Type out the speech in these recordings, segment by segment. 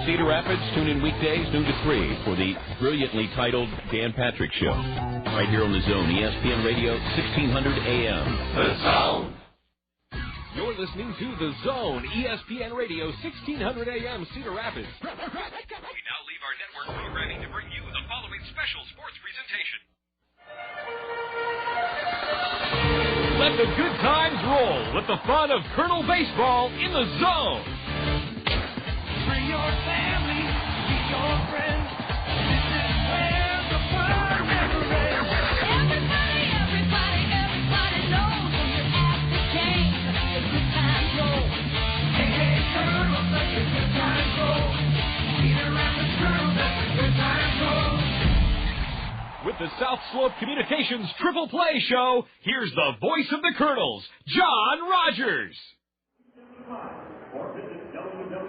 Cedar Rapids. Tune in weekdays, noon to 3, for the brilliantly titled Dan Patrick Show. Right here on The Zone, ESPN Radio, 1600 AM. The Zone. You're listening to The Zone, ESPN Radio, 1600 AM, Cedar Rapids. We now leave our network programming to bring you the following special sports presentation. Let the good times roll with the fun of Kernel Baseball in The Zone. Bring your family, bring your friends. This is where the fun never ends. Everybody knows when you're at the game. The good times roll. Hey, Kernels, let the good times roll. Cedar Rapids Kernels, let the good times roll. With the South Slope Communications Triple Play Show, here's the voice of the Kernels, John Rogers.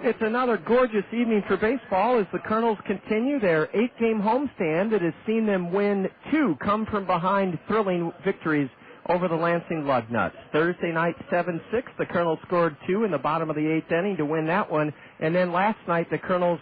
It's another gorgeous evening for baseball as the Kernels continue their 8-game homestand that has seen them win 2 come-from-behind thrilling victories over the Lansing Lugnuts. Thursday night, 7-6, the Kernels scored 2 in the bottom of the 8th inning to win that one. And then last night, the Kernels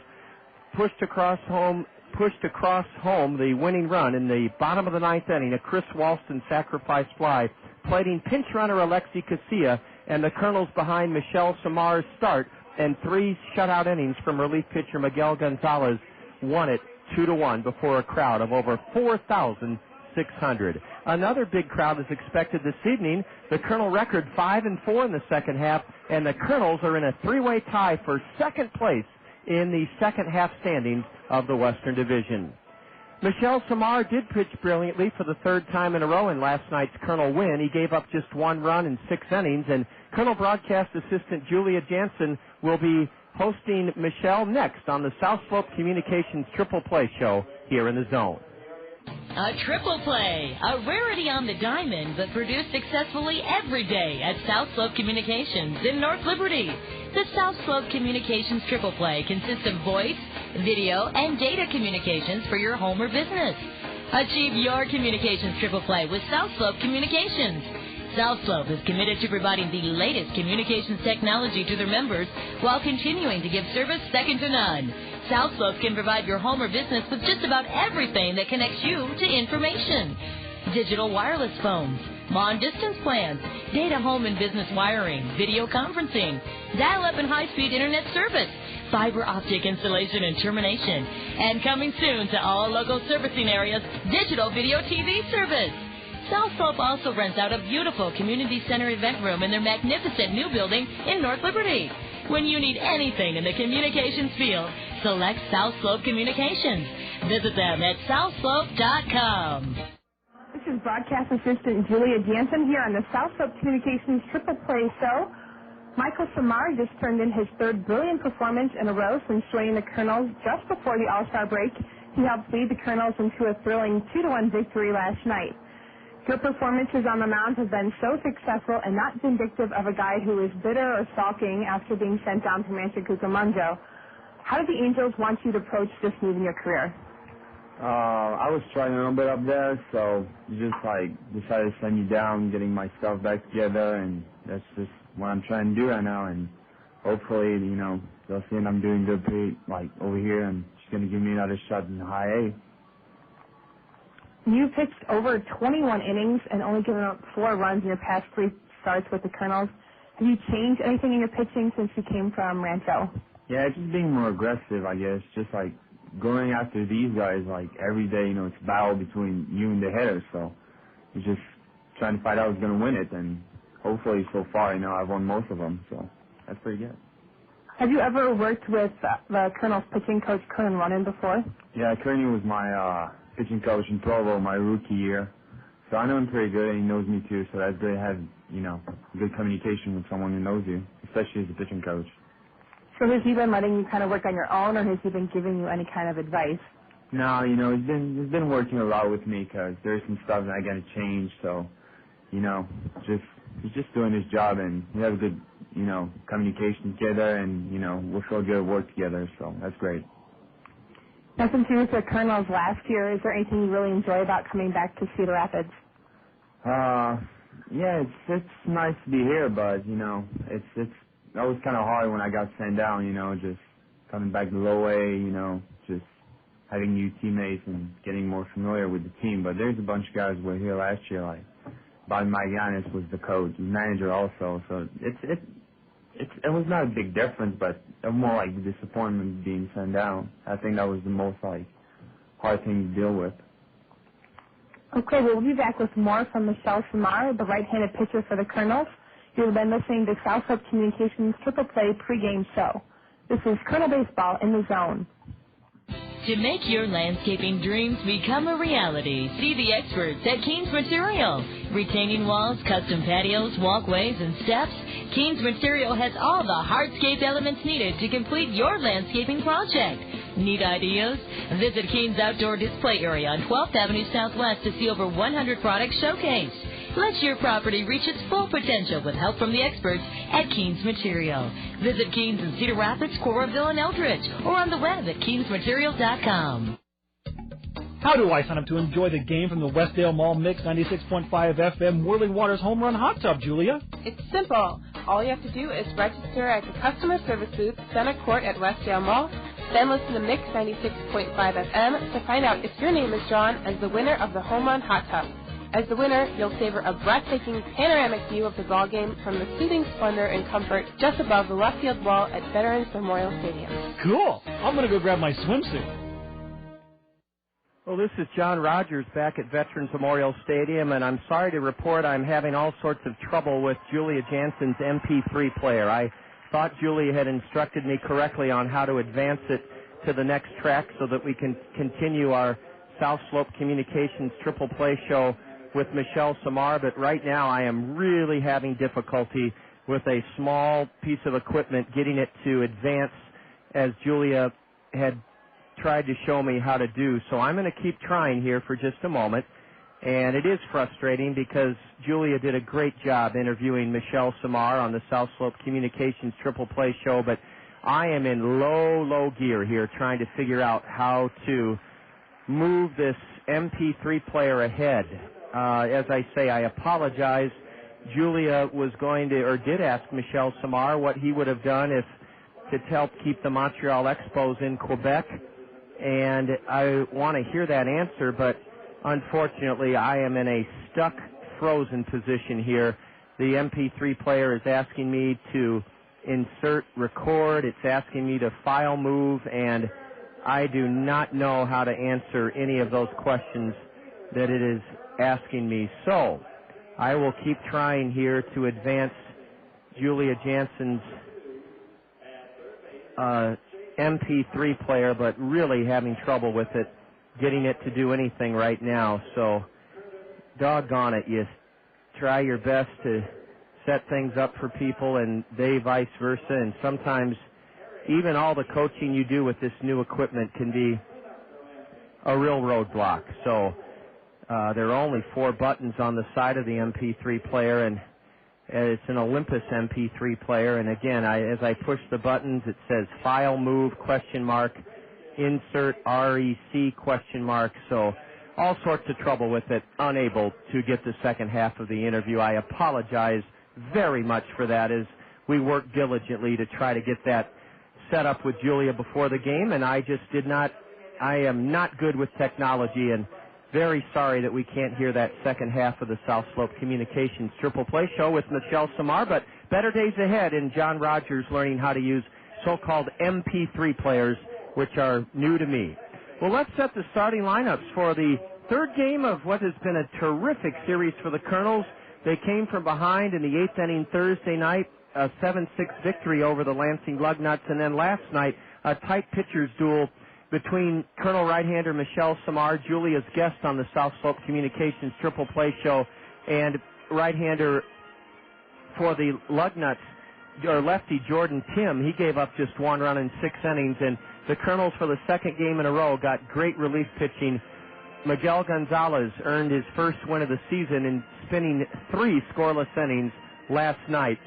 pushed across home the winning run in the bottom of the 9th inning, a Chris Walston sacrifice fly, plating pinch runner Alexi Casilla, and the Kernels behind Michelle Samar's start and 3 shutout innings from relief pitcher Miguel Gonzalez won it 2-1 before a crowd of over 4,600. Another big crowd is expected this evening. The Kernel record 5-4 in the second half, and the Kernels are in a 3-way tie for second place in the second half standings of the Western Division. Michel Samar did pitch brilliantly for the 3rd time in a row in last night's Kernel win. He gave up just 1 run in 6 innings, and Kernel broadcast assistant Julia Jansen will be hosting Michelle next on the South Slope Communications Triple Play Show here in the Zone. A triple play, a rarity on the diamond, but produced successfully every day at South Slope Communications in North Liberty. The South Slope Communications Triple Play consists of voice, video, and data communications for your home or business. Achieve your communications triple play with South Slope Communications. South Slope is committed to providing the latest communications technology to their members while continuing to give service second to none. South Slope can provide your home or business with just about everything that connects you to information. Digital wireless phones, long-distance plans, data home and business wiring, video conferencing, dial-up and high-speed internet service, fiber optic installation and termination, and coming soon to all local servicing areas, digital video TV service. South Slope also rents out a beautiful community center event room in their magnificent new building in North Liberty. When you need anything in the communications field, select South Slope Communications. Visit them at southslope.com. This is broadcast assistant Julia Jansen here on the South Slope Communications Triple Play Show. Michael Samar just turned in his 3rd brilliant performance in a row since joining the Kernels just before the All-Star break. He helped lead the Kernels into a thrilling 2-1 victory last night. Your performances on the mound have been so successful and not vindictive of a guy who is bitter or sulking after being sent down from Rancho Cucamonga. How did the Angels want you to approach this move in your career? I was trying a little bit up there, so just decided to send you down, getting my stuff back together, and that's just what I'm trying to do right now. And hopefully, they'll see I'm doing good over here, and she's going to give me another shot in the high A. You pitched over 21 innings and only given up 4 runs in your past 3 starts with the Kernels. Have you changed anything in your pitching since you came from Rancho? Yeah, just being more aggressive, I guess. Just going after these guys every day. It's a battle between you and the hitter, so it's just trying to find out who's going to win it. And hopefully, so far, I've won most of them, so that's pretty good. Have you ever worked with the Kernels pitching coach, Kern Runnin, before? Yeah, Kearney was my pitching coach in Provo my rookie year. So I know him pretty good, and he knows me too, so that's good to have, good communication with someone who knows you, especially as a pitching coach. So has he been letting you kind of work on your own, or has he been giving you any kind of advice? No, he's been working a lot with me because there's some stuff that I got to change, so, he's just doing his job, and we have a good, communication together, and, we'll feel good work together, so that's great. Now, since you were with the Kernels last year, is there anything you really enjoy about coming back to Cedar Rapids? Yeah, it's nice to be here, but, it's that was kind of hard when I got sent down, just coming back to low A, you know, just having new teammates and getting more familiar with the team. But there's a bunch of guys who were here last year, like Bob Maganis was the coach, the manager also. So it was not a big difference, but more like the disappointment being sent down. I think that was the most like hard thing to deal with. Okay, we'll be back with more from Michelle Samar, the right-handed pitcher for the Kernels. You've been listening to South Slope Communications Triple Play pregame show. This is Colonel Baseball in the Zone. To make your landscaping dreams become a reality, see the experts at Keen's Material. Retaining walls, custom patios, walkways, and steps, Keen's Material has all the hardscape elements needed to complete your landscaping project. Need ideas? Visit Keen's Outdoor Display Area on 12th Avenue Southwest to see over 100 products showcased. Let your property reach its full potential with help from the experts at Keen's Material. Visit Keen's in Cedar Rapids, Coralville, and Eldridge, or on the web at keensmaterial.com. How do I sign up to enjoy the game from the Westdale Mall Mix 96.5 FM Whirling Waters Home Run Hot Tub, Julia? It's simple. All you have to do is register at the customer service booth, Center Court at Westdale Mall, then listen to Mix 96.5 FM to find out if your name is drawn as the winner of the Home Run Hot Tub. As the winner, you'll savor a breathtaking panoramic view of the ballgame from the soothing splendor and comfort just above the left field wall at Veterans Memorial Stadium. Cool. I'm going to go grab my swimsuit. Well, this is John Rogers back at Veterans Memorial Stadium, and I'm sorry to report I'm having all sorts of trouble with Julia Jansen's MP3 player. I thought Julia had instructed me correctly on how to advance it to the next track so that we can continue our South Slope Communications Triple Play show with Michelle Samar, but right now I am really having difficulty with a small piece of equipment getting it to advance as Julia had tried to show me how to do. So I'm going to keep trying here for just a moment, and it is frustrating because Julia did a great job interviewing Michelle Samar on the South Slope Communications Triple Play show, but I am in low gear here trying to figure out how to move this MP3 player ahead. As I say, I apologize. Julia was going to, or did ask Michelle Samar what he would have done if to help keep the Montreal Expos in Quebec, and I want to hear that answer, but unfortunately I am in a stuck, frozen position here. The MP3 player is asking me to insert record. It's asking me to file move, and I do not know how to answer any of those questions that it is asking me. So I will keep trying here to advance Julia Jansen's MP3 player, but really having trouble with it, getting it to do anything right now. So doggone it, you try your best to set things up for people, and they vice versa, and sometimes even all the coaching you do with this new equipment can be a real roadblock. So there are only 4 buttons on the side of the MP3 player, and it's an Olympus MP3 player. And again, as I push the buttons, it says file move, question mark, insert REC, question mark. So all sorts of trouble with it, unable to get the second half of the interview. I apologize very much for that, as we worked diligently to try to get that set up with Julia before the game, and I just did not. I am not good with technology, and very sorry that we can't hear that second half of the South Slope Communications Triple Play show with Michelle Samar, but better days ahead in John Rogers learning how to use so-called MP3 players, which are new to me. Well, let's set the starting lineups for the third game of what has been a terrific series for the Kernels. They came from behind in the 8th inning Thursday night, a 7-6 victory over the Lansing Lugnuts, and then last night a tight pitcher's duel between Colonel right-hander Michelle Samar, Julia's guest on the South Slope Communications Triple Play show, and right-hander for the Lugnuts, or lefty Jordan Tim. He gave up just 1 run in 6 innings, and the Kernels for the second game in a row got great relief pitching. Miguel Gonzalez earned his first win of the season in spinning 3 scoreless innings last night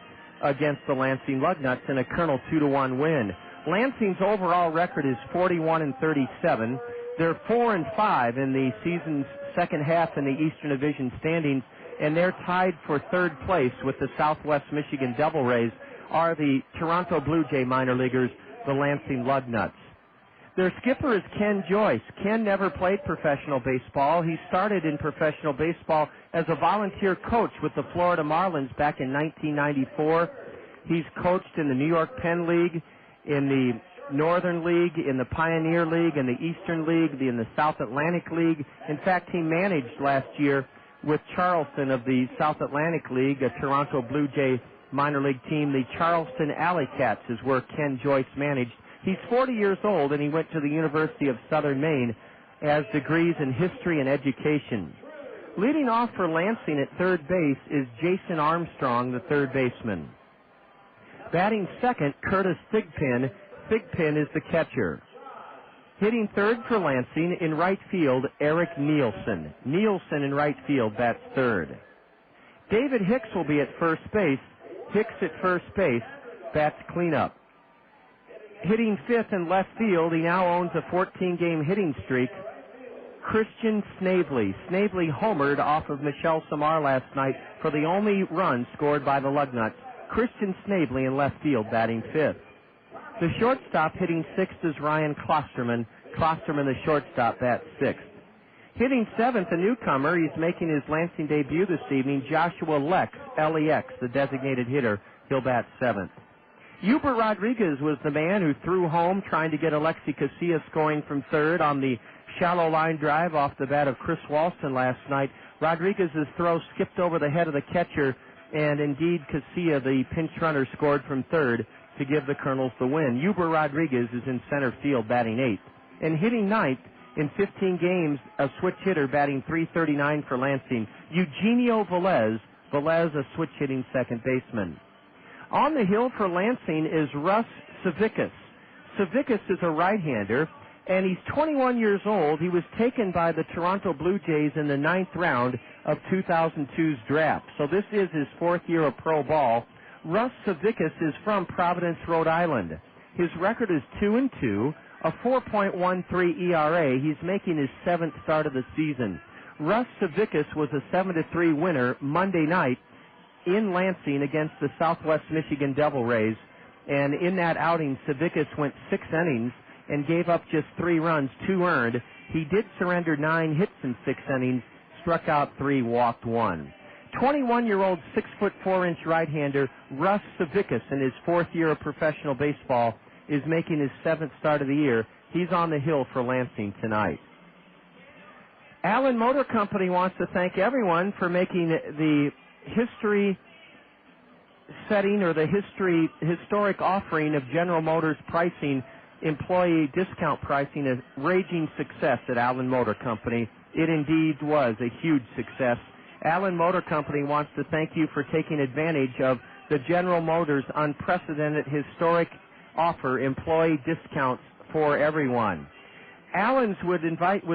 against the Lansing Lugnuts in a Kernel 2-1 win. Lansing's overall record is 41-37. They're 4-5 in the season's second half in the Eastern Division standings, and they're tied for third place with the Southwest Michigan Devil Rays, are the Toronto Blue Jay minor leaguers, the Lansing Lugnuts. Their skipper is Ken Joyce. Ken never played professional baseball. He started in professional baseball as a volunteer coach with the Florida Marlins back in 1994. He's coached in the New York Penn League, in the Northern League, in the Pioneer League, in the Eastern League, in the South Atlantic League. In fact, he managed last year with Charleston of the South Atlantic League, a Toronto Blue Jay minor league team. The Charleston Alley Cats is where Ken Joyce managed. He's 40 years old, and he went to the University of Southern Maine, has degrees in history and education. Leading off for Lansing at third base is Jason Armstrong, the third baseman. Batting second, Curtis Thigpen. Thigpen is the catcher. Hitting third for Lansing in right field, Eric Nielsen. Nielsen in right field bats third. David Hicks will be at first base. Hicks at first base bats cleanup. Hitting fifth in left field, he now owns a 14-game hitting streak, Christian Snavely. Snavely homered off of Michelle Samar last night for the only run scored by the Lugnuts. Christian Snavely in left field batting fifth. The shortstop hitting sixth is Ryan Klosterman. Klosterman, the shortstop, bats sixth. Hitting seventh, a newcomer. He's making his Lansing debut this evening, Joshua Lex, L-E-X, the designated hitter. He'll bat seventh. Hubert Rodriguez was the man who threw home, trying to get Alexi Casilla scoring from third on the shallow line drive off the bat of Chris Walston last night. Rodriguez's throw skipped over the head of the catcher, and indeed Casilla, the pinch runner, scored from third to give the Kernels the win. Hubert Rodriguez is in center field batting eighth. And hitting ninth in 15 games, a switch hitter batting .339 for Lansing, Eugenio Vélez. Vélez, a switch hitting second baseman. On the hill for Lansing is Russ Savickas. Savickas is a right-hander, and he's 21 years old. He was taken by the Toronto Blue Jays in the 9th round of 2002's draft. So this is his fourth year of pro ball. Russ Savickas is from Providence, Rhode Island. His record is 2-2, a 4.13 ERA. He's making his seventh start of the season. Russ Savickas was a 7-3 winner Monday night in Lansing against the Southwest Michigan Devil Rays. And in that outing, Savickas went 6 innings and gave up just 3 runs, 2 earned. He did surrender 9 hits in 6 innings, struck out 3, walked 1. 21-year-old 6'4" right-hander Russ Savickas, in his fourth year of professional baseball, is making his 7th start of the year. He's on the hill for Lansing tonight. Allen Motor Company wants to thank everyone for making the history setting or the historic offering of General Motors pricing, employee discount pricing, a raging success at Allen Motor Company. It indeed was a huge success. Allen Motor Company wants to thank you for taking advantage of the General Motors unprecedented historic offer, employee discounts for everyone. Allen's would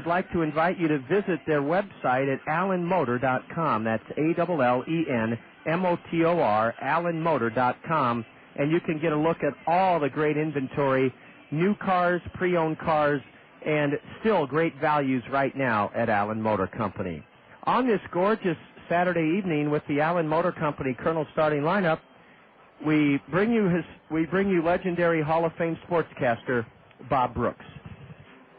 like to invite you to visit their website at allenmotor.com. That's ALLENMOTOR, allenmotor.com, and you can get a look at all the great inventory, new cars, pre-owned cars, and still great values right now at Allen Motor Company. On this gorgeous Saturday evening with the Allen Motor Company Colonel starting lineup, we bring you legendary Hall of Fame sportscaster Bob Brooks.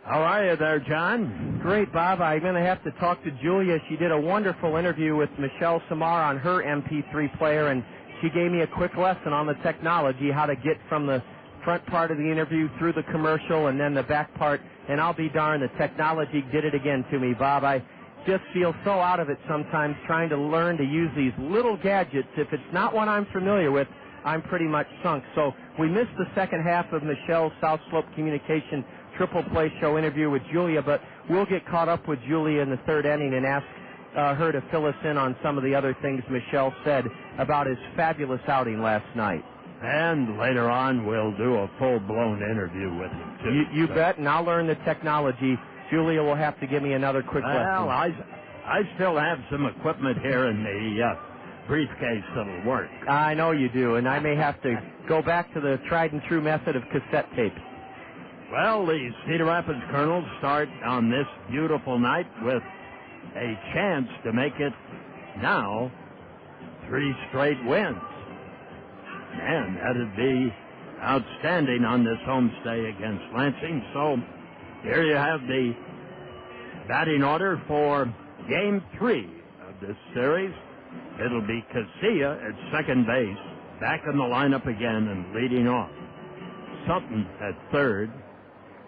How are you there, John? Great, Bob. I'm going to have to talk to Julia. She did a wonderful interview with Michelle Samar on her MP3 player, and she gave me a quick lesson on the technology, how to get from the front part of the interview through the commercial and then the back part, and I'll be darned, the technology did it again to me, Bob. I just feel so out of it sometimes trying to learn to use these little gadgets. If it's not one I'm familiar with, I'm pretty much sunk. So we missed the second half of Michelle's South Slope Communication Triple Play Show interview with Julia, but we'll get caught up with Julia in the third inning and ask her to fill us in on some of the other things Michelle said about his fabulous outing last night. And later on, we'll do a full-blown interview with him, too. You bet, and I'll learn the technology. Julia will have to give me another quick lesson. Well, I still have some equipment here in the briefcase that'll work. I know you do, and I may have to go back to the tried-and-true method of cassette tape. Well, the Cedar Rapids Kernels start on this beautiful night with a chance to make it now 3 straight wins. And that'd be outstanding on this homestay against Lansing. So here you have the batting order for Game 3 of this series. It'll be Casilla at second base, back in the lineup again and leading off. Sutton at third,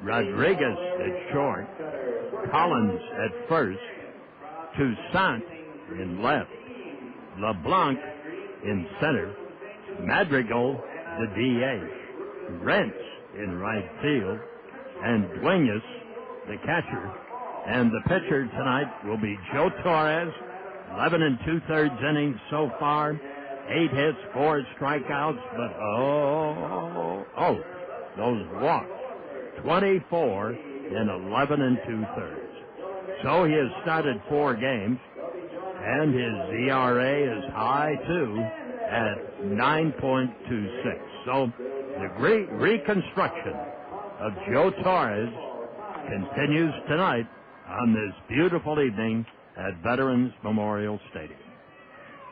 Rodriguez at short, Collins at first, Toussaint in left, LeBlanc in center, Madrigal the DH, Rentz in right field, and Duenas the catcher. And the pitcher tonight will be Joe Torres, 11 2/3 innings so far, 8 hits, 4 strikeouts, but those walks, 24 in 11 2/3. So he has started 4 games, and his ERA is high too at 9.26. So the great reconstruction of Joe Torres continues tonight on this beautiful evening at Veterans Memorial Stadium.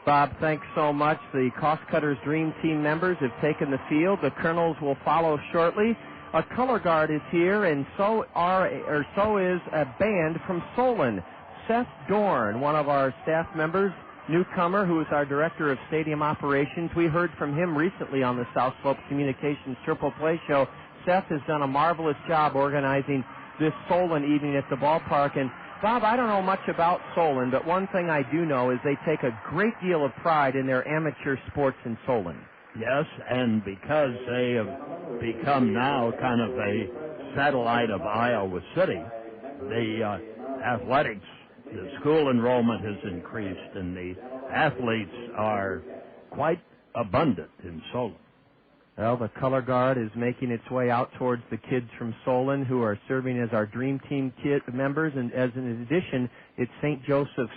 Bob, thanks so much. The Cost Cutters Dream Team members have taken the field. The Kernels will follow shortly. A color guard is here, and so is a band from Solon. Seth Dorn, one of our staff members, newcomer, who is our director of stadium operations. We heard from him recently on the South Slope Communications Triple Play Show. Seth has done a marvelous job organizing this Solon evening at the ballpark. And Bob, I don't know much about Solon, but one thing I do know is they take a great deal of pride in their amateur sports in Solon. Yes, and because they have become now kind of a satellite of Iowa City, the athletics, the school enrollment has increased, and the athletes are quite abundant in Solon. Well, the color guard is making its way out towards the kids from Solon who are serving as our Dream Team members. And as in addition, it's St. Joseph's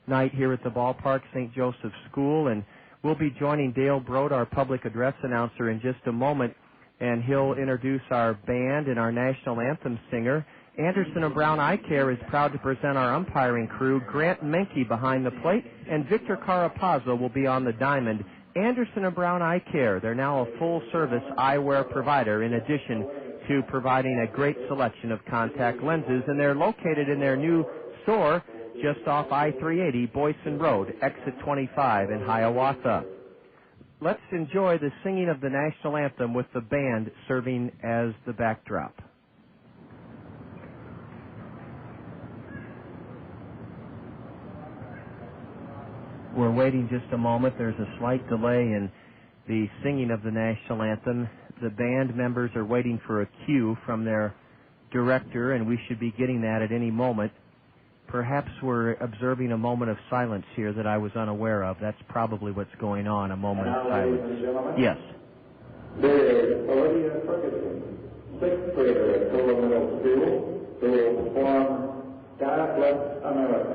night here at the ballpark, St. Joseph's School. And we'll be joining Dale Broad, our public address announcer, in just a moment. And he'll introduce our band and our national anthem singer. Anderson and Brown Eye Care is proud to present our umpiring crew, Grant Menke behind the plate, and Victor Carapazzo will be on the diamond. Anderson and Brown Eye Care, they're now a full-service eyewear provider in addition to providing a great selection of contact lenses, and they're located in their new store just off I-380 Boyson Road, exit 25 in Hiawatha. Let's enjoy the singing of the national anthem with the band serving as the backdrop. We're waiting just a moment. There's a slight delay in the singing of the national anthem. The band members are waiting for a cue from their director, and we should be getting that at any moment. Perhaps we're observing a moment of silence here that I was unaware of. That's probably what's going on, a moment of silence. Yes. There is Olivia Ferguson, 6th grader at Fuller Middle School, who will perform God Bless America.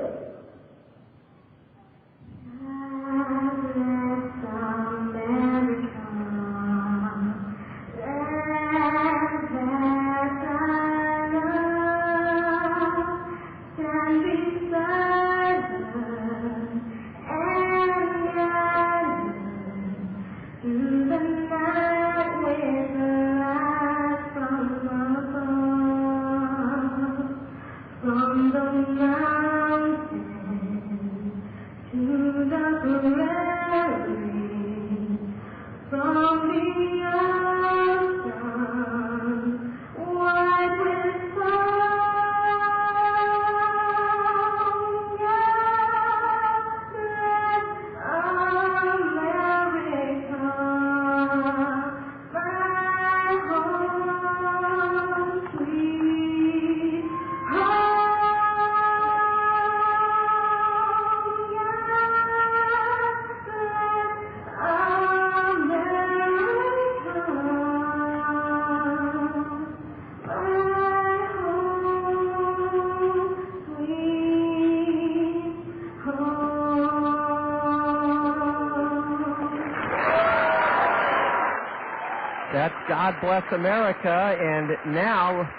God Bless America, and now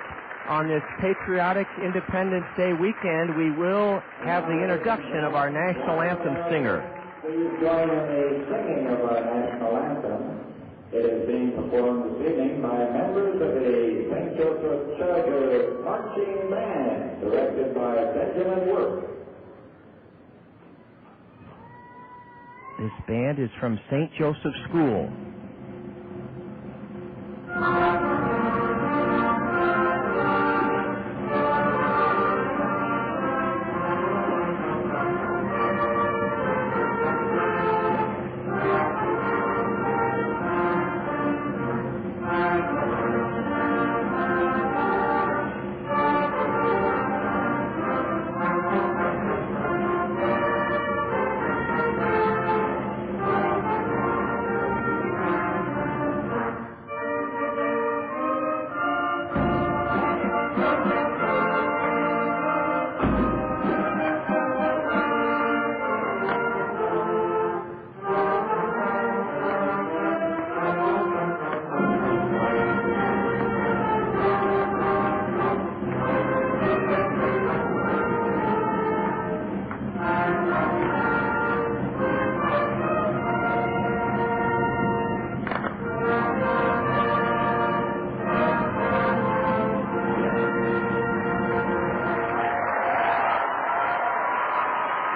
on this patriotic Independence Day weekend, we will have the introduction of our national anthem singer. Please join in the singing of our national anthem. It is being performed this evening by members of the St. Joseph Charger Marching Band, directed by Benjamin Work. This band is from St. Joseph School.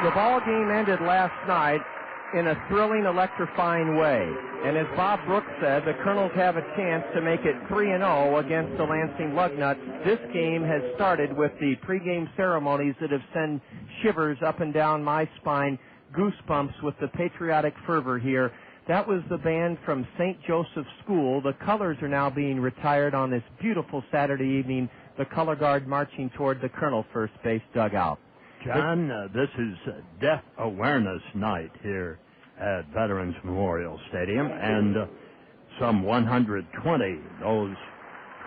The ball game ended last night in a thrilling, electrifying way. And as Bob Brooks said, the Kernels have a chance to make it 3-0 against the Lansing Lugnuts. This game has started with the pregame ceremonies that have sent shivers up and down my spine, goosebumps with the patriotic fervor here. That was the band from St. Joseph School. The colors are now being retired on this beautiful Saturday evening, the color guard marching toward the Kernel first base dugout. John, this is Deaf Awareness Night here at Veterans Memorial Stadium, and some 120, those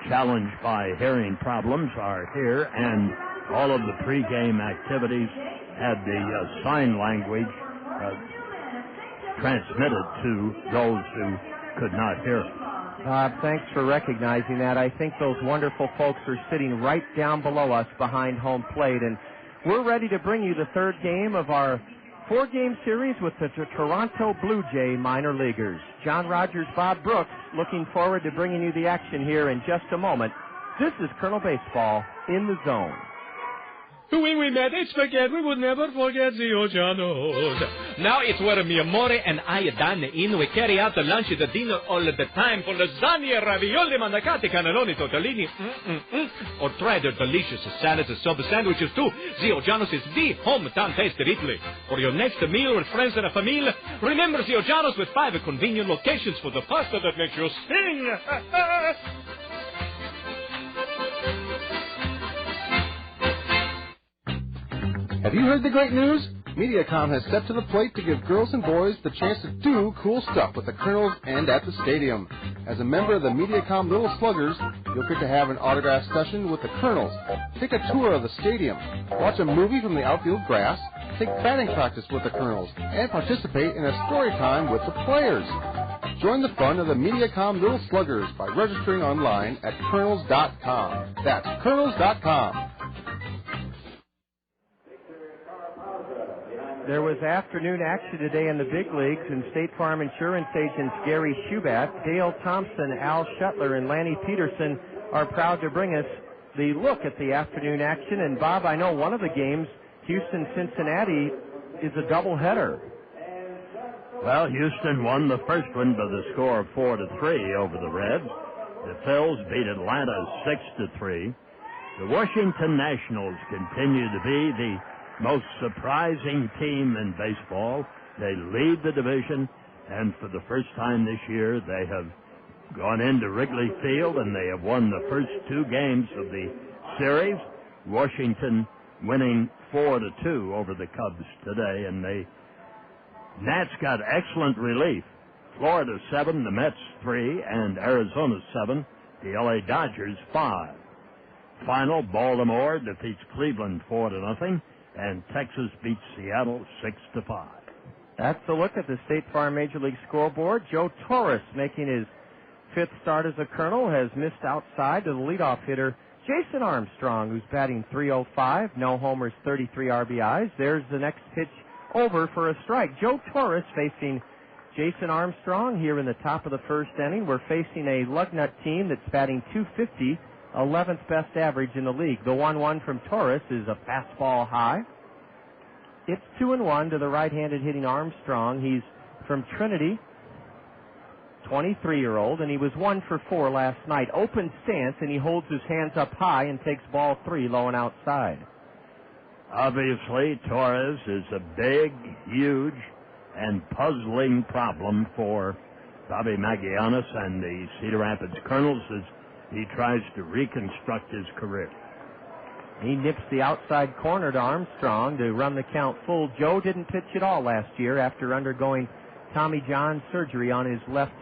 challenged by hearing problems, are here, and all of the pregame activities had the sign language transmitted to those who could not hear it. Bob, thanks for recognizing that. I think those wonderful folks are sitting right down below us behind home plate, and we're ready to bring you the third game of our four-game series with the Toronto Blue Jay minor leaguers. John Rogers, Bob Brooks, looking forward to bringing you the action here in just a moment. This is Kernel Baseball in the Zone. When we met, it's forget, we would never forget the Eugenos. Now it's where mi amore and I dine in. We carry out the lunch and the dinner all the time for lasagna, ravioli, mandacati, cannelloni, tortellini, or try their delicious salads and sub sandwiches too. The Eugenos is the hometown taste of Italy. For your next meal with friends and a family, remember the Eugenos with 5 convenient locations for the pasta that makes you sing. Have you heard the great news? Mediacom has stepped to the plate to give girls and boys the chance to do cool stuff with the Kernels and at the stadium. As a member of the Mediacom Little Sluggers, you'll get to have an autograph session with the Kernels, take a tour of the stadium, watch a movie from the outfield grass, take batting practice with the Kernels, and participate in a story time with the players. Join the fun of the Mediacom Little Sluggers by registering online at Kernels.com. That's Kernels.com. There was afternoon action today in the big leagues, and State Farm Insurance agents Gary Schubat, Dale Thompson, Al Shetler, and Lanny Peterson are proud to bring us the look at the afternoon action. And, Bob, I know one of the games, Houston-Cincinnati, is a doubleheader. Well, Houston won the first one by the score of 4-3 over the Reds. The Phils beat Atlanta 6-3. The Washington Nationals continue to be the most surprising team in baseball. They lead the division, and for the first time this year, they have gone into Wrigley Field, and they have won the first 2 games of the series. Washington winning 4-2 over the Cubs today, and the Nats got excellent relief. Florida 7, the Mets 3, and Arizona 7, the LA Dodgers 5. Final, Baltimore defeats Cleveland 4-0. And Texas beats Seattle 6-5. That's a look at the State Farm Major League scoreboard. Joe Torres, making his 5th start as a Kernel, has missed outside to the leadoff hitter, Jason Armstrong, who's batting .305, no homers, 33 RBIs. There's the next pitch over for a strike. Joe Torres facing Jason Armstrong here in the top of the first inning. We're facing a Lugnut team that's batting .250, 11th best average in the league. The 1-1 from Torres is a fastball high. It's 2-1 to the right-handed hitting Armstrong. He's from Trinity, 23-year-old, and he was 1 for 4 last night. Open stance, and he holds his hands up high and takes ball 3 low and outside. Obviously, Torres is a big, huge, and puzzling problem for Bobby Magianis and the Cedar Rapids Kernels as he tries to reconstruct his career. He nips the outside corner to Armstrong to run the count full. Joe didn't pitch at all last year after undergoing Tommy John surgery on his left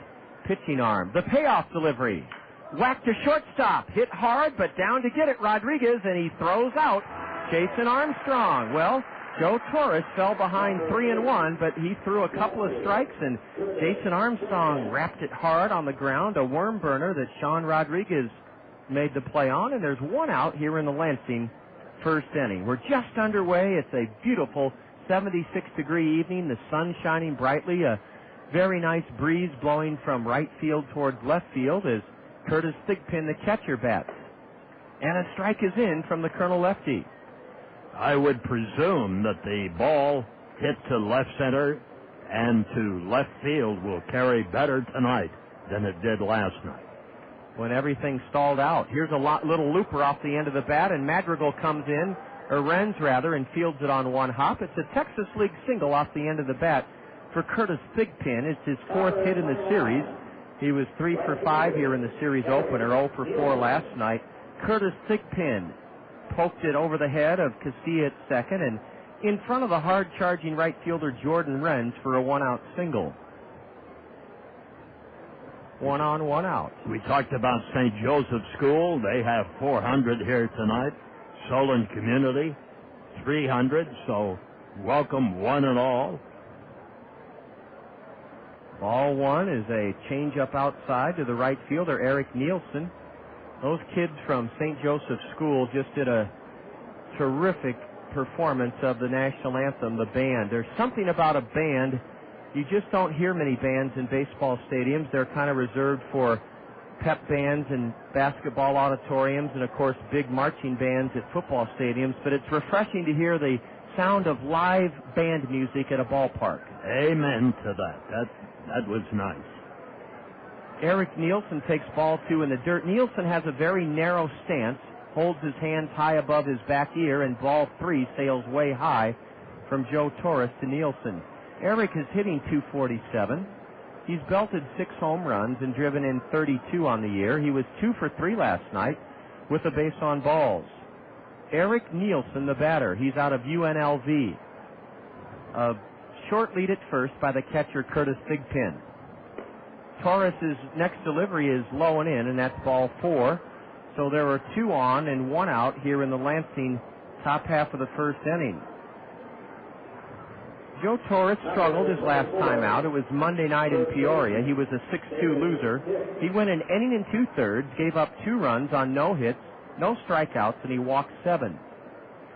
pitching arm. The payoff delivery. Whacked to shortstop. Hit hard, but down to get it, Rodriguez, and he throws out Jason Armstrong. Well, Joe Torres fell behind 3-1, but he threw a couple of strikes, and Jason Armstrong wrapped it hard on the ground, a worm burner that Sean Rodriguez made the play on, and there's 1 out here in the Lansing first inning. We're just underway. It's a beautiful 76-degree evening, the sun shining brightly, a very nice breeze blowing from right field towards left field as Curtis Thigpen, the catcher, bats. And a strike is in from the Colonel lefty. I would presume that the ball hit to left center and to left field will carry better tonight than it did last night. When everything stalled out. Here's a little looper off the end of the bat, and Madrigal comes in, or Renz rather, and fields it on 1 hop. It's a Texas League single off the end of the bat for Curtis Thigpen. It's his 4th hit in the series. He was 3 for 5 here in the series opener, 0 for 4 last night. Curtis Thigpen poked it over the head of Casilla at second, and in front of the hard-charging right fielder Jordan Renz for a 1-out single. 1 on, 1 out. We talked about St. Joseph School. They have 400 here tonight. Solon Community, 300. So welcome one and all. Ball 1 is a changeup outside to the right fielder, Eric Nielsen. Those kids from St. Joseph School just did a terrific performance of the national anthem, the band. There's something about a band. You just don't hear many bands in baseball stadiums. They're kind of reserved for pep bands and basketball auditoriums and, of course, big marching bands at football stadiums. But it's refreshing to hear the sound of live band music at a ballpark. Amen to that. That was nice. Eric Nielsen takes ball 2 in the dirt. Nielsen has a very narrow stance, holds his hands high above his back ear, and ball 3 sails way high from Joe Torres to Nielsen. Eric is hitting .247. He's belted 6 home runs and driven in 32 on the year. He was 2 for 3 last night with a base on balls. Eric Nielsen, the batter. He's out of UNLV. A short lead at first by the catcher Curtis Thigpen. Torres' next delivery is low and in, and that's ball 4. So there are 2 on and 1 out here in the Lansing top half of the first inning. Joe Torres struggled his last time out. It was Monday night in Peoria. He was a 6-2 loser. He went an inning and 2/3, gave up 2 runs on no hits, no strikeouts, and he walked 7.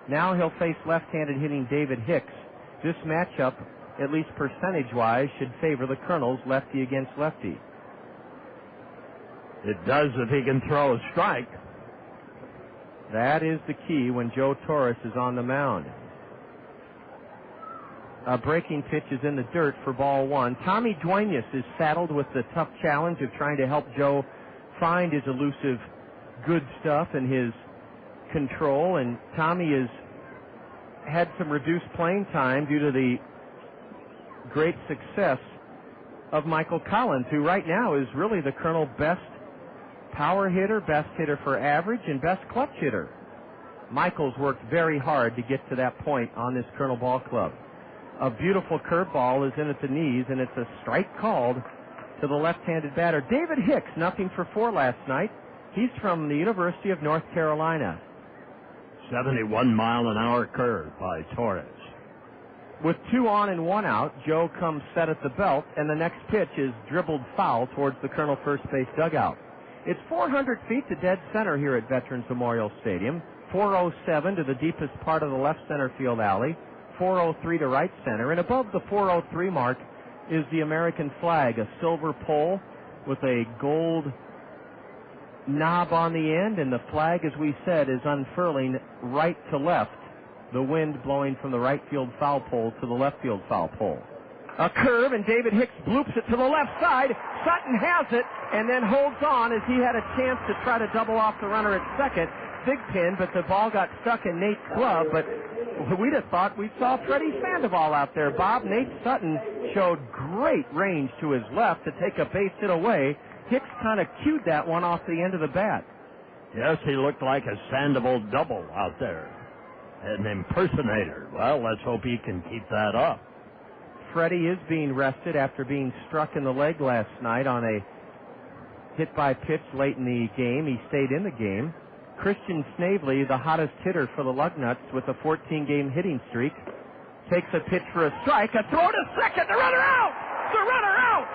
Now he'll face left-handed hitting David Hicks. This matchup, at least percentage-wise, should favor the Kernels lefty against lefty. It does if he can throw a strike. That is the key when Joe Torres is on the mound. A breaking pitch is in the dirt for ball 1. Tommy Duenas is saddled with the tough challenge of trying to help Joe find his elusive good stuff and his control, and Tommy has had some reduced playing time due to the great success of Michael Collins, who right now is really the Colonel best power hitter, best hitter for average, and best clutch hitter. Michael's worked very hard to get to that point on this Colonel ball club. A beautiful curveball is in at the knees, and it's a strike called to the left-handed batter. David Hicks, 0 for 4 last night. He's from the University of North Carolina. 71-mile-an-hour curve by Torres. With 2 on and 1 out, Joe comes set at the belt, and the next pitch is dribbled foul towards the Colonel first base dugout. It's 400 feet to dead center here at Veterans Memorial Stadium, 407 to the deepest part of the left center field alley, 403 to right center, and above the 403 mark, is the American flag, a silver pole with a gold knob on the end, and the flag, as we said, is unfurling right to left, the wind blowing from the right field foul pole to the left field foul pole. A curve, and David Hicks bloops it to the left side. Sutton has it and then holds on as he had a chance to try to double off the runner at second. Thigpen, but the ball got stuck in Nate's glove, but we'd have thought we saw Freddie Sandoval out there. Bob, Nate Sutton showed great range to his left to take a base hit away. Hicks kind of cued that one off the end of the bat. Yes, he looked like a Sandoval double out there. An impersonator. Well, let's hope he can keep that up. Freddie is being rested after being struck in the leg last night on a hit-by-pitch late in the game. He stayed in the game. Christian Snavely, the hottest hitter for the Lugnuts with a 14-game hitting streak, takes a pitch for a strike. A throw to second. The runner out! The runner out!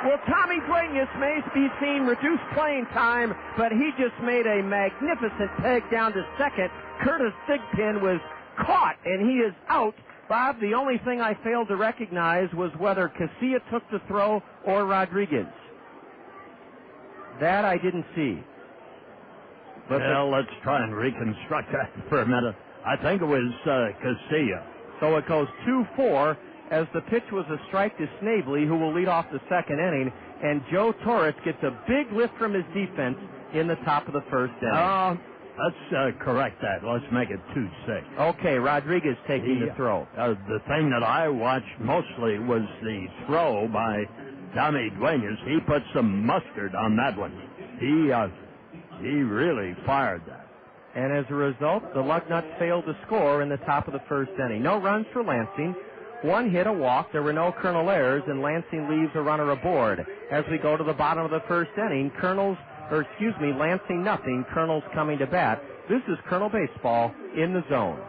Well, Tommy Duenas may be seen reduced playing time, but he just made a magnificent peg down to second. Curtis Thigpen was caught, and he is out. Bob, the only thing I failed to recognize was whether Casilla took the throw or Rodriguez. That I didn't see. But well, let's try and reconstruct that for a minute. I think it was Casilla. So it goes 2-4 as the pitch was a strike to Snavely, who will lead off the second inning, and Joe Torres gets a big lift from his defense in the top of the first inning. Let's correct that. Let's make it 2-6. Okay, Rodriguez taking the throw. The thing that I watched mostly was the throw by Tommy Duenas. He put some mustard on that one. He really fired that. And as a result, the Lugnuts failed to score in the top of the first inning. No runs for Lansing. One hit, a walk. There were no Kernel errors, and Lansing leaves a runner aboard. As we go to the bottom of the first inning, Lansing nothing, Kernels coming to bat. This is Kernel Baseball in the zone.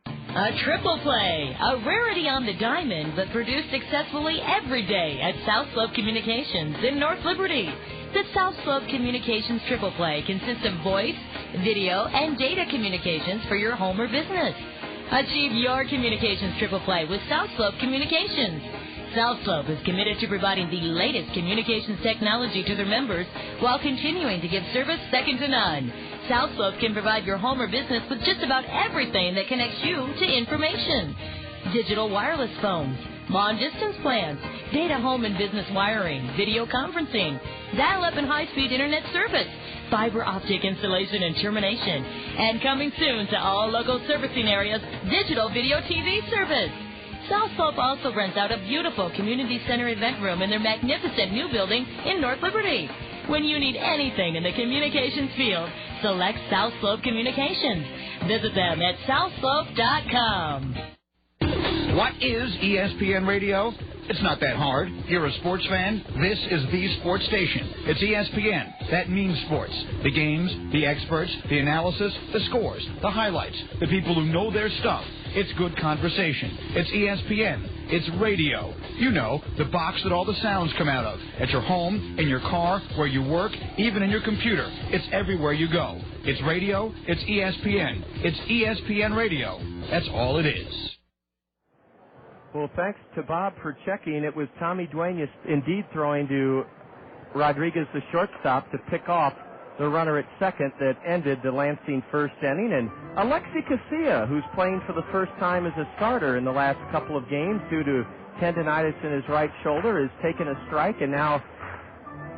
A triple play, a rarity on the diamond, but produced successfully every day at South Slope Communications in North Liberty. The South Slope Communications triple play consists of voice, video, and data communications for your home or business. Achieve your communications triple play with South Slope Communications. South Slope is committed to providing the latest communications technology to their members while continuing to give service second to none. South Slope can provide your home or business with just about everything that connects you to information. Digital wireless phones, long-distance plans, data home and business wiring, video conferencing, dial-up and high-speed internet service, fiber optic installation and termination, and coming soon to all local servicing areas, digital video TV service. South Slope also rents out a beautiful community center event room in their magnificent new building in North Liberty. When you need anything in the communications field, select South Slope Communications. Visit them at southslope.com. What is ESPN Radio? It's not that hard. You're a sports fan? This is the sports station. It's ESPN. That means sports. The games, the experts, the analysis, the scores, the highlights, the people who know their stuff. It's good conversation. It's ESPN. It's radio. You know, the box that all the sounds come out of. At your home, in your car, where you work, even in your computer. It's everywhere you go. It's radio. It's ESPN. It's ESPN Radio. That's all it is. Well, thanks to Bob for checking. It was Tommy Duenas indeed throwing to Rodriguez, the shortstop, to pick off the runner at second that ended the Lansing first inning. And Alexi Casilla, who's playing for the first time as a starter in the last couple of games due to tendonitis in his right shoulder, is taking a strike and now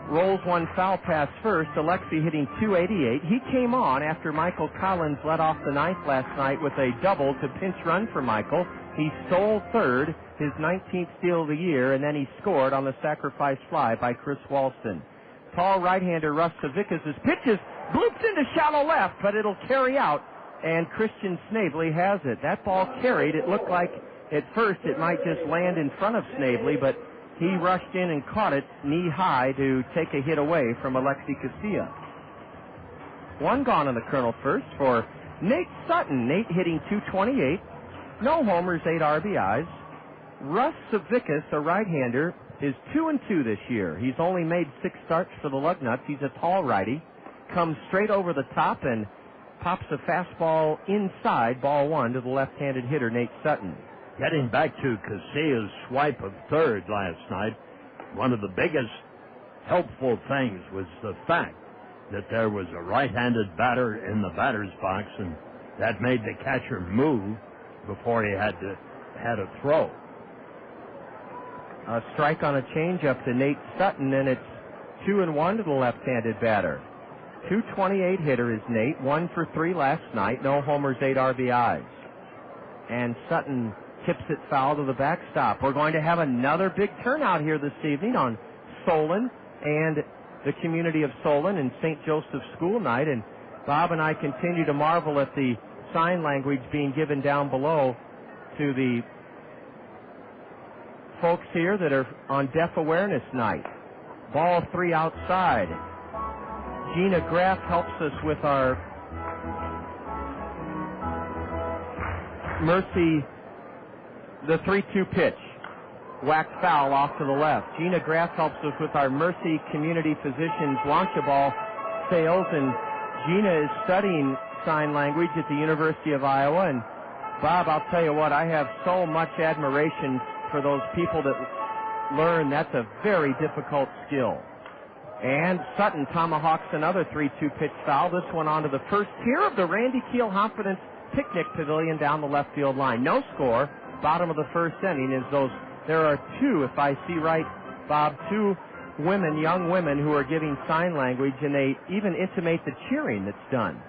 rolls one foul past first. Alexi hitting .288. He came on after Michael Collins led off the ninth last night with a double to pinch run for Michael. He stole third, his 19th steal of the year, and then he scored on the sacrifice fly by Chris Walston. Tall right-hander Russ Savickas' pitches bloops into shallow left, but it'll carry out, and Christian Snavely has it. That ball carried. It looked like at first it might just land in front of Snavely, but he rushed in and caught it knee-high to take a hit away from Alexi Casilla. One gone in the Kernel first for Nate Sutton. Nate hitting .228. No homers, 8 RBIs. Russ Savickas, a right-hander, is 2-2 this year. He's only made 6 starts for the Lugnuts. He's a tall righty. Comes straight over the top and pops a fastball inside, ball one, to the left-handed hitter, Nate Sutton. Getting back to Casilla's swipe of third last night, one of the biggest helpful things was the fact that there was a right-handed batter in the batter's box, and that made the catcher move before he had a throw. A strike on a changeup to Nate Sutton, and it's 2-1 to the left-handed batter. 228 hitter is Nate, 1 for 3 last night, no homers, 8 RBIs. And Sutton tips it foul to the backstop. We're going to have another big turnout here this evening on Solon and the community of Solon and St. Joseph's School night, and Bob and I continue to marvel at the sign language being given down below to the folks here that are on Deaf Awareness Night. Ball 3 outside. Gina Graff helps us with our Mercy, the 3-2 pitch. Whacked foul off to the left. Gina Graff helps us with our Mercy Community Physicians Launcha Ball sales, and Gina is studying sign language at the University of Iowa. And Bob, I'll tell you what, I have so much admiration for those people that learn. That's a very difficult skill. And Sutton tomahawks another 3-2 pitch foul. This one onto the first tier of the Randy Keel Confidence Picnic Pavilion down the left field line. No score. Bottom of the first inning is those. There are 2, if I see right, Bob, 2 women, young women, who are giving sign language, and they even intimate the cheering that's done.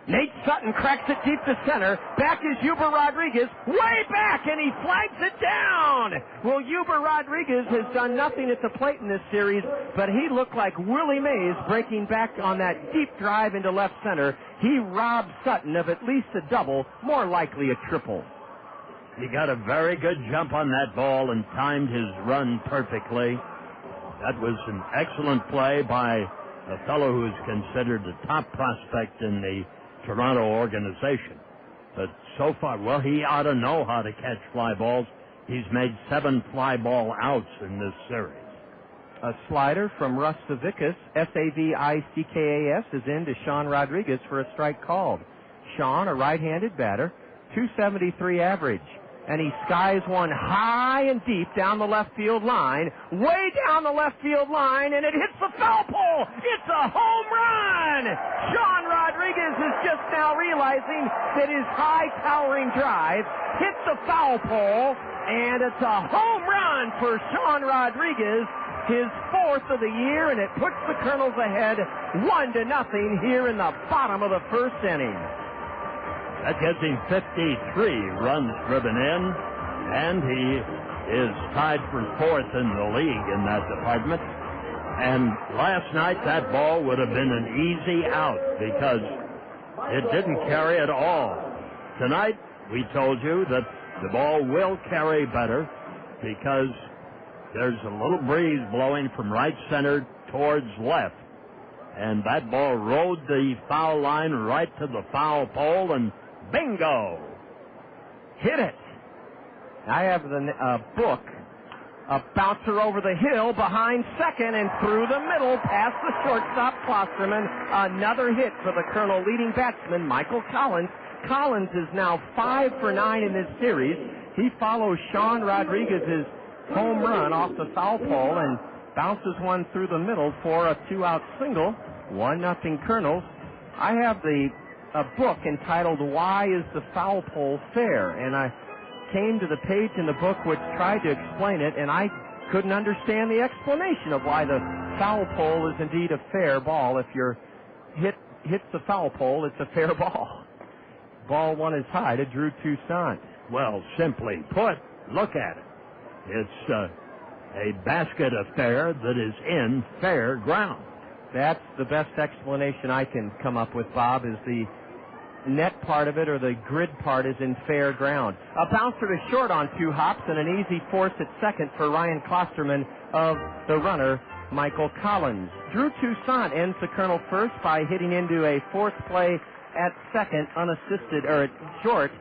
Nate Sutton cracks it deep to center. Back is Huber Rodriguez. Way back, and he flags it down. Well, Huber Rodriguez has done nothing at the plate in this series, but he looked like Willie Mays breaking back on that deep drive into left center. He robbed Sutton of at least a double, more likely a triple. He got a very good jump on that ball and timed his run perfectly. That was an excellent play by a fellow who's considered a top prospect in the Toronto organization. But so far, well, he ought to know how to catch fly balls. He's made 7 fly ball outs in this series. A slider from Russ Savickas, Savickas, is in to Sean Rodriguez for a strike called. Sean, a right-handed batter, 273 average. And he skies one high and deep down the left field line, way down the left field line, and it hits the foul pole. It's a home run! Sean Rodriguez is just now realizing that his high towering drive hit the foul pole, and it's a home run for Sean Rodriguez, his 4th of the year, and it puts the Kernels ahead 1-0 here in the bottom of the first inning. That gives him 53 runs driven in, and he is tied for 4th in the league in that department. And last night, that ball would have been an easy out because it didn't carry at all. Tonight, we told you that the ball will carry better because there's a little breeze blowing from right center towards left. And that ball rode the foul line right to the foul pole, and bingo! Hit it. I have the book. A bouncer over the hill behind second and through the middle past the shortstop Klosterman. Another hit for the Colonel leading batsman, Michael Collins. Collins is now 5 for 9 in this series. He follows Sean Rodriguez's home run off the foul pole and bounces one through the middle for a 2-out single. 1-0 Colonels. I have a book entitled Why is the Foul Pole Fair? And I came to the page in the book which tried to explain it, and I couldn't understand the explanation of why the foul pole is indeed a fair ball. If your hits the foul pole, it's a fair ball. Ball 1 is high to Drew Toussaint. Well, simply put, look at it. It's a basket affair that is in fair ground. That's the best explanation I can come up with, Bob, is the net part of it, or the grid part, is in fair ground. A bouncer to short on 2 hops and an easy force at second for Ryan Klosterman of the runner, Michael Collins. Drew Toussaint ends the Colonel first by hitting into a fourth play at second, unassisted, or at short.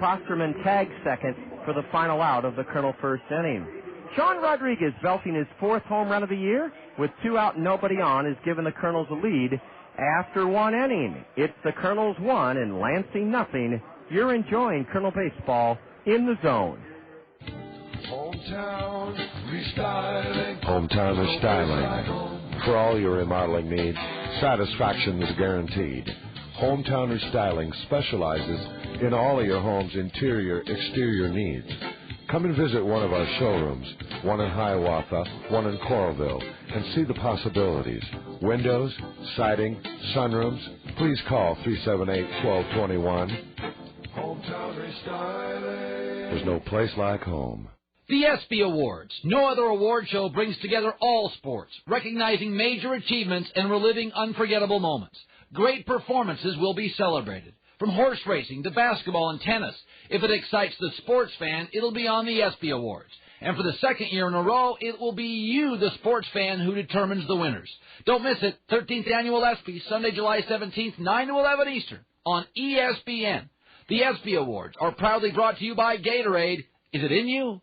Klosterman tags second for the final out of the Colonel first inning. Sean Rodriguez, belting his 4th home run of the year, with 2 out and nobody on, has given the Colonels a lead after 1 inning. It's the Colonels 1 and Lansing 0. You're enjoying Colonel baseball in the zone. Hometown Restyling. For all your remodeling needs, satisfaction is guaranteed. Hometown Restyling specializes in all of your home's interior, exterior needs. Come and visit one of our showrooms, one in Hiawatha, one in Coralville, and see the possibilities. Windows, siding, sunrooms. Please call 378-1221. Hometown Restyling. There's no place like home. The ESPY Awards. No other award show brings together all sports, recognizing major achievements and reliving unforgettable moments. Great performances will be celebrated. From horse racing to basketball and tennis. If it excites the sports fan, it'll be on the ESPY Awards. And for the second year in a row, it will be you, the sports fan, who determines the winners. Don't miss it. 13th Annual ESPY, Sunday, July 17th, 9 to 11 Eastern, on ESPN. The ESPY Awards are proudly brought to you by Gatorade. Is it in you?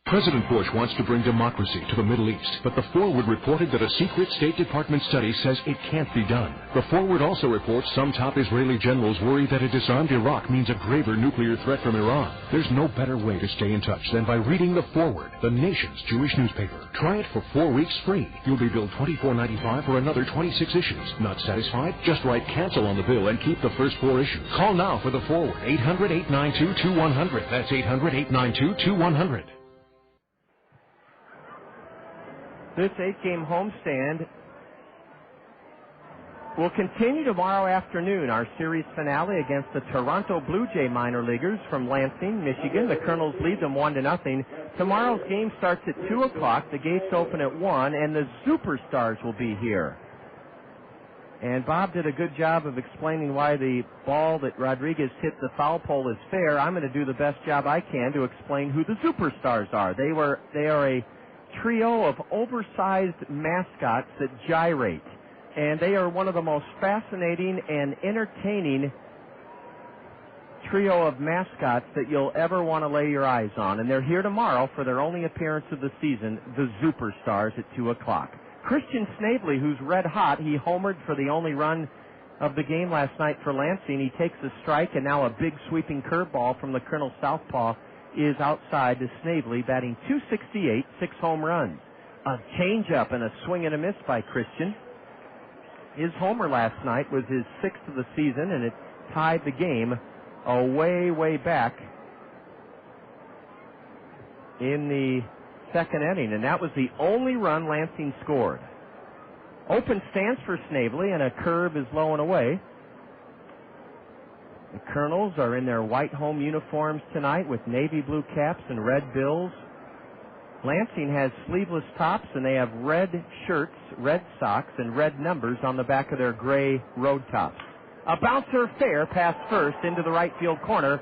President Bush wants to bring democracy to the Middle East, but the Forward reported that a secret State Department study says it can't be done. The Forward also reports some top Israeli generals worry that a disarmed Iraq means a graver nuclear threat from Iran. There's no better way to stay in touch than by reading The Forward, the nation's Jewish newspaper. Try it for 4 weeks free. You'll be billed $24.95 for another 26 issues. Not satisfied? Just write cancel on the bill and keep the first 4 issues. Call now for The Forward, 800-892-2100. That's 800-892-2100. This 8-game homestand will continue tomorrow afternoon. Our series finale against the Toronto Blue Jay minor leaguers from Lansing, Michigan. The Kernels lead them 1-0. Tomorrow's game starts at 2 o'clock. The gates open at 1, and the Superstars will be here. And Bob did a good job of explaining why the ball that Rodriguez hit the foul pole is fair. I'm going to do the best job I can to explain who the Superstars are. They are a trio of oversized mascots that gyrate, and they are one of the most fascinating and entertaining trio of mascots that you'll ever want to lay your eyes on. And they're here tomorrow for their only appearance of the season, the Superstars, at 2 o'clock. Christian Snavely, who's red hot, he homered for the only run of the game last night for Lansing. He takes a strike, and now a big sweeping curveball from the Colonel southpaw is outside to Snavely, batting .268, 6 home runs. A changeup and a swing and a miss by Christian. His homer last night was his 6th of the season, and it tied the game way back in the second inning, and that was the only run Lansing scored. Open stance for Snavely, and a curve is low and away. The Kernels are in their white home uniforms tonight with navy blue caps and red bills. Lansing has sleeveless tops, and they have red shirts, red socks, and red numbers on the back of their gray road tops. A bouncer fair past first into the right field corner.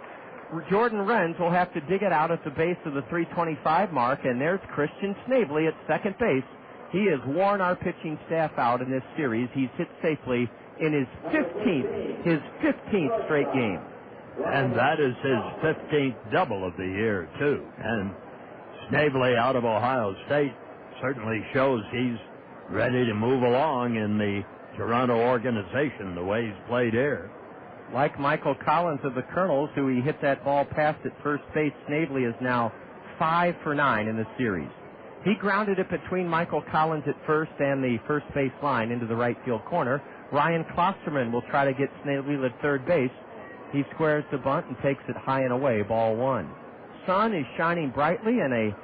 Jordan Renz will have to dig it out at the base of the 325 mark, and there's Christian Snavely at second base. He has worn our pitching staff out in this series. He's hit safely in his 15th straight game. And that is his 15th double of the year, too. And Snavely out of Ohio State certainly shows he's ready to move along in the Toronto organization the way he's played here. Like Michael Collins of the Kernels, who he hit that ball past at first base, Snavely is now 5 for 9 in the series. He grounded it between Michael Collins at first and the first base line into the right field corner. Ryan Klosterman will try to get Snavely at third base. He squares the bunt and takes it high and away, ball 1. Sun is shining brightly, and a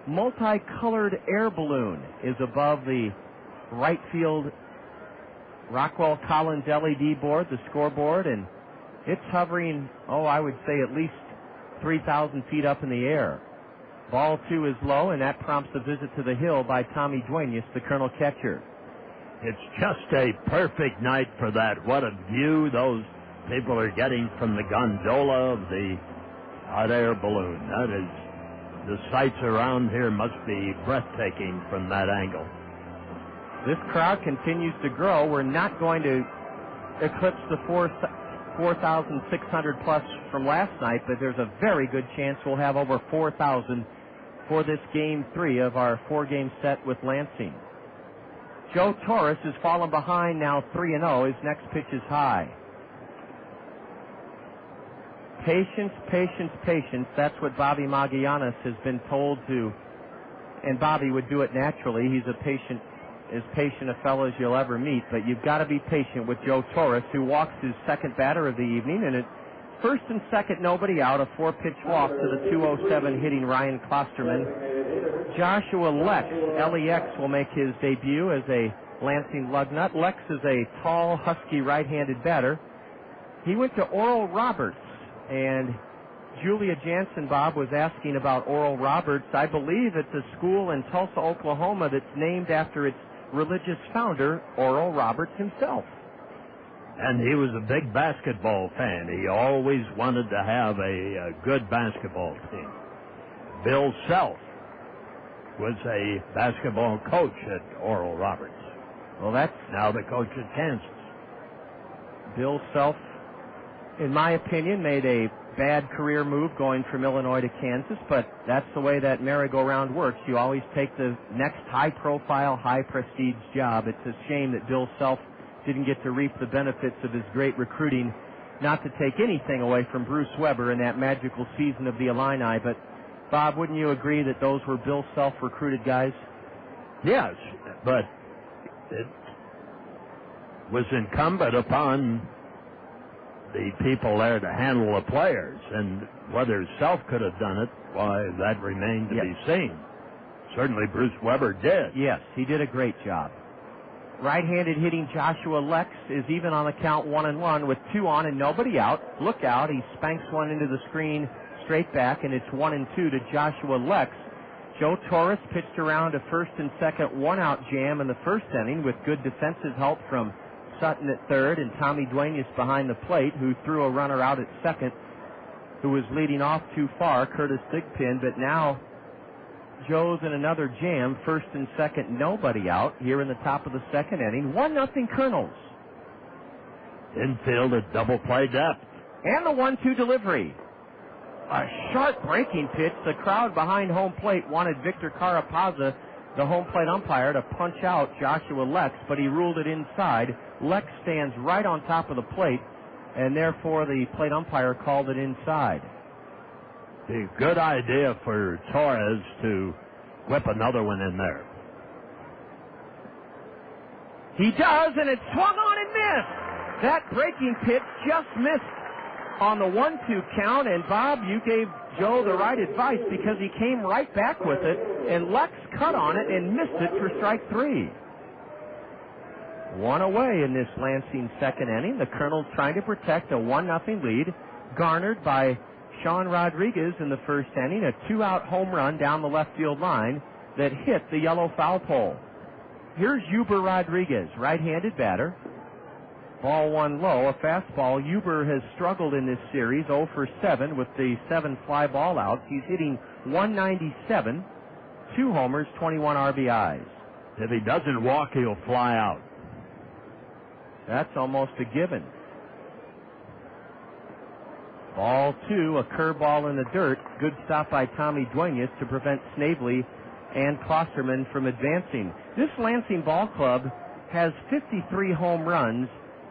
multicolored air balloon is above the right field Rockwell Collins LED board, the scoreboard, and it's hovering, I would say at least 3,000 feet up in the air. Ball 2 is low, and that prompts a visit to the hill by Tommy Duenas, the Colonel catcher. It's just a perfect night for that. What a view those people are getting from the gondola of the hot air balloon. That is, the sights around here must be breathtaking from that angle. This crowd continues to grow. We're not going to eclipse the 4,600 plus from last night, but there's a very good chance we'll have over 4,000 for this Game 3 of our 4-game set with Lansing. Joe Torres has fallen behind now 3-0. His next pitch is high. Patience, patience, patience. That's what Bobby Magallanes has been told to. And Bobby would do it naturally. He's as patient a fellow as you'll ever meet. But you've got to be patient with Joe Torres, who walks his second batter of the evening. And at first and second, nobody out. A 4-pitch walk to the 207 hitting Ryan Klosterman. Joshua Lex, L-E-X, will make his debut as a Lansing Lugnut. Lex is a tall, husky right-handed batter. He went to Oral Roberts, and Julia Jansen, Bob, was asking about Oral Roberts. I believe it's a school in Tulsa, Oklahoma that's named after its religious founder, Oral Roberts himself. And he was a big basketball fan. He always wanted to have a good basketball team. Bill Self was a basketball coach at Oral Roberts. Well, that's now the coach at Kansas. Bill Self, in my opinion, made a bad career move going from Illinois to Kansas, but that's the way that merry-go-round works. You always take the next high-profile, high-prestige job. It's a shame that Bill Self didn't get to reap the benefits of his great recruiting, not to take anything away from Bruce Weber in that magical season of the Illini. But, Bob, wouldn't you agree that those were Bill Self-recruited guys? Yes, but it was incumbent upon the people there to handle the players, and whether Self could have done it, why, that remained to be seen. Certainly Bruce Weber did. Yes, he did a great job. Right-handed hitting Joshua Lex is even on the count 1-1 with 2 on and nobody out. Look out, he spanks one into the screen straight back, and it's 1-2 to Joshua Lex. Joe Torres pitched around a first and second 1-out jam in the first inning with good defensive help from Sutton at third and Tommy Duenas behind the plate, who threw a runner out at second, who was leading off too far, Curtis Thigpen. But now Joe's in another jam, first and second, nobody out here in the top of the second inning. 1-0 Kernels. Infield at double play depth. And the 1-2 delivery. A sharp breaking pitch. The crowd behind home plate wanted Victor Carapazza, the home plate umpire, to punch out Joshua Lex, but he ruled it inside. Lex stands right on top of the plate, and therefore the plate umpire called it inside. A good idea for Torres to whip another one in there. He does, and it swung on and missed. That breaking pitch just missed on the 1-2 count, and Bob, you gave Joe the right advice because he came right back with it, and Lex cut on it and missed it for strike 3. One away in this Lansing second inning. The Kernels trying to protect a 1-0 lead, garnered by Sean Rodriguez in the first inning, a 2-out home run down the left field line that hit the yellow foul pole. Here's Huber Rodriguez, right-handed batter. Ball one low, a fastball. Huber has struggled in this series, 0 for 7 with the 7 fly ball outs. He's hitting 197, 2 homers, 21 RBIs. If he doesn't walk, he'll fly out. That's almost a given. Ball 2, a curveball in the dirt. Good stop by Tommy Duenas to prevent Snavely and Klosterman from advancing. This Lansing ball club has 53 home runs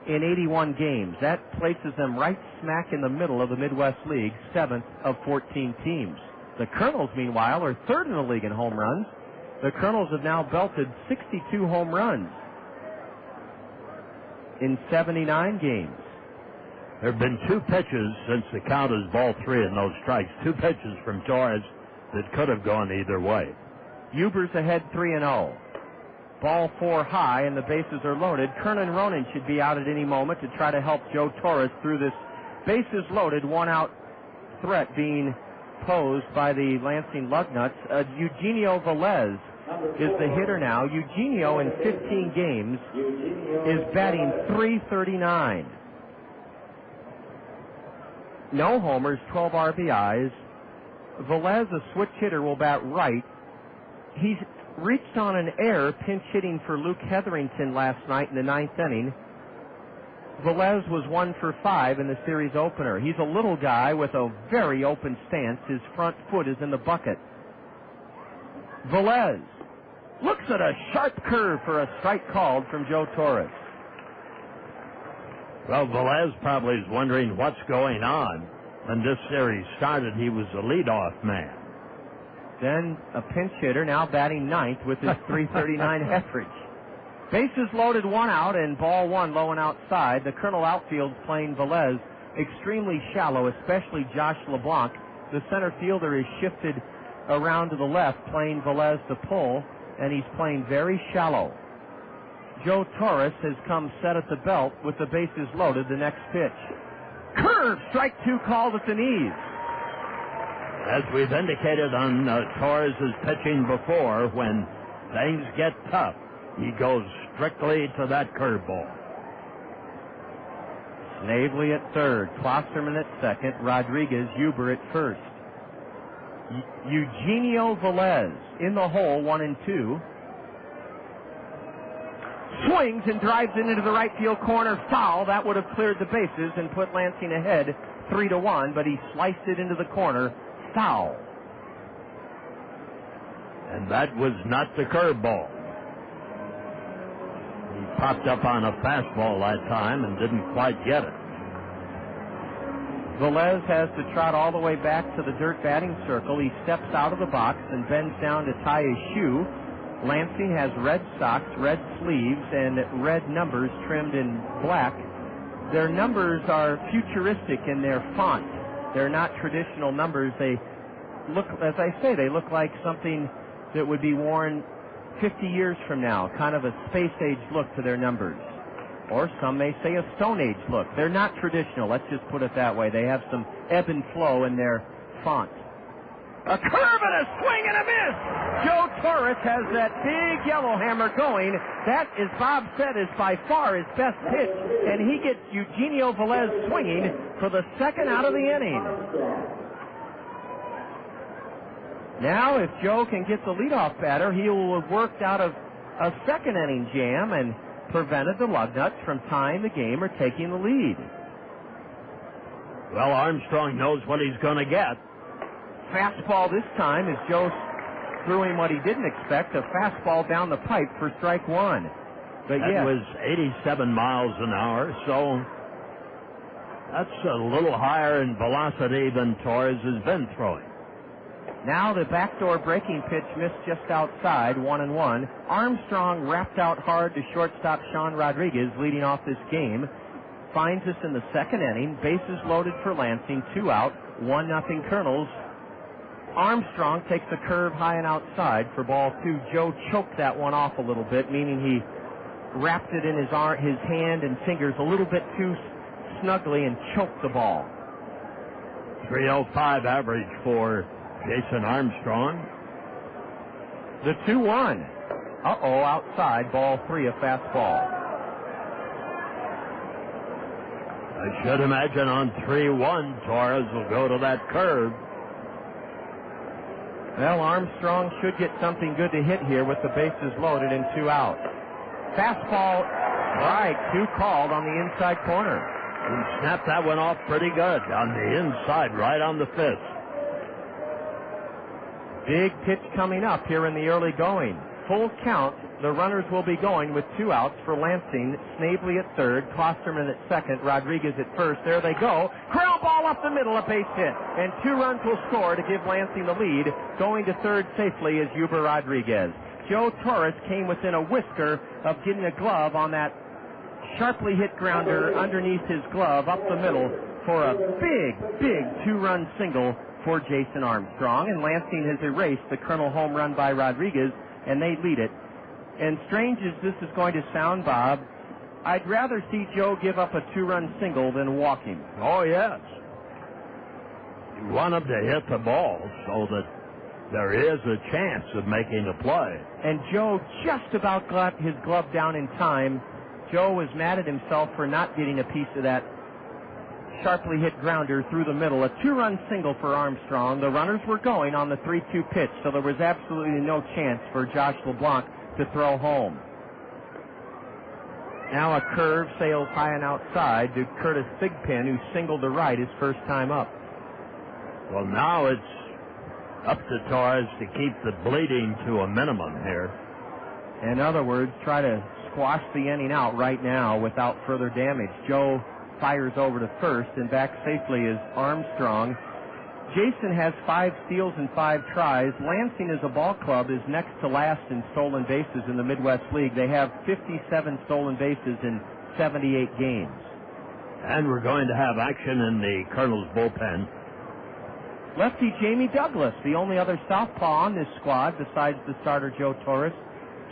in 81 games. That places them right smack in the middle of the Midwest League, 7th of 14 teams. The Kernels, meanwhile, are 3rd in the league in home runs. The Kernels have now belted 62 home runs in 79 games. There have been 2 pitches since the count is ball 3 in those strikes. 2 pitches from Torres that could have gone either way. Huber's ahead 3-0. Ball 4 high, and the bases are loaded. Kernan Ronan should be out at any moment to try to help Joe Torres through this bases loaded, 1-out threat being posed by the Lansing Lugnuts. Eugenio Vélez is the hitter now. Eugenio in 15 games is batting .339. No homers, 12 RBIs. Vélez, a switch hitter, will bat right. He's reached on an error, pinch hitting for Luke Hetherington last night in the 9th inning. Vélez was 1 for 5 in the series opener. He's a little guy with a very open stance. His front foot is in the bucket. Vélez looks at a sharp curve for a strike called from Joe Torres. Well, Vélez probably is wondering what's going on. when this series started, he was the leadoff man. Then a pinch hitter, now batting ninth with his .339 average. Bases loaded, 1 out, and ball 1 low and outside. The Colonel outfield's playing Vélez extremely shallow, especially Josh LeBlanc. The center fielder is shifted around to the left, playing Vélez to pull, and he's playing very shallow. Joe Torres has come set at the belt with the bases loaded. The next pitch. Curve, strike 2 called at the knees. As we've indicated on Torres' pitching before, when things get tough, he goes strictly to that curveball. Snavely at third, Klosterman at second, Rodriguez, Huber at first. Eugenio Vélez in the hole, 1-2. Swings and drives it into the right field corner, foul. That would have cleared the bases and put Lansing ahead 3-1, but he sliced it into the corner, foul. And that was not the curveball. He popped up on a fastball that time and didn't quite get it. Vélez has to trot all the way back to the dirt batting circle. He steps out of the box and bends down to tie his shoe. Lansing has red socks, red sleeves, and red numbers trimmed in black. Their numbers are futuristic in their font. They're not traditional numbers. They look, as I say, they look like something that would be worn 50 years from now, kind of a space-age look to their numbers. Or some may say a Stone Age look. They're not traditional, let's just put it that way. They have some ebb and flow in their font. A curve and a swing and a miss! Joe Torres has that big yellow hammer going. That, as Bob said, is by far his best pitch. And he gets Eugenio Vélez swinging for the second out of the inning. Now, if Joe can get the leadoff batter, he will have worked out of a second inning jam and prevented the Lugnuts from tying the game or taking the lead. Well, Armstrong knows what he's going to get. Fastball this time as Joe threw him what he didn't expect, a fastball down the pipe for strike 1. But that was 87 miles an hour, so that's a little higher in velocity than Torres has been throwing. Now the backdoor breaking pitch missed just outside, 1-1. Armstrong wrapped out hard to shortstop Sean Rodriguez, leading off this game. Finds us in the second inning. Bases loaded for Lansing, 2 out, 1-0 Kernels. Armstrong takes a curve high and outside for ball 2. Joe choked that one off a little bit, meaning he wrapped it in his hand and fingers a little bit too snugly and choked the ball. 305 average for Jason Armstrong. The 2-1. Uh-oh, outside, ball 3, a fastball. I should imagine on 3-1, Torres will go to that curve. Well, Armstrong should get something good to hit here with the bases loaded and 2 out. Fastball, right, 2 called on the inside corner. He snapped that one off pretty good on the inside, right on the fist. Big pitch coming up here in the early going. Full count. The runners will be going with 2 outs for Lansing. Snavely at third, Klosterman at second, Rodriguez at first. There they go. Ground ball up the middle, a base hit. And 2 runs will score to give Lansing the lead. Going to third safely is Huber Rodriguez. Joe Torres came within a whisker of getting a glove on that sharply hit grounder underneath his glove up the middle for a big 2-run single for Jason Armstrong, and Lansing has erased the Colonel home run by Rodriguez, and they lead it. And strange as this is going to sound, Bob, I'd rather see Joe give up a 2-run single than walk him. Oh, yes. You want him to hit the ball so that there is a chance of making a play. And Joe just about got his glove down in time. Joe was mad at himself for not getting a piece of that sharply hit grounder through the middle. A 2-run single for Armstrong. The runners were going on the 3-2 pitch, so there was absolutely no chance for Josh LeBlanc to throw home. Now a curve sails high and outside to Curtis Thigpen, who singled to right his first time up. Well, now it's up to Torres to keep the bleeding to a minimum here. In other words, try to squash the inning out right now without further damage. Joe fires over to first, and back safely is Armstrong. Jason has 5 steals and 5 tries. Lansing as a ball club is next to last in stolen bases in the Midwest League. They have 57 stolen bases in 78 games. And we're going to have action in the Kernels bullpen. Lefty Jamie Douglas, the only other southpaw on this squad besides the starter Joe Torres,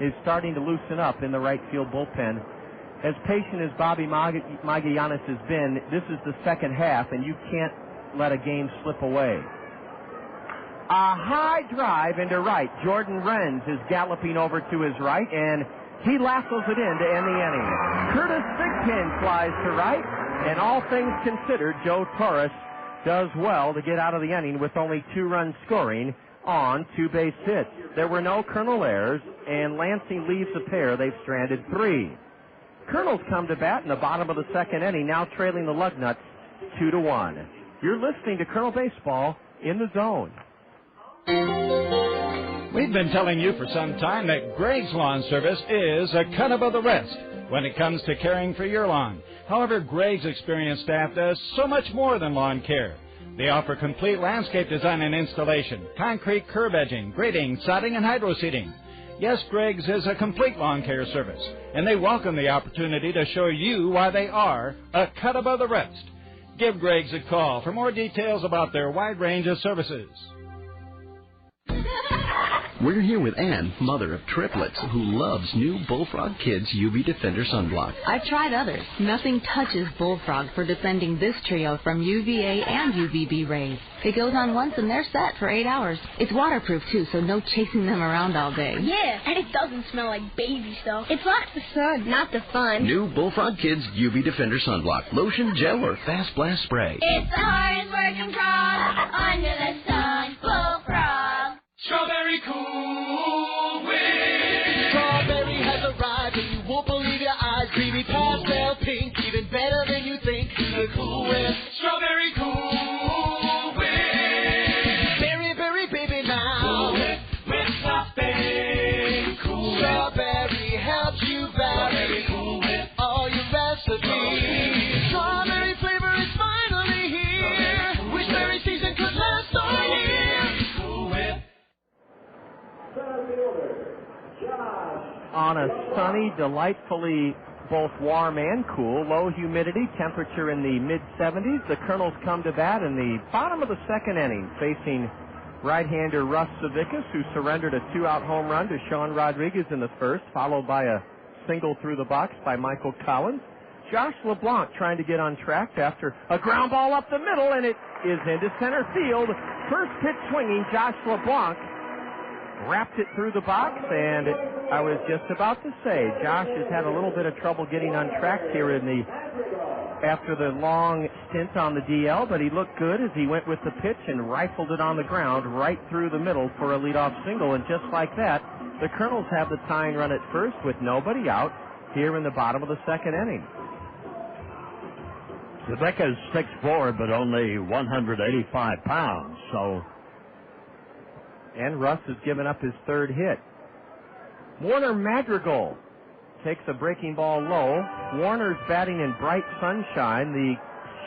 is starting to loosen up in the right field bullpen. As patient as Bobby Magallanes has been, this is the second half, and you can't let a game slip away. A high drive into right. Jordan Renz is galloping over to his right, and he lassos it in to end the inning. Curtis Thigpen flies to right, and all things considered, Joe Torres does well to get out of the inning with only 2 runs scoring on 2 base hits. There were no Kernel errors, and Lansing leaves a pair. They've stranded 3. Kernels come to bat in the bottom of the second inning, now trailing the Lugnuts 2-1. You're listening to Kernel Baseball in the Zone. We've been telling you for some time that Greg's Lawn Service is a cut above the rest when it comes to caring for your lawn. However, Greg's experienced staff does so much more than lawn care. They offer complete landscape design and installation, concrete curb edging, grading, sodding, and hydro seeding. Yes, Greg's is a complete lawn care service, and they welcome the opportunity to show you why they are a cut above the rest. Give Greg's a call for more details about their wide range of services. We're here with Ann, mother of triplets, who loves new Bullfrog Kids UV Defender Sunblock. I've tried others. Nothing touches Bullfrog for defending this trio from UVA and UVB rays. It goes on once and they're set for 8 hours. It's waterproof, too, so no chasing them around all day. Yeah, and it doesn't smell like baby stuff. It's not the sun, not the fun. New Bullfrog Kids UV Defender Sunblock. Lotion, gel, or fast blast spray. It's the hardest working frog under the sun. Bullfrog. Strawberry Cool Whip. Strawberry has arrived and you won't believe your eyes. Creamy pastel pink, even better than you think. The Cool Whip. Strawberry Cool Whip. Berry, berry, baby now. Cool Whip with something cool. Strawberry helps you vary. Cool Whip. All your recipes. Strawberry flavor is finally here. Wish berry season could last all year. On a sunny, delightfully both warm and cool, low humidity, temperature in the mid-70s, the Kernels come to bat in the bottom of the second inning, facing right-hander Russ Savickas, who surrendered a 2-out home run to Sean Rodriguez in the first, followed by a single through the box by Michael Collins. Josh LeBlanc trying to get on track after a ground ball up the middle, and it is into center field. First pitch swinging, Josh LeBlanc wrapped it through the box, and I was just about to say, Josh has had a little bit of trouble getting on track here after the long stint on the DL, but he looked good as he went with the pitch and rifled it on the ground right through the middle for a leadoff single, and just like that, the Kernels have the tying run at first with nobody out here in the bottom of the second inning. Rebecca's 6'4", but only 185 pounds, so... And Russ has given up his third hit. Warner Madrigal takes a breaking ball low. Warner's batting in bright sunshine. The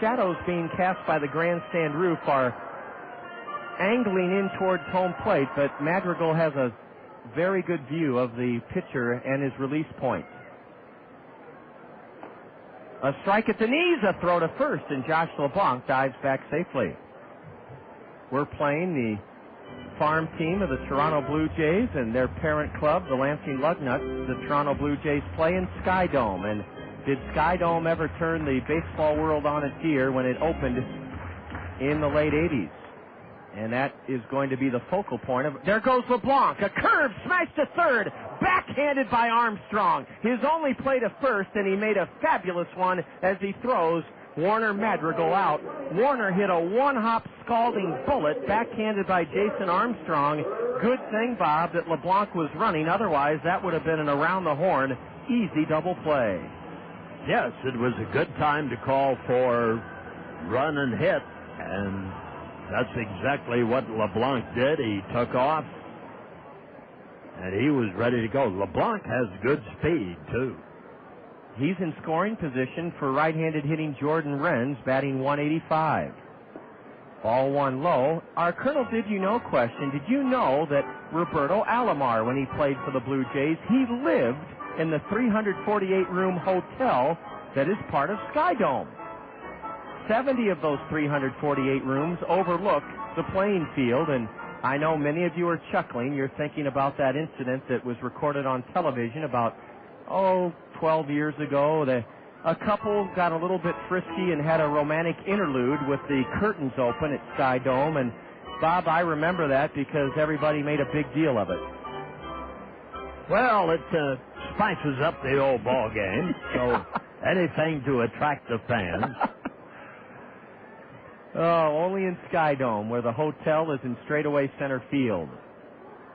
shadows being cast by the grandstand roof are angling in towards home plate, but Madrigal has a very good view of the pitcher and his release point. A strike at the knees, a throw to first, and Josh LeBlanc dives back safely. We're playing the farm team of the Toronto Blue Jays and their parent club, the Lansing Lugnuts. The Toronto Blue Jays play in Sky Dome. And did Sky Dome ever turn the baseball world on its ear when it opened in the late 80s? And that is going to be the focal point of... There goes LeBlanc. A curve smashed to third. Backhanded by Armstrong. His only play to first, and he made a fabulous one as he throws Warner Madrigal out. Warner hit a one-hop scalding bullet backhanded by Jason Armstrong. Good thing, Bob, that LeBlanc was running. Otherwise, that would have been an around-the-horn, easy double play. Yes, it was a good time to call for run and hit, and that's exactly what LeBlanc did. He took off, and he was ready to go. LeBlanc has good speed, too. He's in scoring position for right-handed hitting Jordan Renz, batting 185. Ball one low. Our Colonel Did You Know question, did you know that Roberto Alomar, when he played for the Blue Jays, he lived in the 348-room hotel that is part of Skydome? 70 of those 348 rooms overlook the playing field, and I know many of you are chuckling. You're thinking about that incident that was recorded on television about, 12 years ago. A couple got a little bit frisky and had a romantic interlude with the curtains open at Skydome, and Bob, I remember that because everybody made a big deal of it. Well, it spices up the old ball game, so anything to attract the fans. Oh, only in Skydome, where the hotel is in straightaway center field.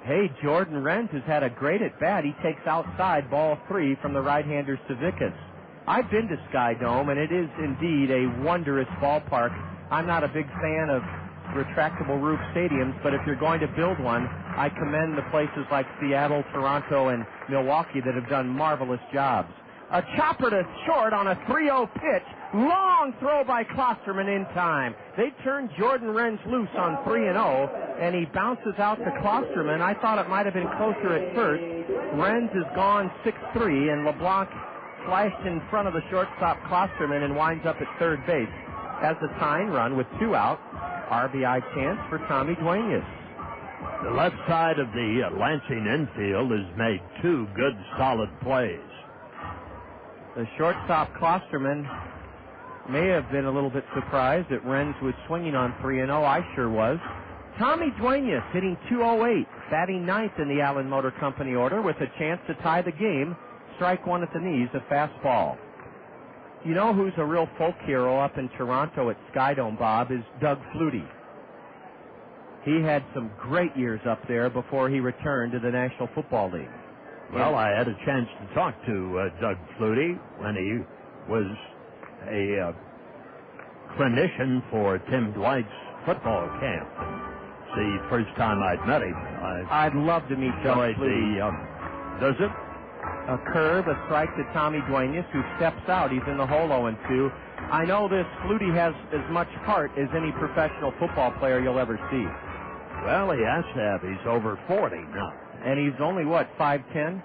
Hey, Jordan Renz has had a great at-bat. He takes outside ball 3 from the right-hander Savickas. I've been to Skydome, and it is indeed a wondrous ballpark. I'm not a big fan of retractable roof stadiums, but if you're going to build one, I commend the places like Seattle, Toronto, and Milwaukee that have done marvelous jobs. A chopper to short on a 3-0 pitch. Long throw by Klosterman in time. They turn Jordan Renz loose on 3-0, and he bounces out to Klosterman. I thought it might have been closer at first. Renz is gone 6-3, and LeBlanc flashed in front of the shortstop Klosterman and winds up at third base. As the tying run with 2 out, RBI chance for Tommy Duenas. The left side of the Lansing infield has made 2 good, solid plays. The shortstop Klosterman may have been a little bit surprised that Renz was swinging on 3-0. I sure was. Tommy Duenas hitting .208, batting 9th in the Allen Motor Company order with a chance to tie the game. Strike 1 at the knees, a fastball. You know who's a real folk hero up in Toronto at Skydome, Bob, is Doug Flutie. He had some great years up there before he returned to the National Football League. Well, I had a chance to talk to Doug Flutie when he was a clinician for Tim Dwight's football camp. It's the first time I'd met him. I'd love to meet Doug Flutie. Does it? A curve, a strike to Tommy Duenas, who steps out. He's in the hole 0-2. I know this Flutie has as much heart as any professional football player you'll ever see. Well, he has to have. He's over 40 now. And he's only, 5'10"?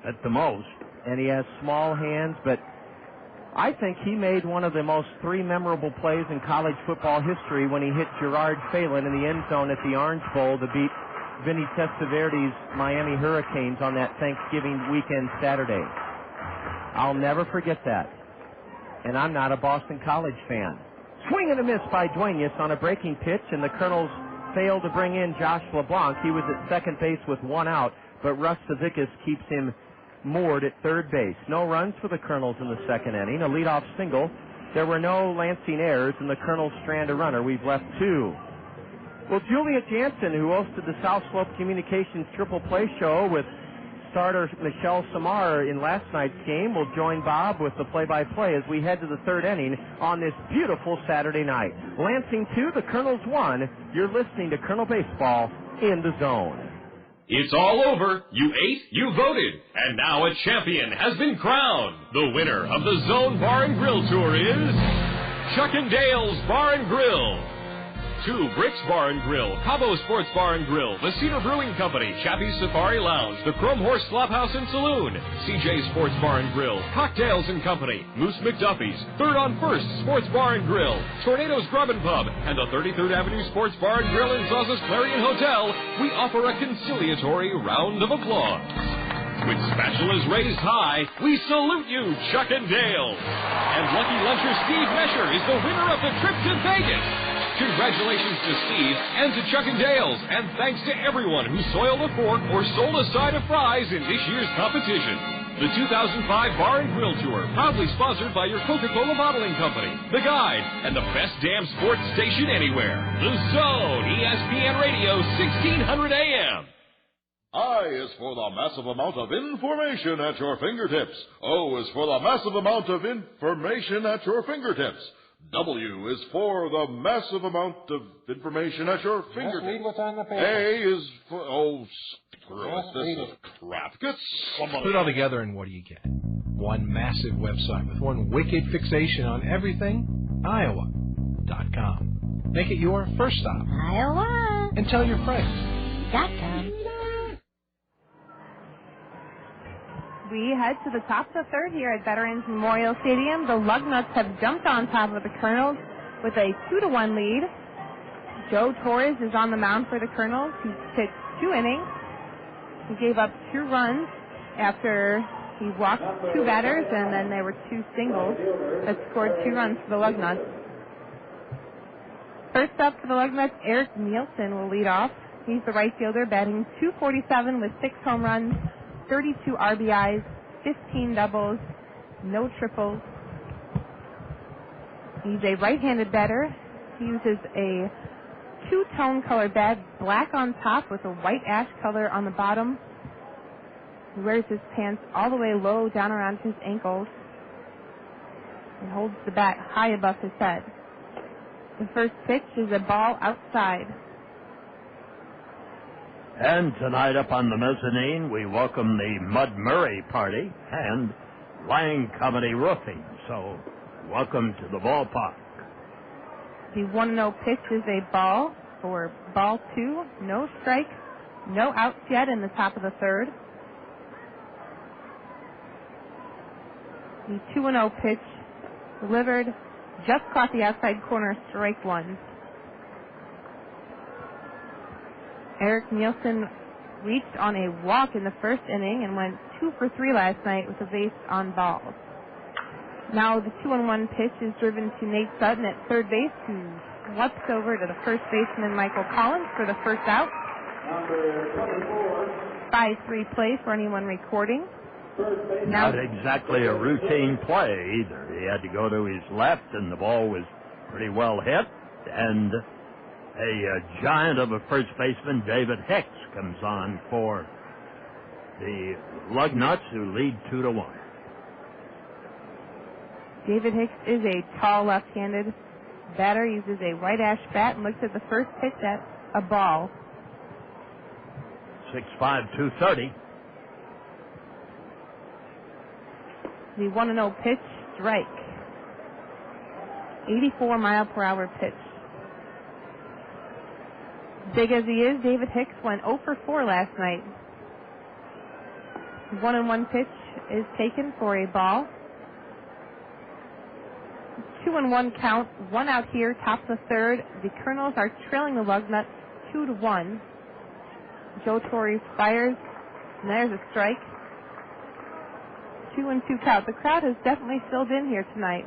At the most. And he has small hands, but I think he made one of the most 3 memorable plays in college football history when he hit Gerard Phelan in the end zone at the Orange Bowl to beat Vinny Testaverde's Miami Hurricanes on that Thanksgiving weekend Saturday. I'll never forget that. And I'm not a Boston College fan. Swing and a miss by Duenas on a breaking pitch, and the Colonels failed to bring in Josh LeBlanc. He was at second base with 1 out, but Russ Savickas keeps him moored at third base. No runs for the Colonels in the second inning. A leadoff single. There were no Lansing errors, and the Colonels strand a runner. We've left 2. Well, Julia Jansen, who hosted the South Slope Communications Triple Play Show with starter Michelle Samar in last night's game, will join Bob with the play-by-play as we head to the third inning on this beautiful Saturday night. Lansing 2, the Colonels 1. You're listening to Colonel Baseball in the Zone. It's all over. You ate, you voted, and now a champion has been crowned. The winner of the Zone Bar and Grill Tour is Chuck and Dale's Bar and Grill. 2 Bricks Bar and Grill, Cabo Sports Bar and Grill, the Cedar Brewing Company, Chappie's Safari Lounge, the Chrome Horse Slophouse and Saloon, CJ Sports Bar and Grill, Cocktails and Company, Moose McDuffie's, Third on First Sports Bar and Grill, Tornado's Grub and Pub, and the 33rd Avenue Sports Bar and Grill in Sauces Clarion Hotel. We offer a conciliatory round of applause. With spatulas raised high, we salute you, Chuck and Dale. And lucky luncher Steve Mesher is the winner of the trip to Vegas. Congratulations to Steve and to Chuck and Dale's, and thanks to everyone who soiled a fork or sold a side of fries in this year's competition. The 2005 Bar and Grill Tour, proudly sponsored by your Coca-Cola Bottling Company, The Guide, and the best damn sports station anywhere, The Zone, ESPN Radio, 1600 AM. I is for the massive amount of information at your fingertips. O is for the massive amount of information at your fingertips. W is for the massive amount of information at your fingertips. Just read what's on the paper. A is for... screw it. This is crap. Get someone... Put it all together, and what do you get? One massive website with one wicked fixation on everything, Iowa.com. Make it your first stop. Iowa. And tell your friends. .com. We head to the top of the third here at Veterans Memorial Stadium. The Lugnuts have jumped on top of the Kernels with a 2-1 lead. Joe Torres is on the mound for the Kernels. He pitched 2 innings. He gave up 2 runs after he walked 2 batters, and then there were 2 singles that scored 2 runs for the Lugnuts. First up for the Lugnuts, Eric Nielsen will lead off. He's the right fielder, batting .247 with 6 home runs, 32 RBIs, 15 doubles, no triples. He's a right-handed batter. He uses a 2-tone color bat, black on top with a white ash color on the bottom. He wears his pants all the way low down around his ankles and holds the bat high above his head. The first pitch is a ball outside. And tonight up on the mezzanine, we welcome the Mud Murray Party and Lang Company Roofing. So, welcome to the ballpark. The 1-0 pitch is a ball for ball 2. No strike, no outs yet in the top of the third. The 2-0 pitch delivered, just caught the outside corner, strike 1. Eric Nielsen reached on a walk in the first inning and went 2 for 3 last night with a base on balls. Now the 2-1 pitch is driven to Nate Sutton at third base, who sweeps over to the first baseman Michael Collins for the first out. 5-3 play for anyone recording. Not exactly a routine play either. He had to go to his left, and the ball was pretty well hit. And a giant of a first baseman, David Hicks, comes on for the Lugnuts, who lead 2-1. David Hicks is a tall left-handed batter. He uses a white ash bat and looks at the first pitch at a ball. 6'5", 230. The 1-0 pitch, strike. 84-mile-per-hour pitch. Big as he is, David Hicks went 0 for 4 last night. 1-1 pitch is taken for a ball. 2-1 count, 1 out here, top of the third. The Kernels are trailing the Lugnuts 2-1. Joe Torres fires, and there's a strike. 2-2 count. The crowd has definitely filled in here tonight.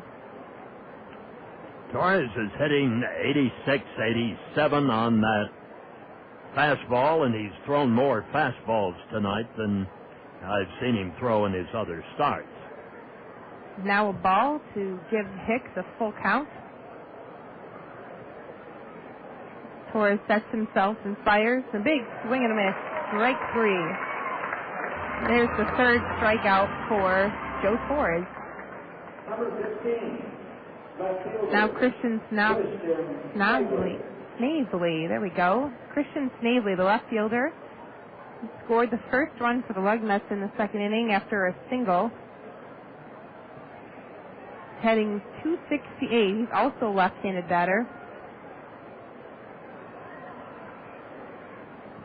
Torres is hitting 86, 87 on that fastball, and he's thrown more fastballs tonight than I've seen him throw in his other starts. Now a ball to give Hicks a full count. Torres sets himself and fires. A big swing and a miss. Strike 3. There's the third strikeout for Joe Torres. Number 15. Now Christian Snavely. There we go. Christian Snavely, the left fielder, scored the first run for the Lugnuts in the second inning after a single. Heading 268. He's also a left-handed batter.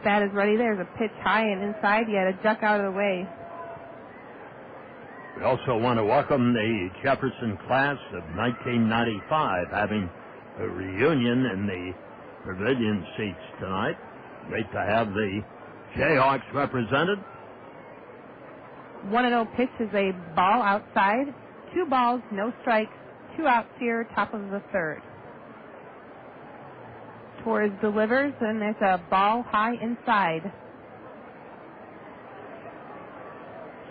Bat is ready. There's a pitch high and inside. He had a duck out of the way. We also want to welcome the Jefferson class of 1995, having a reunion in the pavilion seats tonight. Great to have the Jayhawks represented. 1-0 pitch is a ball outside. 2 balls, no strikes, 2 outs here, top of the third. Torres delivers, and there's a ball high inside.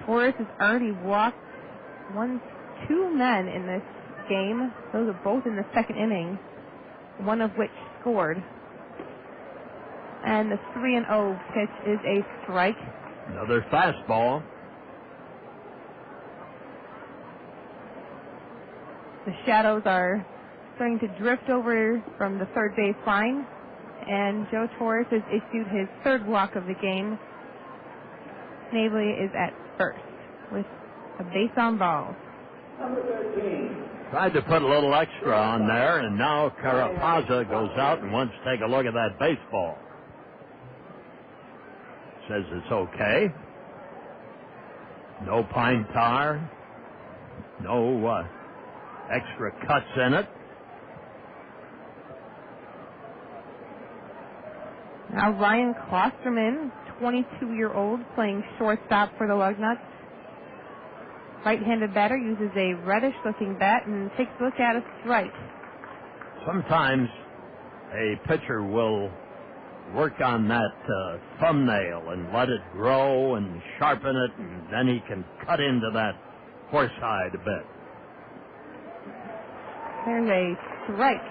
Torres has already walked 2 men in this game. Those are both in the second inning, one of which scored. And the 3-0 pitch is a strike. Another fastball. The shadows are starting to drift over from the third base line, and Joe Torres has issued his third walk of the game. Snavely is at first with A base on balls. Tried to put a little extra on there, and now Carapazza goes out and wants to take a look at that baseball. Says it's okay. No pine tar. No extra cuts in it. Now Ryan Klosterman, 22-year-old, playing shortstop for the Lugnuts. Right-handed batter, uses a reddish-looking bat and takes a look at a strike. Sometimes a pitcher will work on that thumbnail and let it grow and sharpen it, and then he can cut into that horsehide a bit. There's a strike.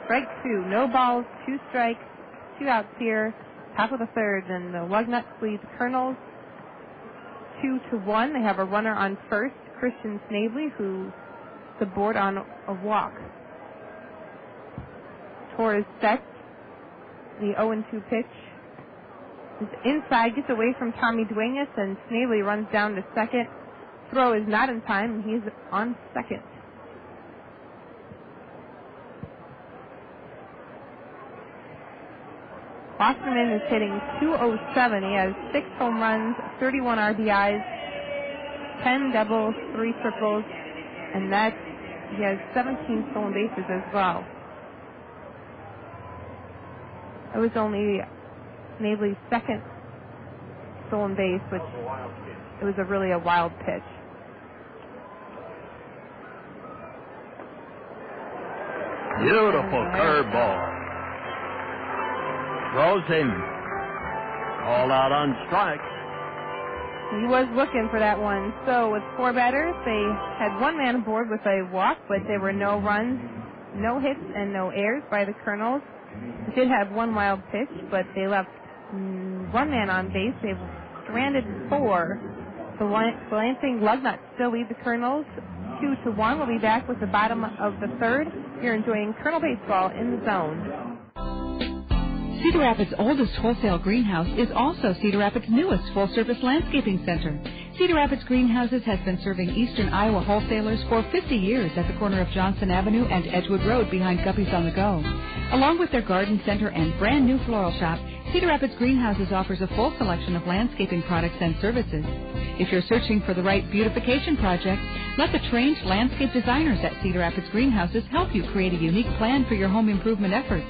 Strike two. No balls, 2 strikes, 2 outs here. Top of the third, and the Lugnuts lead Kernels 2-1. They have a runner on first, Christian Snavely, who's the board on a walk. Torres sets. The 0-2 pitch is inside, gets away from Tommy Duenas, and Snavely runs down to second. Throw is not in time, and he's on second. Klosterman is hitting .207. He has 6 home runs, 31 RBIs, 10 doubles, 3 triples, and he has 17 stolen bases as well. It was only Snavely's second stolen base, which it was really a wild pitch. Beautiful curveball. Throws him. All out on strikes. He was looking for that one. So with 4 batters, they had 1 man aboard with a walk, but there were no runs, no hits, and no errors by the Kernels. They did have 1 wild pitch, but they left 1 man on base. They've stranded 4. The Lansing Lugnuts still lead the Kernels 2-1. We'll be back with the bottom of the third. You're enjoying Kernel baseball in the zone. Cedar Rapids' oldest wholesale greenhouse is also Cedar Rapids' newest full-service landscaping center. Cedar Rapids Greenhouses has been serving eastern Iowa wholesalers for 50 years at the corner of Johnson Avenue and Edgewood Road behind Guppy's on the Go. Along with their garden center and brand new floral shop, Cedar Rapids Greenhouses offers a full selection of landscaping products and services. If you're searching for the right beautification project, let the trained landscape designers at Cedar Rapids Greenhouses help you create a unique plan for your home improvement efforts.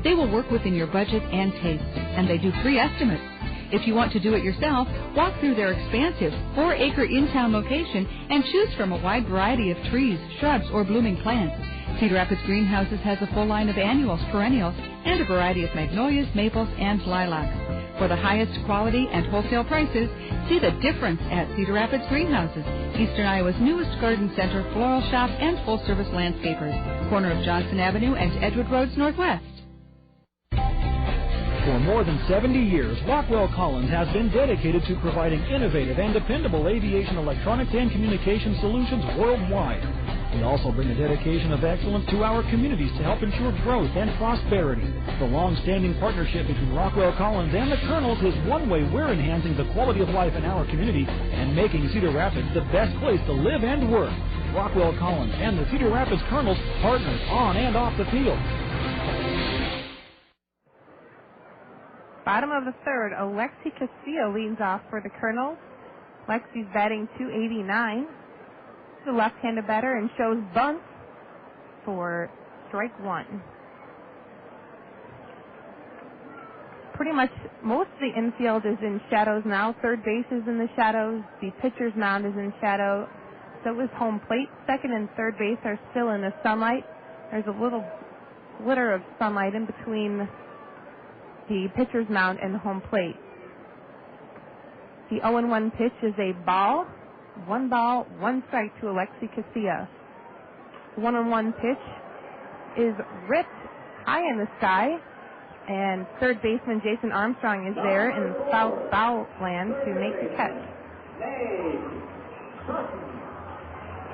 They will work within your budget and taste, and they do free estimates. If you want to do it yourself, walk through their expansive 4-acre in-town location and choose from a wide variety of trees, shrubs, or blooming plants. Cedar Rapids Greenhouses has a full line of annuals, perennials, and a variety of magnolias, maples, and lilacs. For the highest quality and wholesale prices, see the difference at Cedar Rapids Greenhouses, Eastern Iowa's newest garden center, floral shop, and full-service landscapers. Corner of Johnson Avenue and Edgewood Roads Northwest. For more than 70 years, Rockwell Collins has been dedicated to providing innovative and dependable aviation electronics and communication solutions worldwide. We also bring a dedication of excellence to our communities to help ensure growth and prosperity. The long-standing partnership between Rockwell Collins and the Kernels is one way we're enhancing the quality of life in our community and making Cedar Rapids the best place to live and work. Rockwell Collins and the Cedar Rapids Kernels, partners on and off the field. Bottom of the third, Alexi Casilla leads off for the Kernels. Lexi's batting .289. The left-handed batter and shows bunt for strike 1. Pretty much most of the infield is in shadows now. Third base is in the shadows. The pitcher's mound is in shadow. So is home plate. Second and third base are still in the sunlight. There's a little glitter of sunlight in between the pitcher's mound and home plate. The 0-1 pitch is a ball. 1 ball, 1 strike to Alexi Casilla. The 1-1 pitch is ripped high in the sky, and third baseman Jason Armstrong is there in foul land to make the catch.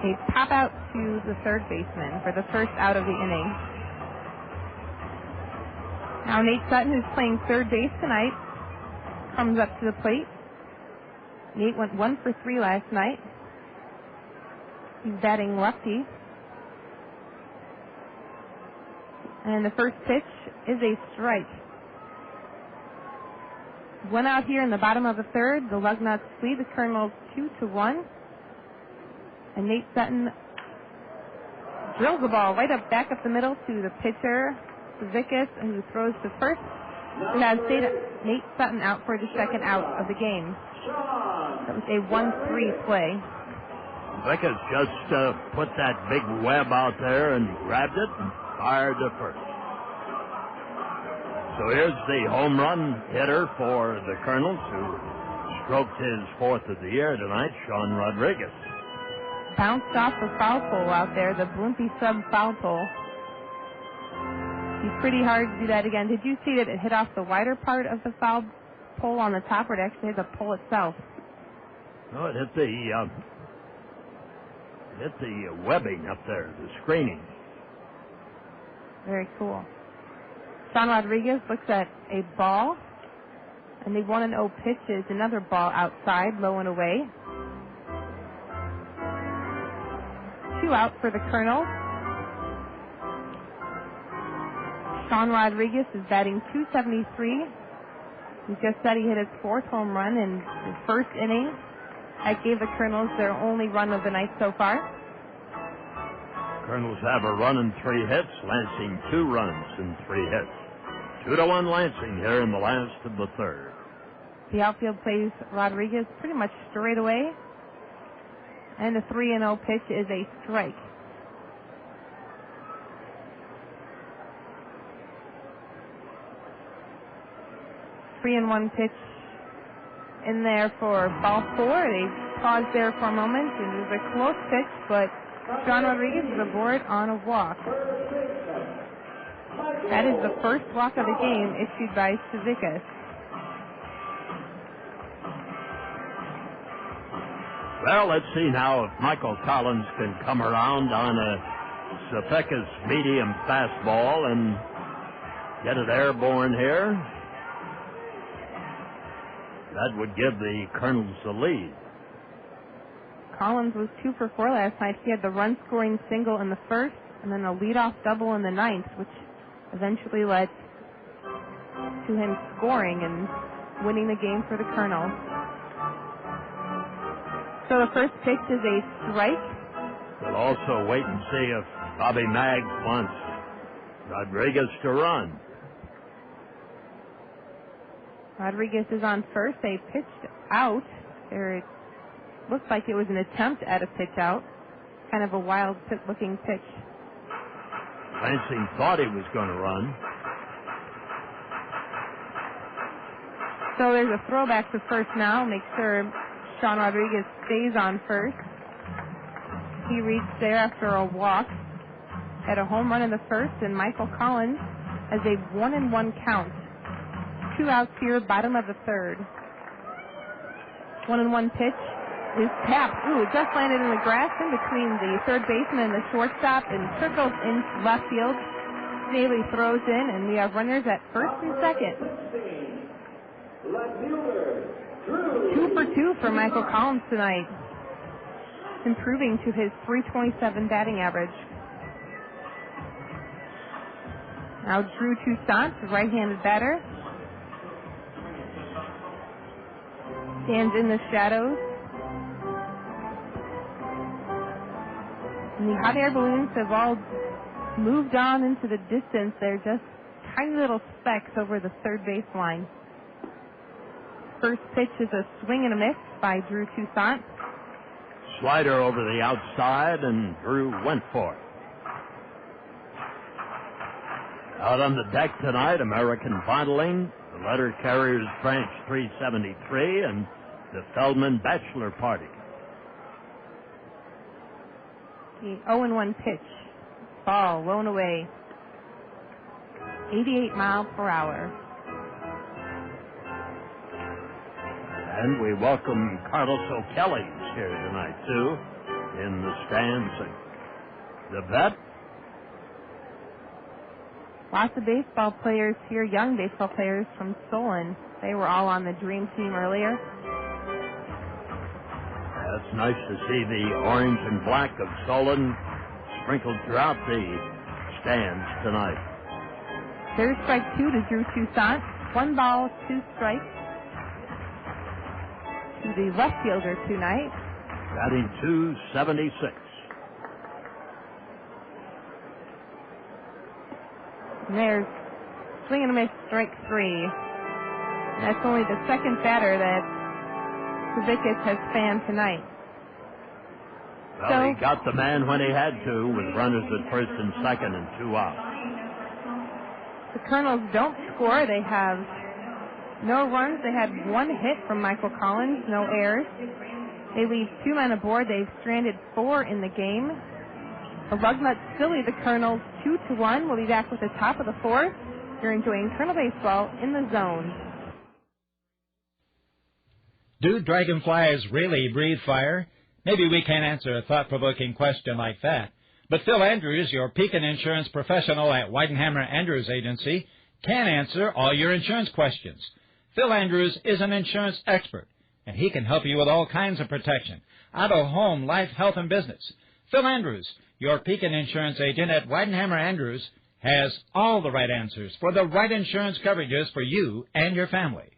A pop out to the third baseman for the first out of the inning. Now Nate Sutton, who's playing third base tonight, comes up to the plate. Nate went 1 for 3 last night. He's batting lefty. And the first pitch is a strike. One out here in the bottom of the third. The Lugnuts lead the Kernels 2-1. And Nate Sutton drills the ball right up back up the middle to the pitcher, Vickus, who throws to first. It has Nate Sutton out for the second out of the game. That was a 1-3 play. Vickus just put that big web out there and grabbed it and fired to first. So here's the home run hitter for the Kernels, who stroked his fourth of the year tonight, Sean Rodriguez. Bounced off the foul pole out there, the Blimpie sub foul pole. He's pretty hard to do that again. Did you see that it hit off the wider part of the foul pole on the top, or it actually hit the pole itself? No, it hit the webbing up there, the screening. Very cool. Sean Rodriguez looks at a ball, and the 1-0 pitch is another ball outside, low and away. 2 out for the Kernels. Sean Rodriguez is batting .273. He just said he hit his 4th home run in the first inning. That gave the Kernels their only run of the night so far. Kernels have a run and 3 hits. Lansing 2 runs and 3 hits. 2-1 Lansing here in the last of the third. The outfield plays Rodriguez pretty much straight away. And the 3-0 pitch is a strike. Three and 1 pitch in there for ball 4. They paused there for a moment, and it was a close pitch, but Sean Rodriguez is aboard on a walk. That is the first walk of the game issued by Civikas. Well, let's see now if Michael Collins can come around on a Civikas medium fastball and get it airborne here. That would give the Kernels the lead. Collins was 2 for 4 last night. He had the run-scoring single in the first, and then a leadoff double in the ninth, which eventually led to him scoring and winning the game for the Kernels. So the first pitch is a strike. We'll also wait and see if Bobby Magg wants Rodriguez to run. Rodriguez is on first. They pitched out. It looked like it was an attempt at a pitch out. Kind of a wild-looking pitch. Lansing thought he was going to run. So there's a throwback to first now. Make sure Sean Rodriguez stays on first. He reached there after a walk. Had a home run in the first, and Michael Collins has a 1-1 count. 2 outs here, bottom of the third. 1-1 pitch is tapped. Ooh, it just landed in the grass in between the third baseman and the shortstop and circles into left field. Staley throws in, and we have runners at first and second. 2 for 2 for Michael Collins tonight, improving to his .327 batting average. Now Drew Toussaint, the right-handed batter, stands in the shadows. And the hot air balloons have all moved on into the distance. They're just tiny little specks over the third baseline. First pitch is a swing and a miss by Drew Toussaint. Slider over the outside, and Drew went for it. Out on the deck tonight, American Bottling, the Letter Carriers Branch 373, and the Feldman Bachelor Party. The 0-1 pitch. Ball blown away. 88 miles per hour. And we welcome Carlos O'Kelly's here tonight, too, in the stands. The vet. Lots of baseball players here, young baseball players from Solon. They were all on the Dream Team earlier. As That's nice to see the orange and black of Solon sprinkled throughout the stands tonight. There's strike 2 to Drew Toussaint. 1 ball, 2 strikes to the left fielder tonight. Batting .276. And there's swing and a miss, strike 3. That's only the second batter that Kazikis has fanned tonight. Well, he got the man when he had to, with runners at first and second and 2 outs. The Kernels don't score. They have no runs. They had 1 hit from Michael Collins, no errors. They leave 2 men aboard. They've stranded 4 in the game. The Lugnuts still lead the Kernels 2-1. We'll be back with the top of the 4th. You're enjoying Kernel Baseball in the Zone. Do dragonflies really breathe fire? Maybe we can't answer a thought-provoking question like that. But Phil Andrews, your Pekin insurance professional at Weidenhammer Andrews Agency, can answer all your insurance questions. Phil Andrews is an insurance expert, and he can help you with all kinds of protection: auto, home, life, health, and business. Phil Andrews, your Pekin insurance agent at Weidenhammer Andrews, has all the right answers for the right insurance coverages for you and your family.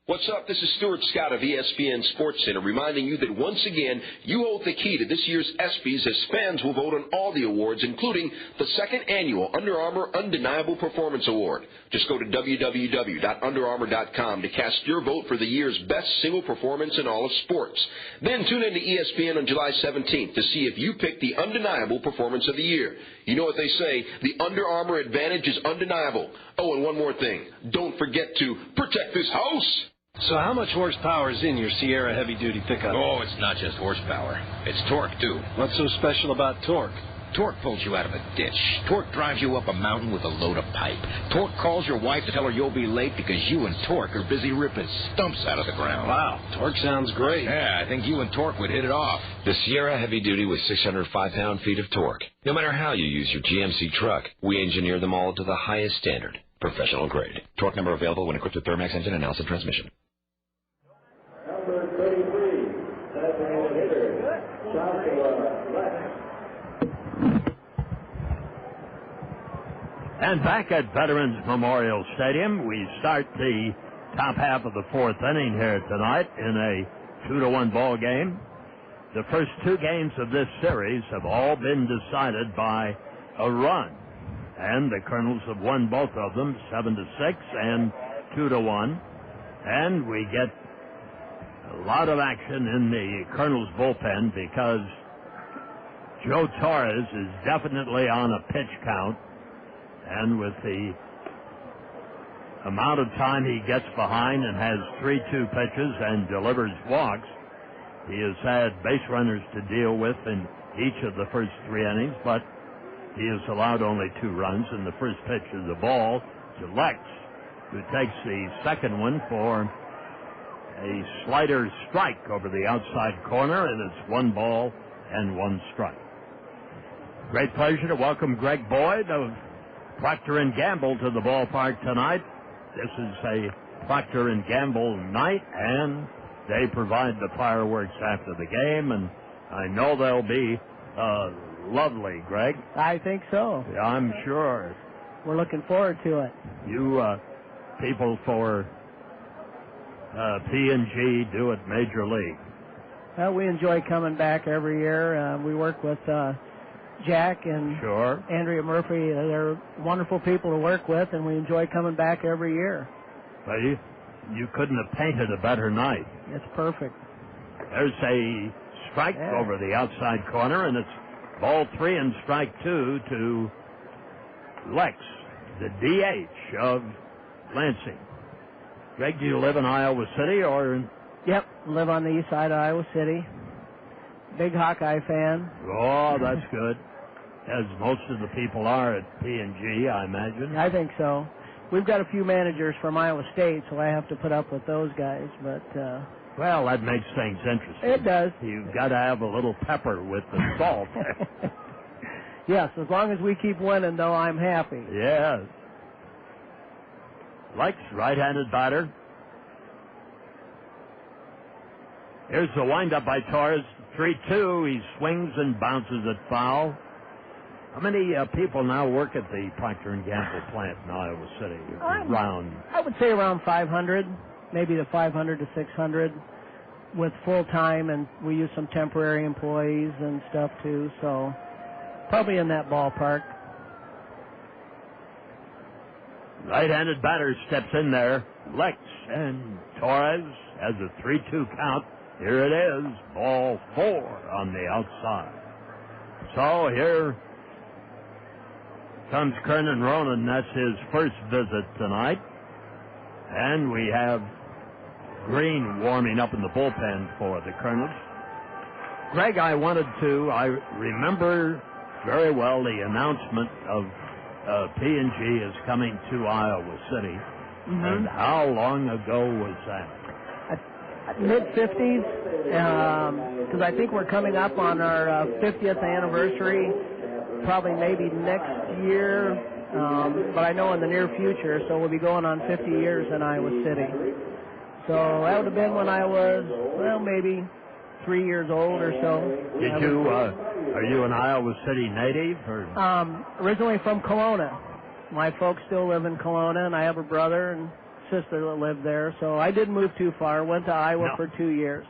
What's up? This is Stuart Scott of ESPN Sports Center reminding you that once again, you hold the key to this year's ESPYs as fans will vote on all the awards, including the 2nd annual Under Armour Undeniable Performance Award. Just go to www.underarmour.com to cast your vote for the year's best single performance in all of sports. Then tune in to ESPN on July 17th to see if you pick the undeniable performance of the year. You know what they say, the Under Armour advantage is undeniable. Oh, and one more thing. Don't forget to protect this house. So how much horsepower is in your Sierra heavy-duty pickup? Oh, it's not just horsepower. It's torque, too. What's so special about torque? Torque pulls you out of a ditch. Torque drives you up a mountain with a load of pipe. Torque calls your wife to tell her you'll be late because you and Torque are busy ripping stumps out of the ground. Wow, Torque sounds great. Yeah, I think you and Torque would hit it off. The Sierra Heavy Duty with 605 pound-feet of torque. No matter how you use your GMC truck, we engineer them all to the highest standard. Professional grade. Torque number available when equipped with Thermax engine and Allison transmission. Number 33, designated hitter, Joshua Lex. And back at Veterans Memorial Stadium, we start the top half of the 4th inning here tonight in a 2-1 ball game. The first 2 games of this series have all been decided by a run, and the Kernels have won both of them 7-6 and 2-1, and we get a lot of action in the Kernels bullpen because Joe Torres is definitely on a pitch count, and with the amount of time he gets behind and has 3-2 pitches and delivers walks, he has had base runners to deal with in each of the first 3 innings, but he has allowed only 2 runs, and the first pitch is a ball to Lex, who takes the second one for a slider strike over the outside corner, and it's 1 ball and 1 strike. Great pleasure to welcome Greg Boyd of Procter & Gamble to the ballpark tonight. This is a Procter & Gamble night, and they provide the fireworks after the game, and I know they'll be lovely, Greg. I think so. Yeah, I'm sure. We're looking forward to it. You people for P&G do it Major League. Well, we enjoy coming back every year. We work with Jack and Andrea Murphy. They're wonderful people to work with, and we enjoy coming back every year. Well, you couldn't have painted a better night. It's perfect. There's a strike over the outside corner, and it's ball 3 and strike 2 to Lex, the DH of Lansing. Greg, do you live in Iowa City or? Yep, live on the east side of Iowa City. Big Hawkeye fan. Oh, that's good. As most of the people are at P&G, I imagine. I think so. We've got a few managers from Iowa State, so I have to put up with those guys. But well, that makes things interesting. It does. You've got to have a little pepper with the salt. Yes, as long as we keep winning, though, I'm happy. Yes. Lex, right-handed batter. Here's the windup by Torres. 3-2. He swings and bounces it foul. How many people now work at the Procter & Gamble plant in Iowa City? Around. I would say around 500, maybe the 500 to 600 with full-time, and we use some temporary employees and stuff too, so probably in that ballpark. Right-handed batter steps in there. Lex and Torres has a 3-2 count. Here it is, ball 4 on the outside. So here comes Kernan Ronan. That's his first visit tonight. And we have Green warming up in the bullpen for the Kernels. Greg, I remember very well the announcement of P&G is coming to Iowa City. Mm-hmm. And how long ago was that? Mid-50s, because I think we're coming up on our 50th anniversary, probably maybe next year, but I know in the near future, so we'll be going on 50 years in Iowa City. So that would have been when I was, well, maybe 3 years old or so. Did you, are you an Iowa City native? Or? Originally from Kelowna. My folks still live in Kelowna, and I have a brother and sister that lived there, so I didn't move too far. Went to Iowa for 2 years.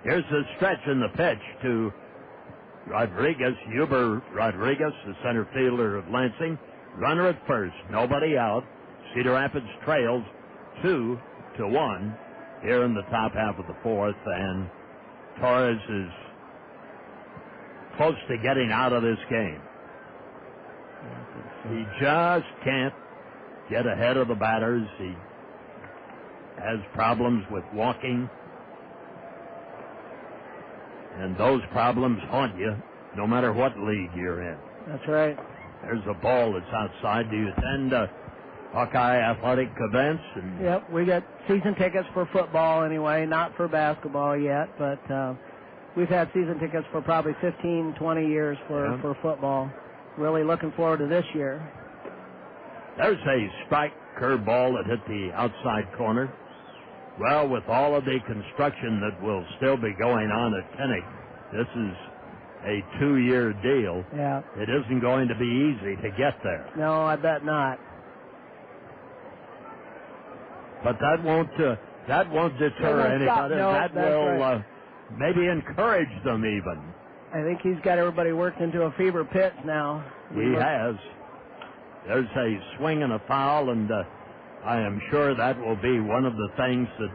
Here's the stretch in the pitch to Rodriguez, Huber Rodriguez, the center fielder of Lansing. Runner at first, nobody out. Cedar Rapids trails 2-1 here in the top half of the fourth, and Torres is close to getting out of this game. He just can't get ahead of the batters. He has problems with walking. And those problems haunt you no matter what league you're in. That's right. There's a ball that's outside. Do you attend Hawkeye athletic events? Yep, we got season tickets for football anyway, not for basketball yet, but we've had season tickets for probably 15, 20 years for football. Really looking forward to this year. There's a strike curveball that hit the outside corner. Well, with all of the construction that will still be going on at Kinnick, this is a 2-year deal. Yeah. It isn't going to be easy to get there. No, I bet not. But that won't deter anybody. No, that will right. Maybe encourage them even. I think he's got everybody worked into a fever pitch now. He has. There's a swing and a foul, and I am sure that will be one of the things that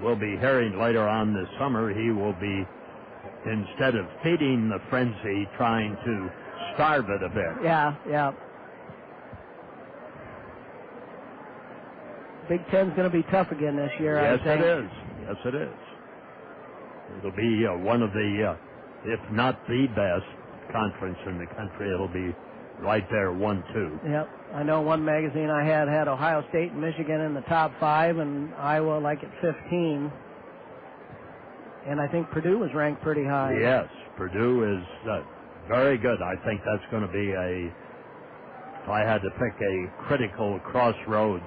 we'll be hearing later on this summer. He will be, instead of feeding the frenzy, trying to starve it a bit. Yeah. Big Ten's going to be tough again this year, I think. Yes, it is. It'll be one of the, if not the best conference in the country. It'll be right there, 1-2. Yep. I know one magazine I had Ohio State and Michigan in the top 5 and Iowa like at 15. And I think Purdue was ranked pretty high. Yes, Purdue is very good. I think that's going to be if I had to pick a critical crossroads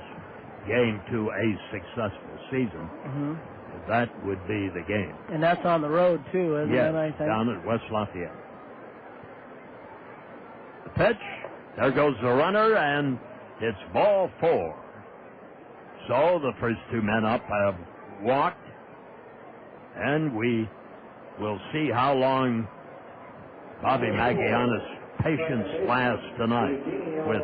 game to a successful season, that would be the game. And that's on the road, too, isn't it, I think? Down at West Lafayette. The pitch, there goes the runner, and it's ball 4. So the first 2 men up have walked, and we will see how long Bobby Magiana's patience lasts tonight with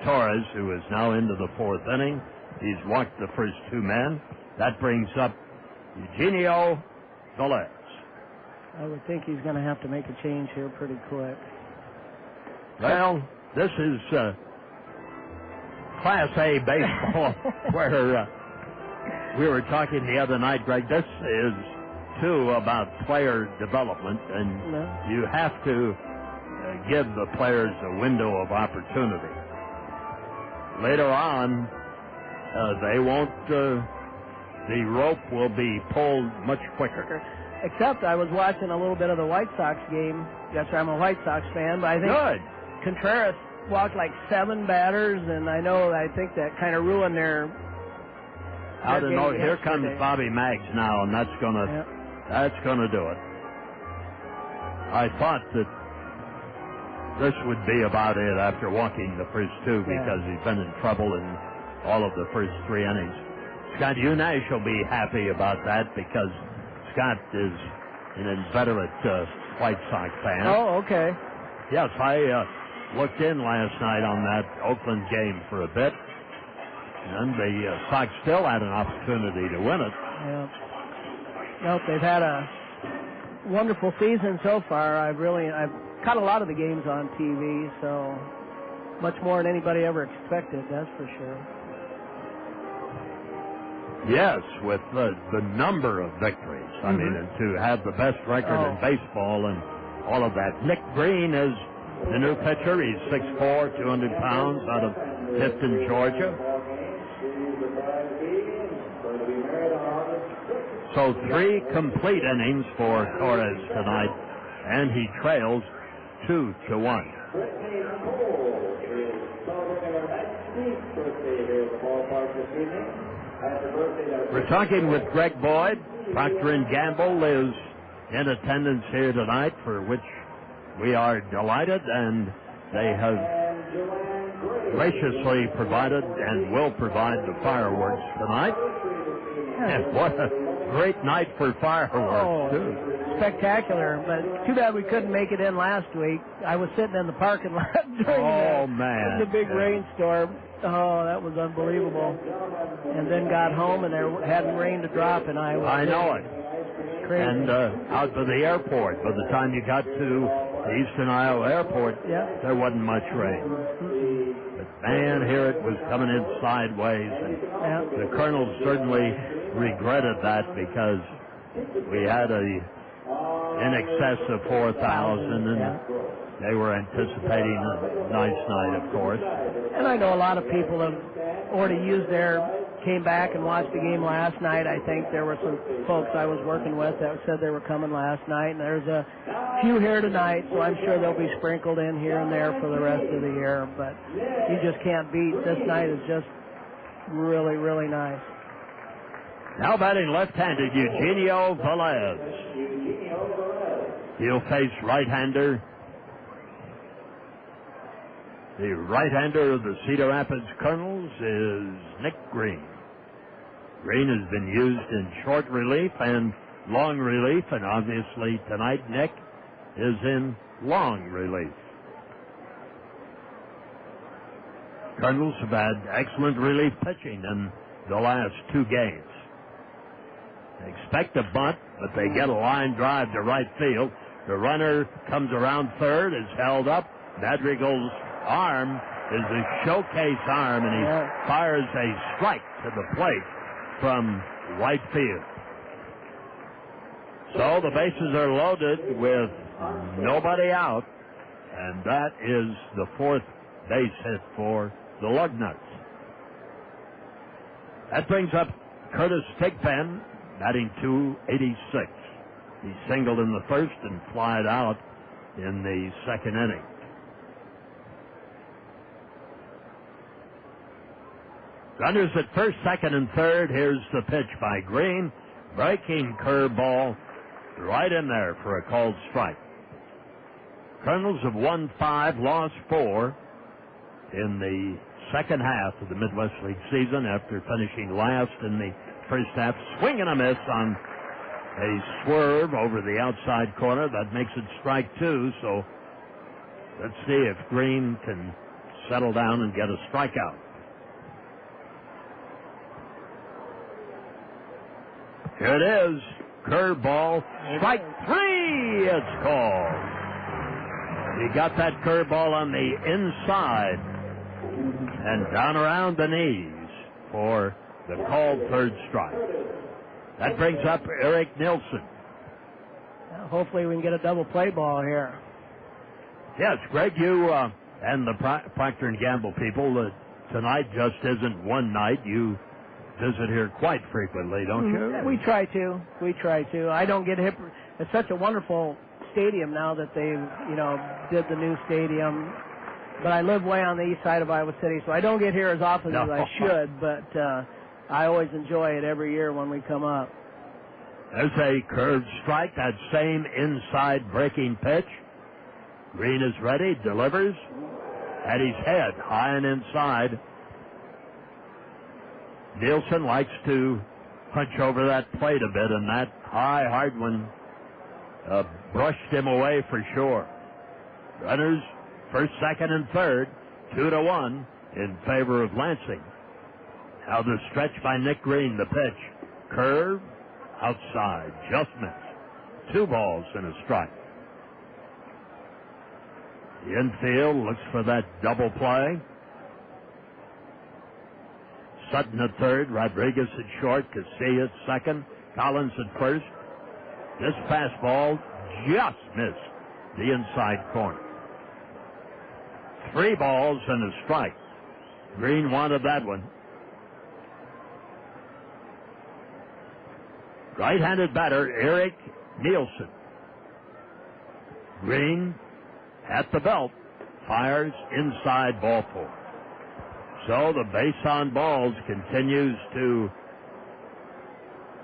Torres, who is now into the 4th inning. He's walked the first 2 men. That brings up Eugenio Vélez. I would think he's going to have to make a change here pretty quick. Well, this is Class A baseball where we were talking the other night, Greg. This is, too, about player development, and you have to give the players a window of opportunity. Later on, they won't, the rope will be pulled much quicker. Except I was watching a little bit of the White Sox game. Yes, I'm a White Sox fan, but I think Contreras walked like 7 batters, and I think that kind of ruined their Out in here comes Bobby Maggs now, and that's gonna do it. I thought that this would be about it after walking the first two because he's been in trouble in all of the first 3 innings. Scott Unash will be happy about that because Scott is an inveterate White Sox fan. Oh, okay. Yes, I looked in last night on that Oakland game for a bit, and the Sox still had an opportunity to win it. Yeah. Well, they've had a wonderful season so far. I've caught a lot of the games on TV, so much more than anybody ever expected, that's for sure. Yes, with the number of victories. I mean, and to have the best record in baseball and all of that. Nick Green is the new pitcher. He's 6'4", 200 pounds, out of Tifton, Georgia. So 3 complete innings for Torres tonight, and he trails 2-1. We're talking with Greg Boyd. Procter & Gamble is in attendance here tonight, for which we are delighted, and they have graciously provided and will provide the fireworks tonight. And what a great night for fireworks, too. Spectacular, but too bad we couldn't make it in last week. I was sitting in the parking lot during the big rainstorm. Oh, that was unbelievable. And then got home, and there hadn't rained a drop in Iowa. I know it. Crazy. And out to the airport. By the time you got to the Eastern Iowa Airport, there wasn't much rain. But, man, here it was coming in sideways. And the Kernels certainly regretted that because we had in excess of 4,000, and they were anticipating a nice night, of course. And I know a lot of people have already came back and watched the game last night. I think there were some folks I was working with that said they were coming last night, and there's a few here tonight, so I'm sure they'll be sprinkled in here and there for the rest of the year. But you just can't beat. This night is just really, really nice. Now batting left-handed, Eugenio Vélez. He'll face right-hander. The right-hander of the Cedar Rapids Kernels is Nick Green. Green has been used in short relief and long relief, and obviously tonight Nick is in long relief. Kernels have had excellent relief pitching in the last 2 games. They expect a bunt, but they get a line drive to right field. The runner comes around third, is held up. Madrigal's arm is a showcase arm, and he fires a strike to the plate from right field. So the bases are loaded with nobody out, and that is the 4th base hit for the Lugnuts. That brings up Curtis Thigpen, batting .286. He singled in the first and flied out in the second inning. Runners at first, second, and third. Here's the pitch by Green. Breaking curveball right in there for a called strike. Kernels have won 5, lost 4 in the second half of the Midwest League season after finishing last in the first half. Swing and a miss on a swerve over the outside corner. That makes it strike 2, so let's see if Green can settle down and get a strikeout. Here it is. Curveball. Strike 3, it's called. He got that curveball on the inside and down around the knees for the called third strike. That brings up Eric Nilsson. Hopefully we can get a double play ball here. Yes, Greg, you and the Procter & Gamble people, tonight just isn't one night. You visit here quite frequently, don't you? We try to. I don't get hip. It's such a wonderful stadium now that they've, did the new stadium. But I live way on the east side of Iowa City, so I don't get here as often as I should. But I always enjoy it every year when we come up. There's a curved strike, that same inside breaking pitch. Green is ready, delivers. At his head, high and inside. Nielsen likes to punch over that plate a bit, and that high, hard one brushed him away for sure. Runners, first, second, and third, 2-1 in favor of Lansing. Now the stretch by Nick Green, the pitch. Curve, outside, just missed. 2 balls and a strike. The infield looks for that double play. Sutton at third, Rodriguez at short, Casilla at second, Collins at first. This fastball just missed the inside corner. 3 balls and a strike. Green wanted that one. Right-handed batter, Eric Nielsen. Green at the belt, fires inside, ball 4. So the base on balls continues to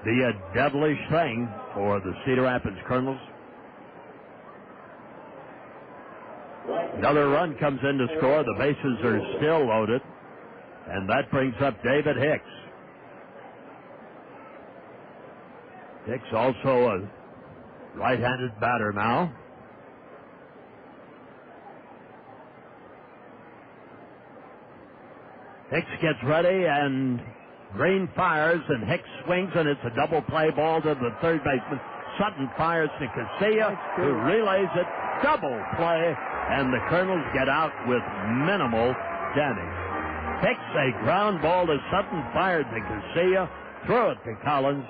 be a devilish thing for the Cedar Rapids Kernels. Another run comes in to score. The bases are still loaded, and that brings up David Hicks. Hicks also a right-handed batter now. Hicks gets ready, and Green fires, and Hicks swings, and it's a double play ball to the third baseman. Sutton fires to Casilla, who relays it. Double play, and the Kernels get out with minimal damage. Hicks, a ground ball to Sutton, fired to Casilla, threw it to Collins,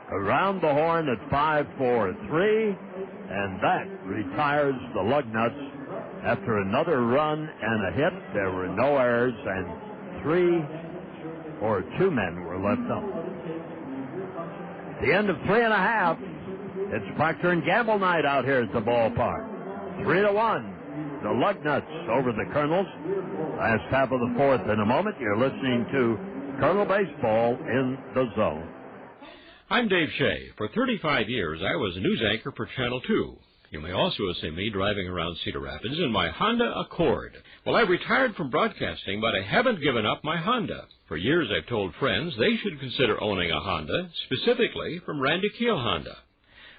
around the horn at 5-4-3, and that retires the Lugnuts after another run and a hit. There were no errors, and 2 men were left up. The end of 3 1/2. It's Procter & Gamble night out here at the ballpark. 3-1. The Lugnuts over the Kernels. Last half of the 4th in a moment. You're listening to Kernel Baseball in the Zone. I'm Dave Shea. For 35 years, I was a news anchor for Channel 2. You may also have seen me driving around Cedar Rapids in my Honda Accord. Well, I've retired from broadcasting, but I haven't given up my Honda. For years, I've told friends they should consider owning a Honda, specifically from Randy Keel Honda.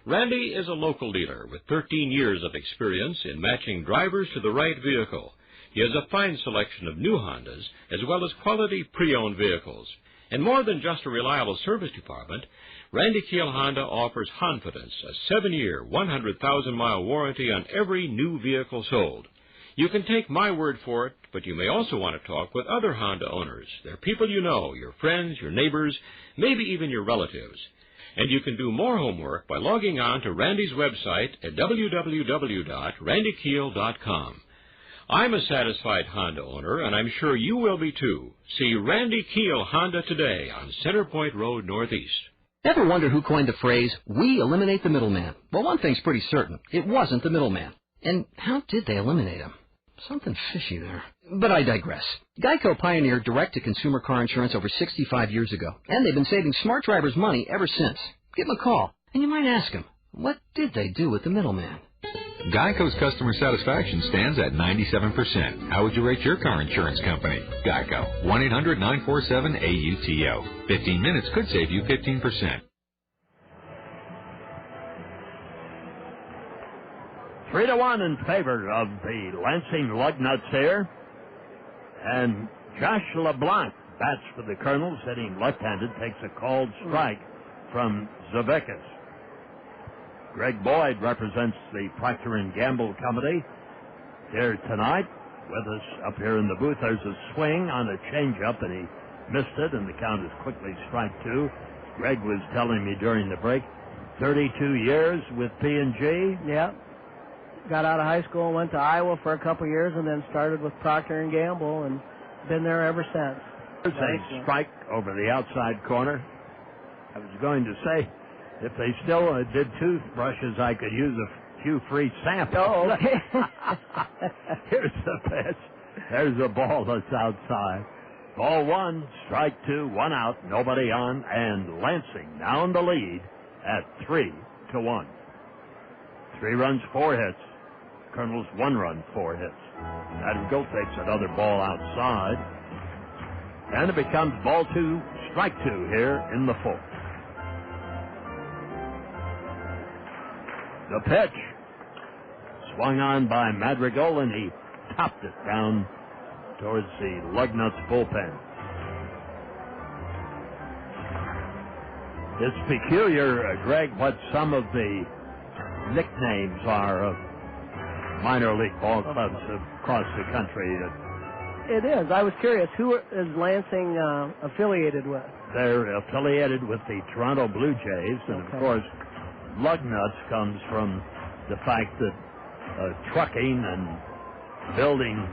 Randy is a local dealer with 13 years of experience in matching drivers to the right vehicle. He has a fine selection of new Hondas, as well as quality pre-owned vehicles. And more than just a reliable service department, Randy Keel Honda offers Confidence, a 7-year, 100,000-mile warranty on every new vehicle sold. You can take my word for it, but you may also want to talk with other Honda owners. They're people you know, your friends, your neighbors, maybe even your relatives. And you can do more homework by logging on to Randy's website at www.randykeel.com. I'm a satisfied Honda owner, and I'm sure you will be too. See Randy Keel Honda today on Centerpoint Road Northeast. Ever wonder who coined the phrase, "We eliminate the middleman"? Well, one thing's pretty certain. It wasn't the middleman. And how did they eliminate him? Something fishy there. But I digress. Geico pioneered direct-to-consumer car insurance over 65 years ago, and they've been saving smart drivers money ever since. Give them a call, and you might ask them, what did they do with the middleman? Geico's customer satisfaction stands at 97%. How would you rate your car insurance company? Geico. 1-800-947-AUTO. 15 minutes could save you 15%. 3-1 in favor of the Lansing Lugnuts here. And Josh LeBlanc bats for the Kernels, hitting left-handed, takes a called strike from Zavickas. Greg Boyd represents the Procter & Gamble Company here tonight with us up here in the booth. There's a swing on a changeup, and he missed it, and the count is quickly strike 2. Greg was telling me during the break, 32 years with P&G. Yeah. Got out of high school, went to Iowa for a couple years, and then started with Procter & Gamble, and been there ever since. There's a strike over the outside corner. I was going to say, if they still did toothbrushes, I could use a few free samples. Oh, okay. Here's the pitch. There's a ball that's outside. Ball one, strike two, one out, nobody on, and Lansing now in the lead at 3-1. 3 runs, 4 hits. Kernels 1 run, 4 hits. Madrigal takes another ball outside, and it becomes ball 2, strike 2 here in the 4th. The pitch swung on by Madrigal, and he topped it down towards the Lugnuts bullpen. It's peculiar, Greg, what some of the nicknames are of minor league ball clubs across the country. It is. I was curious, who is Lansing affiliated with? They're affiliated with the Toronto Blue Jays, and of course, Lugnuts comes from the fact that trucking and building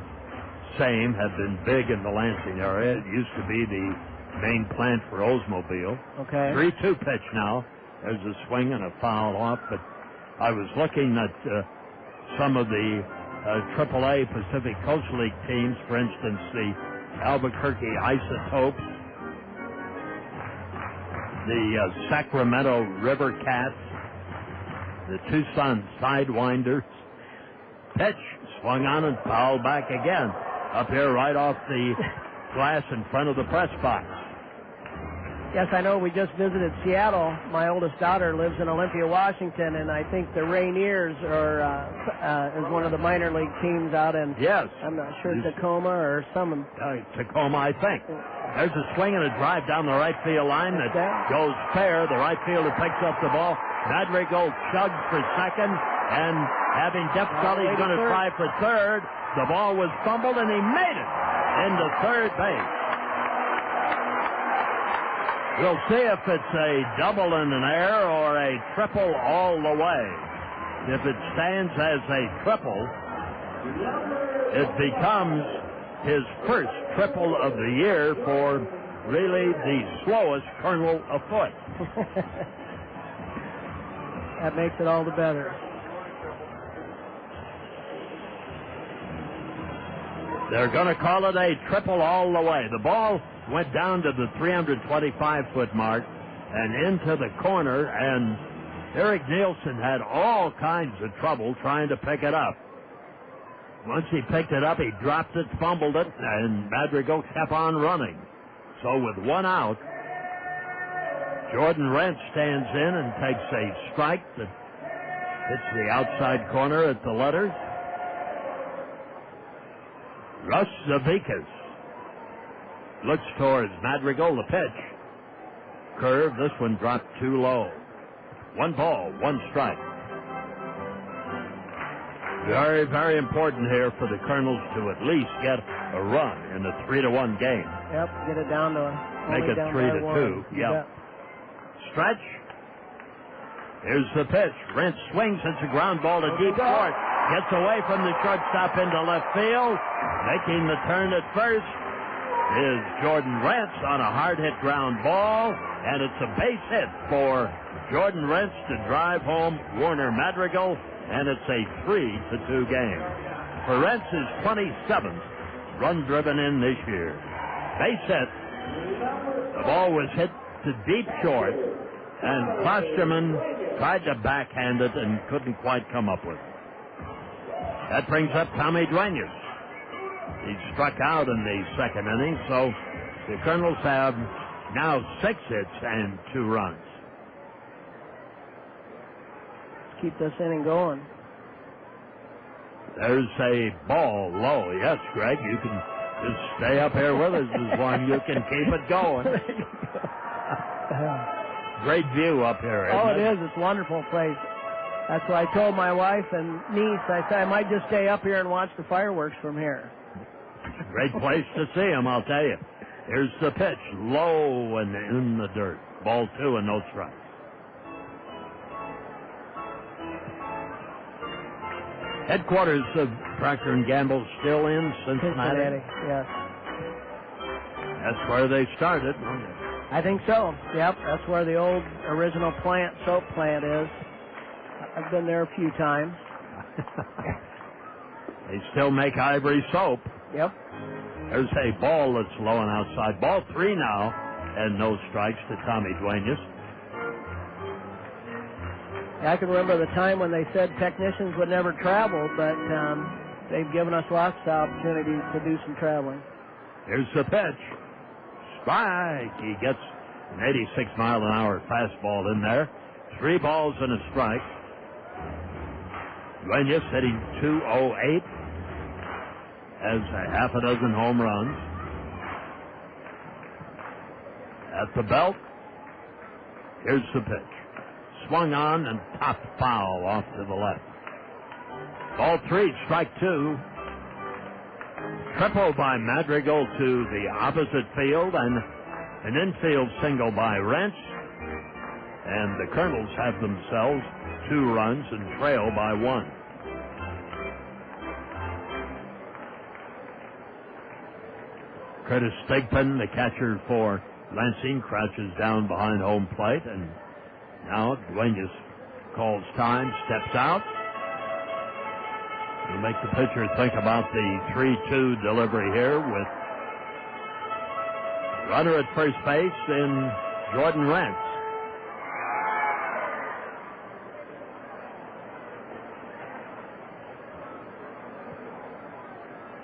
same have been big in the Lansing area. It used to be the main plant for Oldsmobile. Okay. 3-2 pitch now. There's a swing and a foul off, but I was looking at some of the AAA Pacific Coast League teams, for instance, the Albuquerque Isotopes, the Sacramento River Cats, the Tucson Sidewinders. Pitch swung on and fouled back again. Up here right off the glass in front of the press box. Yes, I know we just visited Seattle. My oldest daughter lives in Olympia, Washington, and I think the Rainiers is one of the minor league teams out in, yes, I'm not sure, Tacoma or some. Tacoma, I think. There's a swing and a drive down the right field line that goes fair. The right fielder picks up the ball. Madrigal chugs for second, and having difficulty, he's going to try for third. The ball was fumbled, and he made it into third base. We'll see if it's a double in an air or a triple all the way. If it stands as a triple, it becomes his first triple of the year for really the slowest Kernel afoot. That makes it all the better. They're going to call it a triple all the way. The ball went down to the 325-foot mark and into the corner, and Eric Nielsen had all kinds of trouble trying to pick it up. Once he picked it up, he dropped it, fumbled it, and Madrigal kept on running. So with one out, Jordan Rentz stands in and takes a strike that hits the outside corner at the letters. Russ Zavikas looks towards Madrigal, the pitch. Curve, this one dropped too low. 1 ball, 1 strike. Very, very important here for the Kernels to at least get a run in a 3-1 game. Yep, get it down to make it 3-2. Yep. Stretch. Here's the pitch. Rentz swings. It's a ground ball to deep court. Gets away from the shortstop into left field. Making the turn at first is Jordan Rentz on a hard-hit ground ball, and it's a base hit for Jordan Rentz to drive home Warner Madrigal, and it's a 3-2 game. For Rentz, his 27th run driven in this year. Base hit. The ball was hit to deep short, and Klosterman tried to backhand it and couldn't quite come up with it. That brings up Tommy Duenas. He struck out in the second inning, so the Kernels have now 6 hits and 2 runs. Let's keep this inning going. There's a ball low. Yes, Greg, you can just stay up here with us as long as you can keep it going. Great view up here, isn't it is. It's a wonderful place. That's why I told my wife and niece, I said I might just stay up here and watch the fireworks from here. Great place to see them, I'll tell you. Here's the pitch, low and in the dirt. Ball 2 and no strikes. Headquarters of Procter & Gamble still in Cincinnati. Yes. That's where they started. I think so. Yep, that's where the old original soap plant is. I've been there a few times. They still make Ivory soap. Yep. There's a ball that's low and outside. Ball 3 now, and no strikes to Tommy Duenas. I can remember the time when they said technicians would never travel, but they've given us lots of opportunities to do some traveling. Here's the pitch. Strike. He gets an 86-mile-an-hour fastball in there. 3 balls and a strike. Duenas hitting .208. Has a half a dozen home runs. At the belt, here's the pitch. Swung on and topped foul off to the left. Ball 3, strike 2. Triple by Madrigal to the opposite field, and an infield single by Rentz. And the Kernels have themselves 2 runs and trail by 1. Curtis Thigpen, the catcher for Lansing, crouches down behind home plate, and now Duenas calls time, steps out. He'll make the pitcher think about the 3-2 delivery here with runner at first base in Jordan Rentz.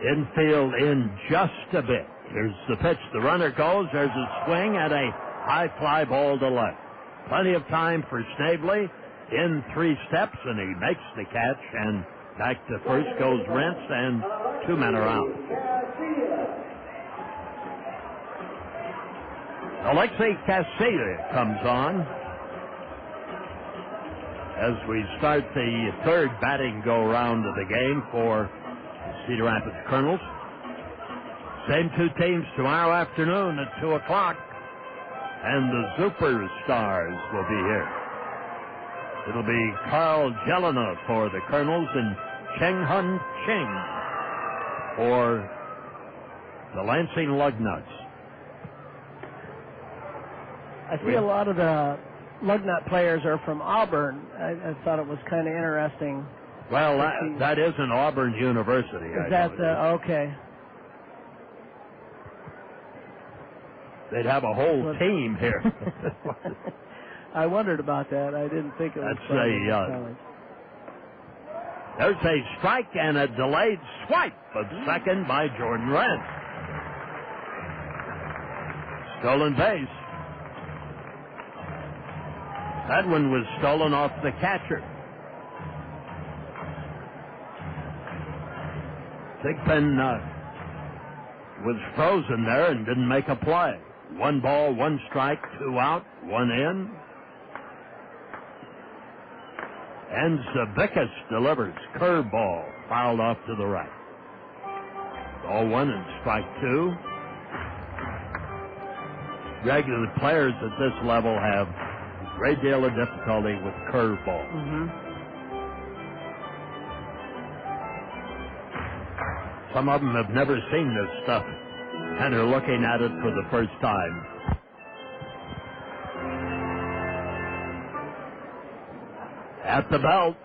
Infield in just a bit. Here's the pitch. The runner goes. There's a swing and a high fly ball to left. Plenty of time for Snavely. In 3 steps, and he makes the catch. And back to first goes Rentz, and 2 men are out. Alexi Casilla comes on as we start the 3rd batting go-round of the game for Cedar Rapids Kernels. Same 2 teams tomorrow afternoon at 2 o'clock. And the Superstars will be here. It'll be Carl Jelena for the Kernels and Cheng Hun Ching for the Lansing Lugnuts. I see a lot of the Lugnut players are from Auburn. I thought it was kind of interesting. Well, that is an Auburn University. Is that okay? They'd have a whole team here. I wondered about that. I didn't think it was. There's a strike and a delayed swipe of second by Jordan Rentz. Stolen base. That one was stolen off the catcher. Thigpen was frozen there and didn't make a play. 1 ball, 1 strike, 2 out, 1 in. And Zabickas delivers. Curveball fouled off to the right. Ball 1 and strike 2. Regular players at this level have a great deal of difficulty with curveball. Some of them have never seen this stuff and are looking at it for the first time. At the belt,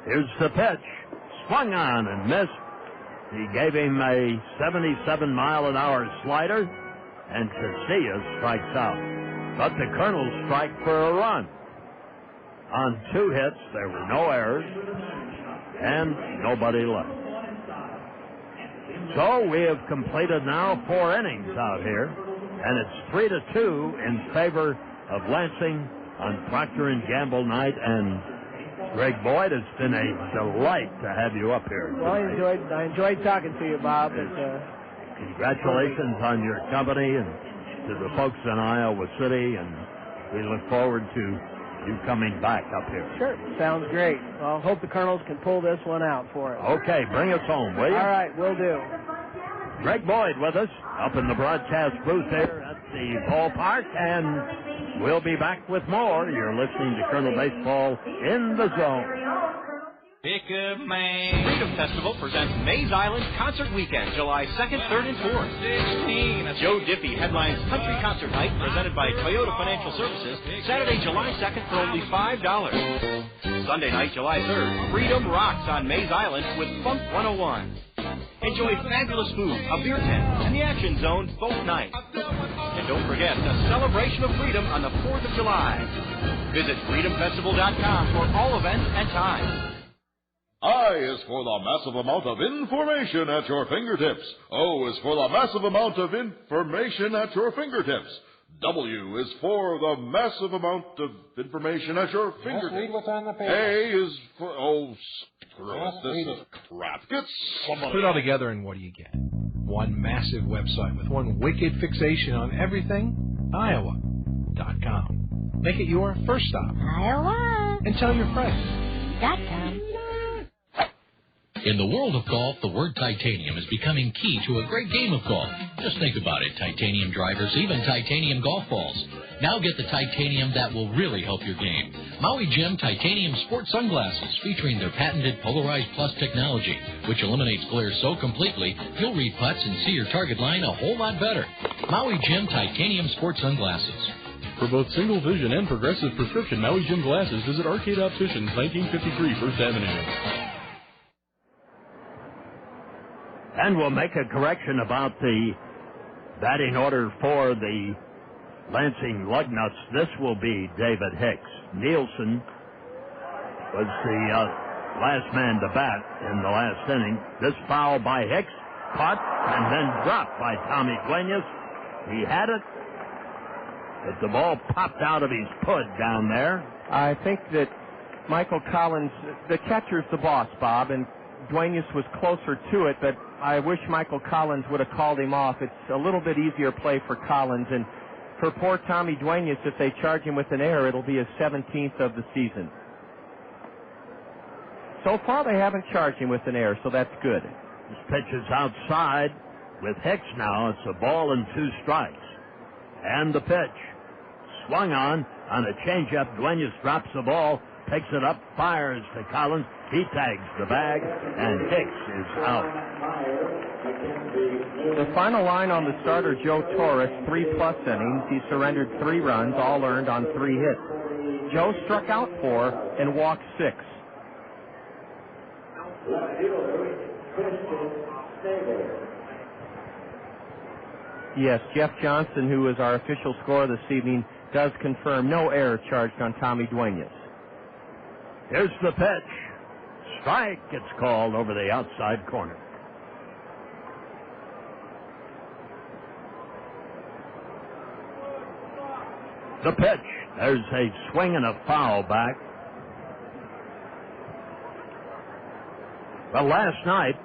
here's the pitch. Swung on and missed. He gave him a 77-mile-an-hour slider, and Casilla strikes out. But the Kernels strike for a run. On 2 hits, there were no errors, and nobody left. So we have completed now 4 innings out here, and it's 3-2 in favor of Lansing on Procter & Gamble night. And Greg Boyd, it's been a delight to have you up here. Well, I enjoyed talking to you, Bob. Congratulations on your company and to the folks in Iowa City, and we look forward to you coming back up here. Sure, sounds great. Well, I hope the Kernels can pull this one out for us. Okay, bring us home, will you? All right, will do. Greg Boyd with us up in the broadcast booth there at the ballpark, and we'll be back with more. You're listening to Colonel Baseball in the Zone. Pickup Man. Freedom Festival presents Mays Island Concert Weekend, July 2nd, 3rd, and 4th. Joe Diffie headlines Country Concert Night, presented by Toyota Financial Services, Saturday, July 2nd, for only $5. Sunday night, July 3rd, Freedom Rocks on Mays Island with Funk 101. Enjoy fabulous food, a beer tent, and the Action Zone both nights. And don't forget the celebration of freedom on the 4th of July. Visit freedomfestival.com for all events and times. I is for the massive amount of information at your fingertips. O is for the massive amount of information at your fingertips. W is for the massive amount of information at your fingertips. Read what's on the page. A is for... Oh, screw it. This is crap. Get somebody... Put it all together and what do you get? One massive website with one wicked fixation on everything, Iowa.com. Make it your first stop. Iowa. And tell your friends. .com. In the world of golf, the word titanium is becoming key to a great game of golf. Just think about it. Titanium drivers, even titanium golf balls. Now get the titanium that will really help your game. Maui Jim Titanium Sport Sunglasses, featuring their patented Polarized Plus technology, which eliminates glare so completely, you'll read putts and see your target line a whole lot better. Maui Jim Titanium Sport Sunglasses. For both single vision and progressive prescription Maui Jim glasses, visit Arcade Opticians, 1953 First Avenue. And we'll make a correction about the batting order for the Lansing Lugnuts. This will be David Hicks. Nielsen was the last man to bat in the last inning. This foul by Hicks, caught and then dropped by Tommy Duenas. He had it, but the ball popped out of his pud down there. I think that Michael Collins, the catcher's the boss, Bob, and Duenas was closer to it, but I wish Michael Collins would have called him off. It's a little bit easier play for Collins, and for poor Tommy Duenas, if they charge him with an error, it'll be his 17th of the season. So far, they haven't charged him with an error, so that's good. This pitch is outside with Hicks now. It's a ball and 2 strikes. And the pitch swung on a changeup. Duenas drops the ball, picks it up, fires to Collins. He tags the bag, and Hicks is out. The final line on the starter, Joe Torres, 3+ innings. He surrendered 3 runs, all earned on 3 hits. Joe struck out 4 and walked 6. Yes, Jeff Johnson, who is our official scorer this evening, does confirm no error charged on Tommy Duenas. Here's the pitch. Strike, it's called over the outside corner. The pitch. There's a swing and a foul back. Well, last night,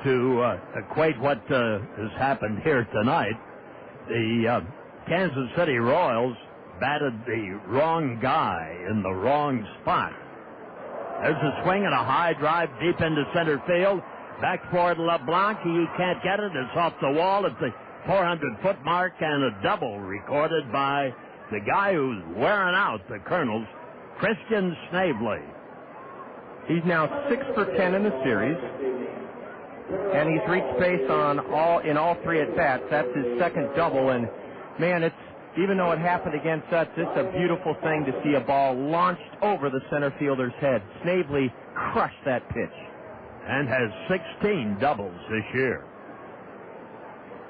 to equate what has happened here tonight, the Kansas City Royals batted the wrong guy in the wrong spot. There's a swing and a high drive deep into center field. Back toward LeBlanc. He can't get it. It's off the wall at the 400-foot mark, and a double recorded by the guy who's wearing out the Kernels, Christian Snavely. He's now 6 for 10 in the series, and he's reached base in all 3 at-bats. That's his second double, and, man, even though it happened against us, it's a beautiful thing to see a ball launched over the center fielder's head. Snavely crushed that pitch. And has 16 doubles this year.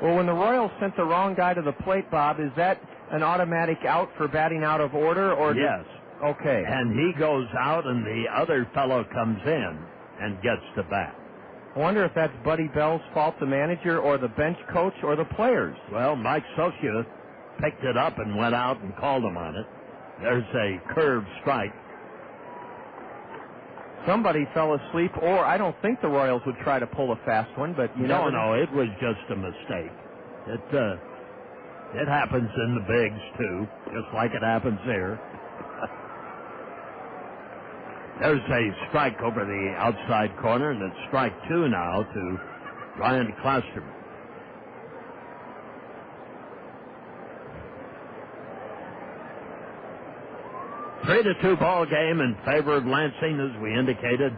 Well, when the Royals sent the wrong guy to the plate, Bob, is that an automatic out for batting out of order? Or yes. Okay. And he goes out, and the other fellow comes in and gets to bat. I wonder if that's Buddy Bell's fault, the manager, or the bench coach, or the players. Well, Mike Socia picked it up and went out and called him on it. There's a curved strike. Somebody fell asleep, or I don't think the Royals would try to pull a fast one, but No, it was just a mistake. It happens in the bigs, too, just like it happens here. There's a strike over the outside corner, and it's strike 2 now to Ryan Klosterman. Three to 2 ball game in favor of Lansing, as we indicated.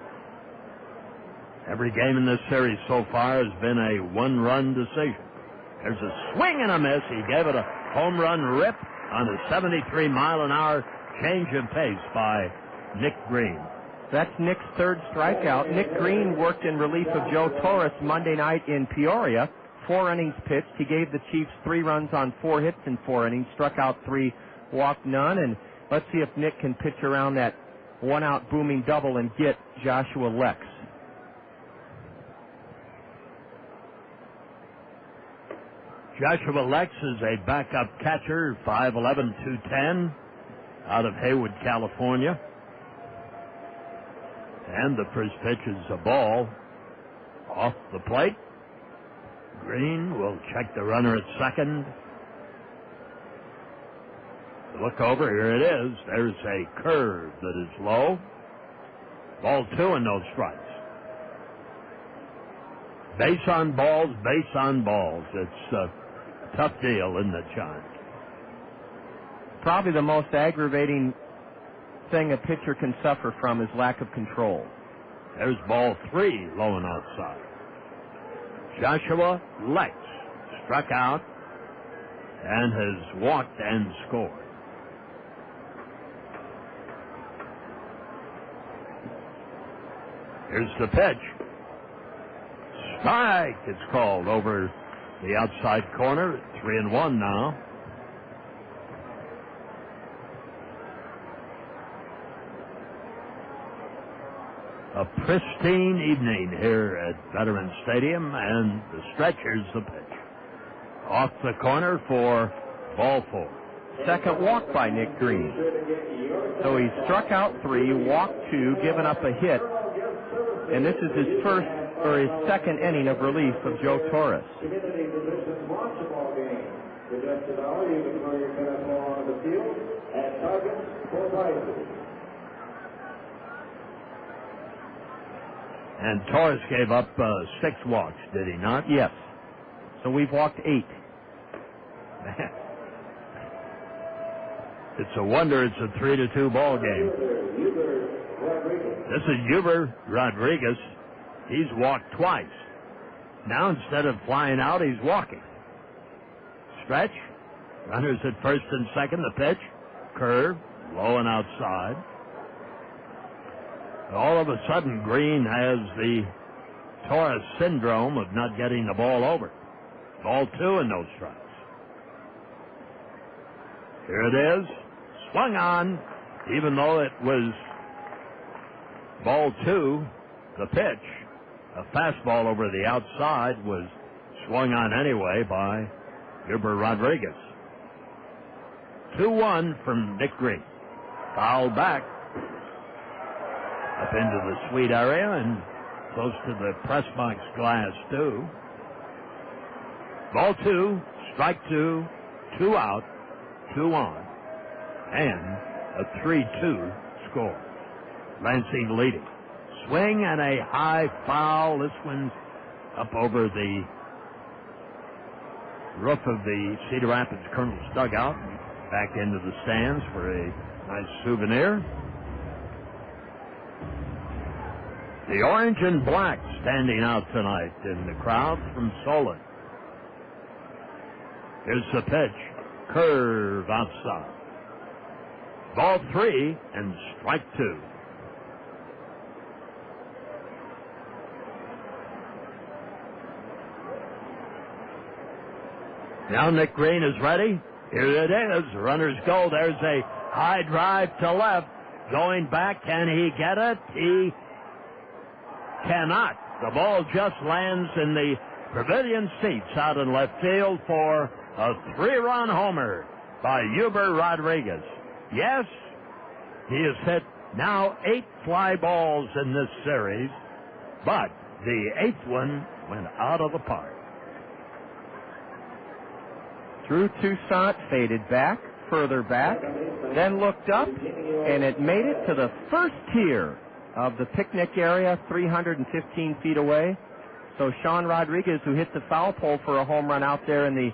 Every game in this series so far has been a 1-run decision. There's a swing and a miss. He gave it a home run rip on a 73-mile-an-hour change of pace by Nick Green. That's Nick's third strikeout. Nick Green worked in relief of Joe Torres Monday night in Peoria. 4 innings pitched. He gave the Chiefs 3 runs on 4 hits in 4 innings, struck out 3, walked none. And let's see if Nick can pitch around that one-out booming double and get Joshua Lex. Joshua Lex is a backup catcher, 5'11", 210, out of Haywood, California. And the first pitch is a ball off the plate. Green will check the runner at second. Look over, here it is. There's a curve that is low. Ball 2 and no strikes. Base on balls, base on balls. It's a tough deal, isn't it, John? Probably the most aggravating thing a pitcher can suffer from is lack of control. There's ball 3, low and outside. Joshua Lex struck out and has walked and scored. Here's the pitch. Strike, it's called over the outside corner. 3-1 now. A pristine evening here at Veterans Stadium, and the stretch, here's the pitch. Off the corner for ball 4. Second walk by Nick Green. So he struck out 3, walked 2, given up a hit, and this is his first or his second inning of relief of Joe Torres. And Torres gave up 6 walks, did he not? Yes. So we've walked 8. It's a wonder it's a 3-2 ball game. This is Huber Rodriguez. He's walked twice. Now instead of flying out, he's walking. Stretch. Runners at first and second. The pitch. Curve. Low and outside. All of a sudden, Green has the Torres syndrome of not getting the ball over. Ball 2 and no strikes. Here it is. Swung on, even though it was ball 2, the pitch. A fastball over the outside was swung on anyway by Huber Rodriguez. 2-1 from Nick Green. Foul back. Up into the suite area and close to the press box glass, too. Ball 2, strike 2, 2 out, 2 on, and a 3-2 score. Lansing leading. Swing and a high foul. This one's up over the roof of the Cedar Rapids Kernels dugout, back into the stands for a nice souvenir. The orange and black standing out tonight in the crowd from Solon. Here's the pitch. Curve outside. Ball 3 and strike 2. Now Nick Green is ready. Here it is. Runners go. There's a high drive to left. Going back. Can he get it? He cannot. The ball just lands in the pavilion seats out in left field for a 3-run homer by Huber Rodriguez. Yes, he has hit now 8 fly balls in this series, but the 8th one went out of the park. Through Toussaint, faded back, further back, then looked up, and it made it to the first tier of the picnic area, 315 feet away. So Sean Rodriguez, who hit the foul pole for a home run out there in the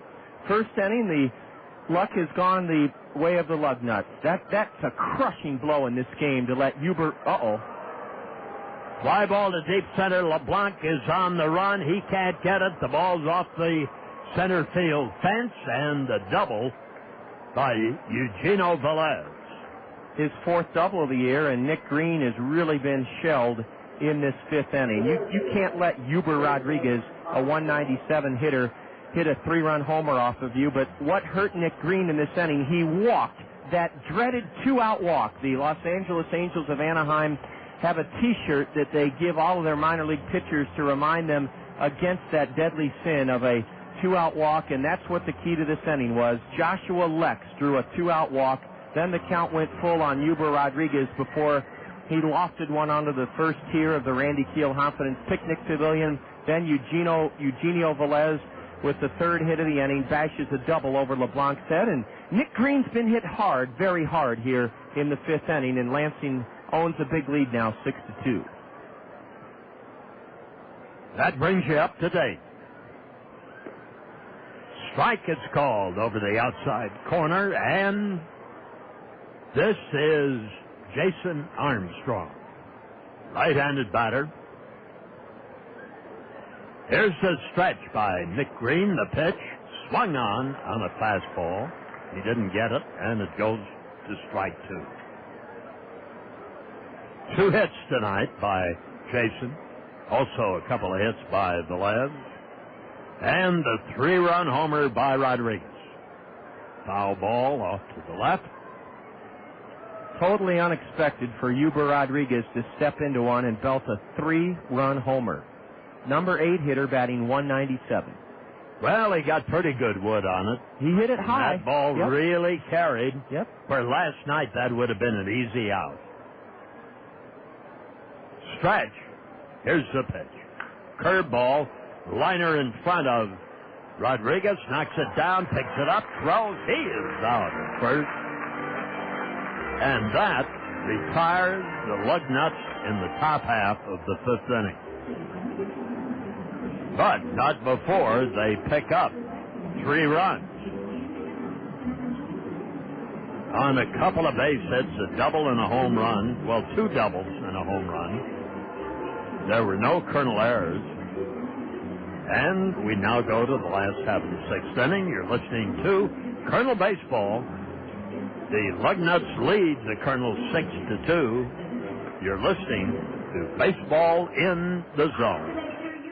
first inning, the luck has gone the way of the Lugnuts. That's a crushing blow in this game to let Huber, Fly ball to deep center. LeBlanc is on the run. He can't get it. The ball's off the center field fence, and the double by Eugenio Vélez. his fourth double of the year, and Nick Green has really been shelled in this fifth inning. You can't let Eugenio Rodriguez, a 197 hitter, hit a 3-run homer off of you, but what hurt Nick Green in this inning, he walked that dreaded 2-out walk. The Los Angeles Angels of Anaheim have a T-shirt that they give all of their minor league pitchers to remind them against that deadly sin of a 2-out walk, and that's what the key to this inning was. Joshua Lex drew a 2-out walk. Then the count went full on Eugenio Rodriguez before he lofted one onto the first tier of the Randy Keel Confidence Picnic Pavilion. Then Eugenio Vélez, with the third hit of the inning, bashes a double over LeBlanc's head. And Nick Green's been hit hard, very hard here in the fifth inning, and Lansing owns a big lead now, 6-2. That brings you up to date. Strike is called over the outside corner, and this is Jason Armstrong, right-handed batter. Here's the stretch by Nick Green. The pitch swung on a fastball. He didn't get it, and it goes to strike 2. 2 hits tonight by Jason. Also a couple of hits by Vélez. And the 3-run homer by Rodriguez. Foul ball off to the left. Totally unexpected for Eugenio Rodriguez to step into one and belt a 3-run homer. Number 8 hitter batting 197. Well, he got pretty good wood on it. He hit it high. That ball really carried. Yep. For last night, that would have been an easy out. Stretch. Here's the pitch. Curveball. Liner in front of Rodriguez. Knocks it down. Picks it up. Throws. He is out at first. And that retires the Lugnuts in the top half of the fifth inning. But not before they pick up 3 runs. On a couple of base hits, a double and a home run. Well, 2 doubles and a home run. There were no Kernel errors. And we now go to the last half of the sixth inning. You're listening to Kernel Baseball. The Lugnuts lead the Kernels 6-2. You're listening to Baseball in the Zone.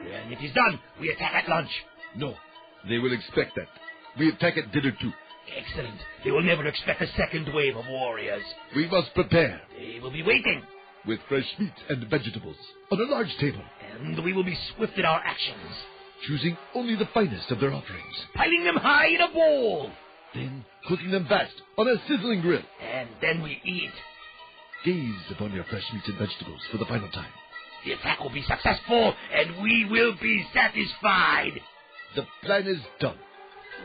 And it is done. We attack at lunch. No, they will expect that. We attack at dinner too. Excellent. They will never expect a second wave of warriors. We must prepare. They will be waiting. With fresh meat and vegetables on a large table. And we will be swift in our actions. Choosing only the finest of their offerings. Piling them high in a bowl. Then cooking them fast on a sizzling grill. And then we eat. Gaze upon your fresh meat and vegetables for the final time. The attack will be successful, and we will be satisfied. The plan is done.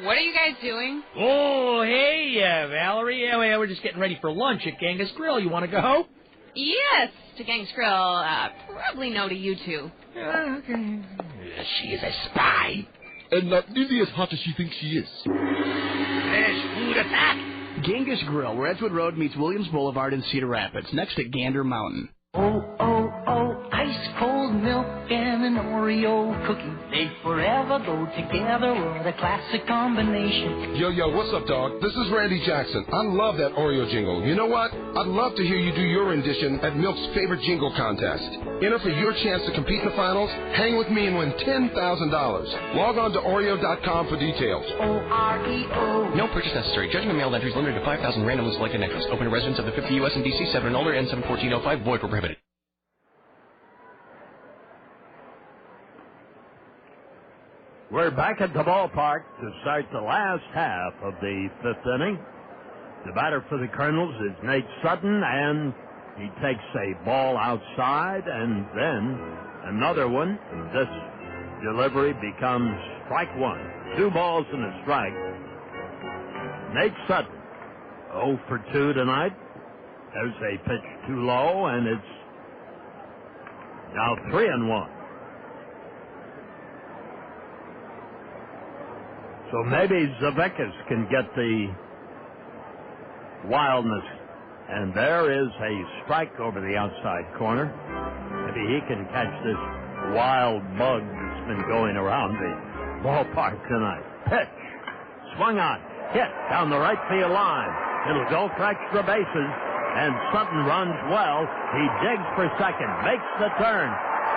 What are you guys doing? Oh, hey, Valerie. Yeah, we're just getting ready for lunch at Genghis Grill. You want to go? Yes, to Genghis Grill. Probably no to you two. Okay. She is a spy. And not nearly as hot as she thinks she is. Fresh food attack. Genghis Grill, where Edgewood Road meets Williams Boulevard in Cedar Rapids, next to Gander Mountain. Oh, ice cold milk and an Oreo cookie. They forever go together. What a classic combination. Yo, what's up, dog? This is Randy Jackson. I love that Oreo jingle. You know what? I'd love to hear you do your rendition at Milk's favorite jingle contest. Enter for your chance to compete in the finals, hang with me, and win $10,000. Log on to Oreo.com for details. Oreo. No purchase necessary. Judgment mailed entries limited to 5,000 randomly selected entries. Open to residents of the 50 U.S. and D.C. 7 and older, N7 1405. Void for prohibited. We're back at the ballpark to start the last half of the fifth inning. The batter for the Kernels is Nate Sutton, and he takes a ball outside and then another one. This delivery becomes strike 1. 2 balls and a strike. Nate Sutton, 0 for 2 tonight. There's a pitch too low, and it's now 3-1. So maybe Zavekas can get the wildness. And there is a strike over the outside corner. Maybe he can catch this wild bug that's been going around the ballpark tonight. Pitch. Swung on. Hit down the right field line. It'll go for extra bases. and Sutton runs well. He digs for second, makes the turn,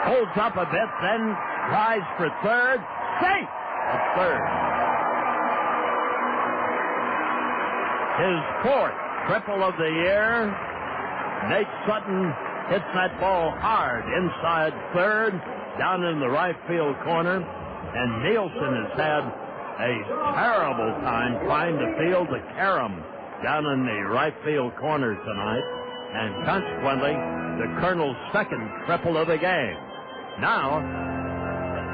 holds up a bit, then tries for third. Safe at third. His fourth triple of the year. Nate Sutton hits that ball hard inside third, down in the right field corner, and Nielsen has had a terrible time trying to field the carom down in the right field corner tonight, and consequently, the Kernels' second triple of the game. Now,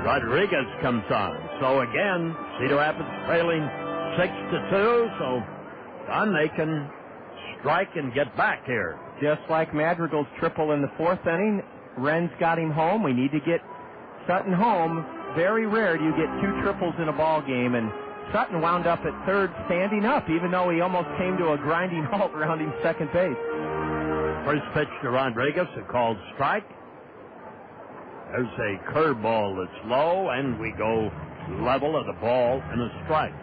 Rodriguez comes on. So again, Cedar Rapids trailing 6-2, so Don, they can strike and get back here. Just like Madrigal's triple in the fourth inning, Wren's got him home. We need to get Sutton home. Very rare do you get two triples in a ball game, and Sutton wound up at third standing up, even though he almost came to a grinding halt rounding second base. First pitch to Rodriguez, a called strike. There's a curveball that's low, and we go level at a ball and a strike.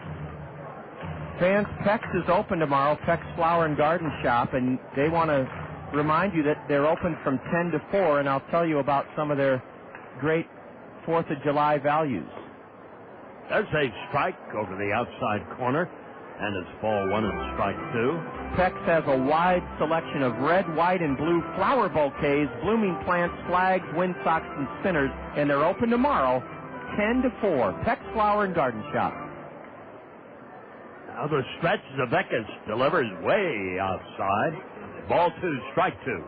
Fans, Peck's is open tomorrow, Peck's Flower and Garden Shop, and they want to remind you that they're open from 10 to 4, and I'll tell you about some of their great 4th of July values. There's a strike over the outside corner, and it's ball one and strike two. Peck's has a wide selection of red, white, and blue flower bouquets, blooming plants, flags, windsocks, and spinners, and they're open tomorrow, 10 to 4. Peck's Flower and Garden Shop. Now the stretch, Zaveckas delivers way outside. Ball two, strike two.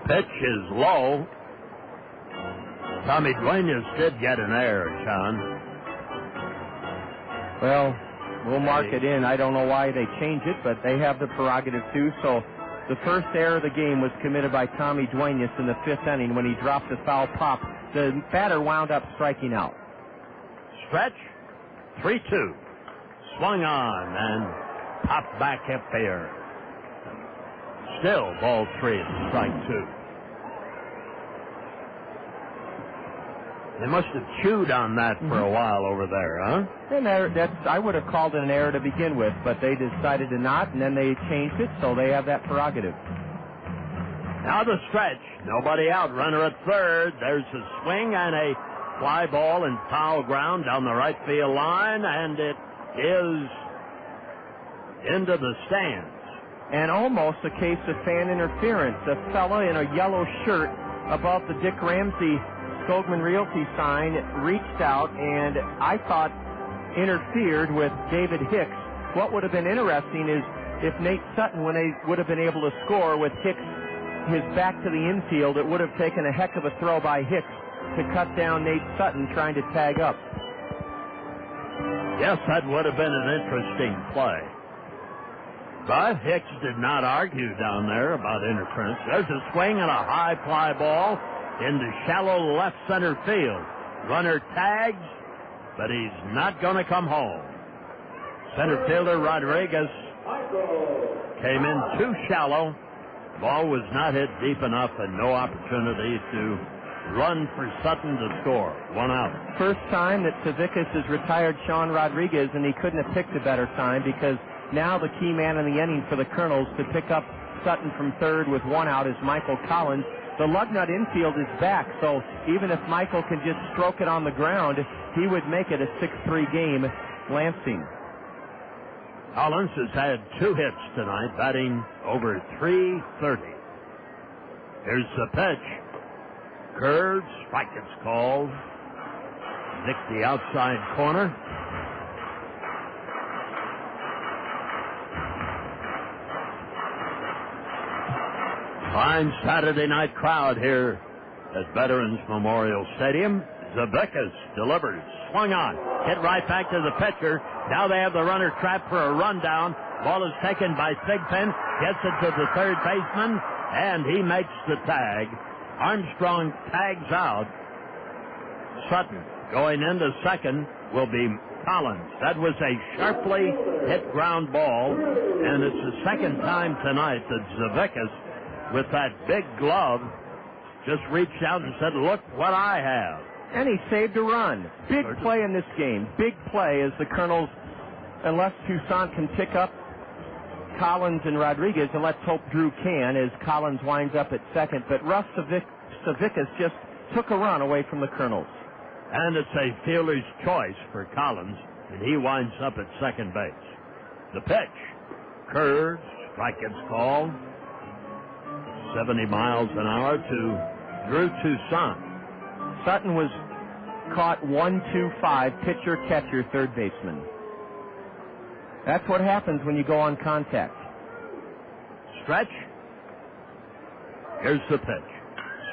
Pitch is low. Tommy Duenas did get an error, John. Well, we'll mark it in. I don't know why they change it, but they have the prerogative too. So the first error of the game was committed by Tommy Duenas in the fifth inning when he dropped the foul pop. The batter wound up striking out. Stretch, 3-2. Swung on and popped back up there. Still ball three, strike two. They must have chewed on that for a while over there, huh? And I would have called it an error to begin with, but they decided to not, and then they changed it, so they have that prerogative. Now the stretch. Nobody out. Runner at third. There's a swing and a fly ball and foul ground down the right field line, and it is into the stands. And almost a case of fan interference. A fella in a yellow shirt above the Dick Ramsey Skogman Realty sign reached out and I thought interfered with David Hicks. What would have been interesting is if Nate Sutton, when they would have been able to score with Hicks his back to the infield, it would have taken a heck of a throw by Hicks to cut down Nate Sutton trying to tag up. Yes, that would have been an interesting play. But Hicks did not argue down there about interference. There's a swing and a high fly ball into shallow left center field. Runner tags, but he's not going to come home. Center fielder Rodriguez came in too shallow. Ball was not hit deep enough and no opportunity to run for Sutton to score. One out. First time that Savickas has retired Sean Rodriguez, and he couldn't have picked a better time because now the key man in the inning for the Kernels to pick up Sutton from third with one out is Michael Collins. The Lugnut infield is back, so even if Michael can just stroke it on the ground, he would make it a 6-3 game, Lansing. Collins has had 2 hits tonight, batting over .330. Here's the pitch. Curve, strike it's called. Nick the outside corner. Fine Saturday night crowd here at Veterans Memorial Stadium. Zaveckas delivers, swung on, hit right back to the pitcher. Now they have the runner trapped for a rundown. Ball is taken by Thigpen, gets it to the third baseman, and he makes the tag. Armstrong tags out. Sutton going into second will be Collins. That was a sharply hit ground ball, and it's the second time tonight that Zaveckas with that big glove, just reached out and said, look what I have. And he saved a run. Big play in this game. Big play as the Kernels, unless Toussaint can pick up Collins and Rodriguez, and let's hope Drew can, as Collins winds up at second. But Russ Savickas just took a run away from the Kernels. And it's a fielder's choice for Collins, and he winds up at second base. The pitch. Curves, strike gets called. 70 miles an hour to Drew Toussaint. Sutton was caught 1-2-5, pitcher, catcher, third baseman. That's what happens when you go on contact. Stretch. Here's the pitch.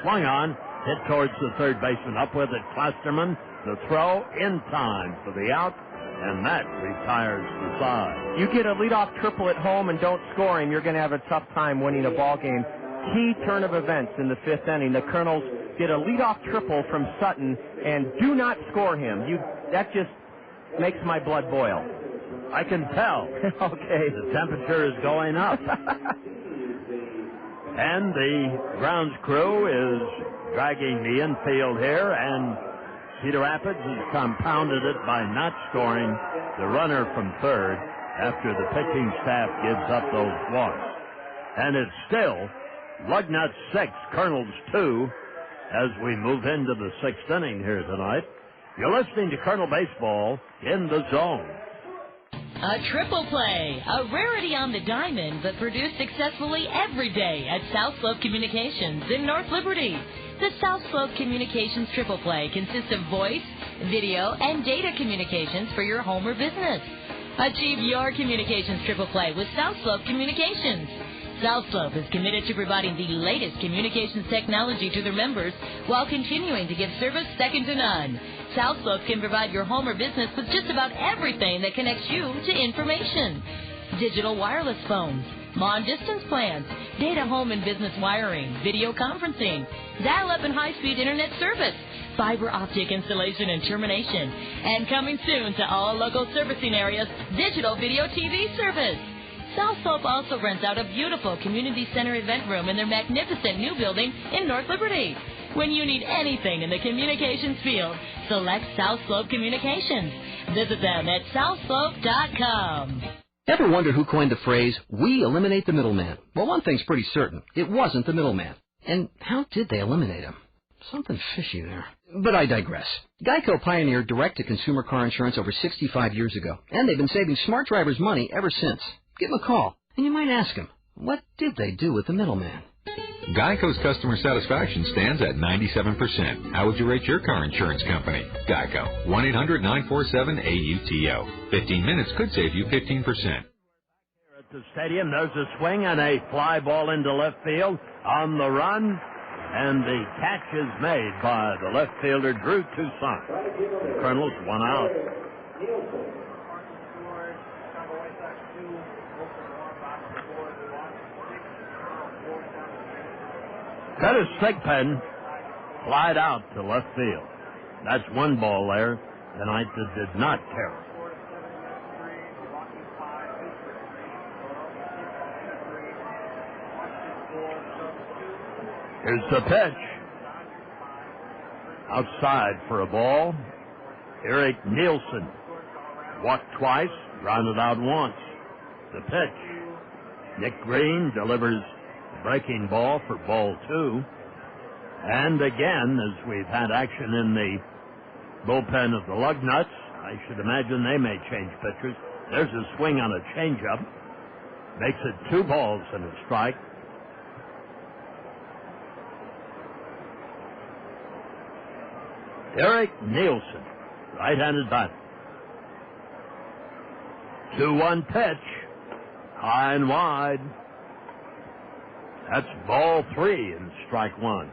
Swung on, hit towards the third baseman. Up with it, Klosterman. The throw in time for the out, and that retires the side. You get a leadoff triple at home and don't score him, you're going to have a tough time winning a ball game. Key turn of events in the fifth inning. The Kernels get a leadoff triple from Sutton and do not score him. That just makes my blood boil. I can tell. Okay. The temperature is going up. And the grounds crew is dragging the infield here, and Cedar Rapids has compounded it by not scoring the runner from third after the pitching staff gives up those walks. And it's still Lugnuts 6, Kernels 2, as we move into the sixth inning here tonight. You're listening to Kernel Baseball in the Zone. A triple play, a rarity on the diamond, but produced successfully every day at South Slope Communications in North Liberty. The South Slope Communications triple play consists of voice, video, and data communications for your home or business. Achieve your communications triple play with South Slope Communications. South Slope is committed to providing the latest communications technology to their members while continuing to give service second to none. South Slope can provide your home or business with just about everything that connects you to information. Digital wireless phones, long-distance plans, data home and business wiring, video conferencing, dial-up and high-speed internet service, fiber optic installation and termination, and coming soon to all local servicing areas, digital video TV service. South Slope also rents out a beautiful community center event room in their magnificent new building in North Liberty. When you need anything in the communications field, select South Slope Communications. Visit them at southslope.com. Ever wonder who coined the phrase, "We eliminate the middleman"? Well, one thing's pretty certain. It wasn't the middleman. And how did they eliminate him? Something fishy there. But I digress. Geico pioneered direct-to-consumer car insurance over 65 years ago, and they've been saving smart drivers money ever since. Give them a call, and you might ask them, what did they do with the middleman? Geico's customer satisfaction stands at 97%. How would you rate your car insurance company? Geico, 1-800-947-AUTO. 15 minutes could save you 15%. At the stadium, there's a swing and a fly ball into left field on the run, and the catch is made by the left fielder, Drew Toussaint. The Kernels, one out. Curtis Thigpen flied out to left field. That's one ball there tonight that did not carry. Here's the pitch. Outside for a ball. Eric Nielsen walked twice, grounded out once. The pitch. Nick Green delivers breaking ball for ball two. And again, as we've had action in the bullpen of the Lugnuts, I should imagine they may change pitchers. There's a swing on a changeup. Makes it 2 balls and a strike. Eric Nielsen, right-handed batter. 2-1 pitch. High and wide. That's ball 3 and strike 1.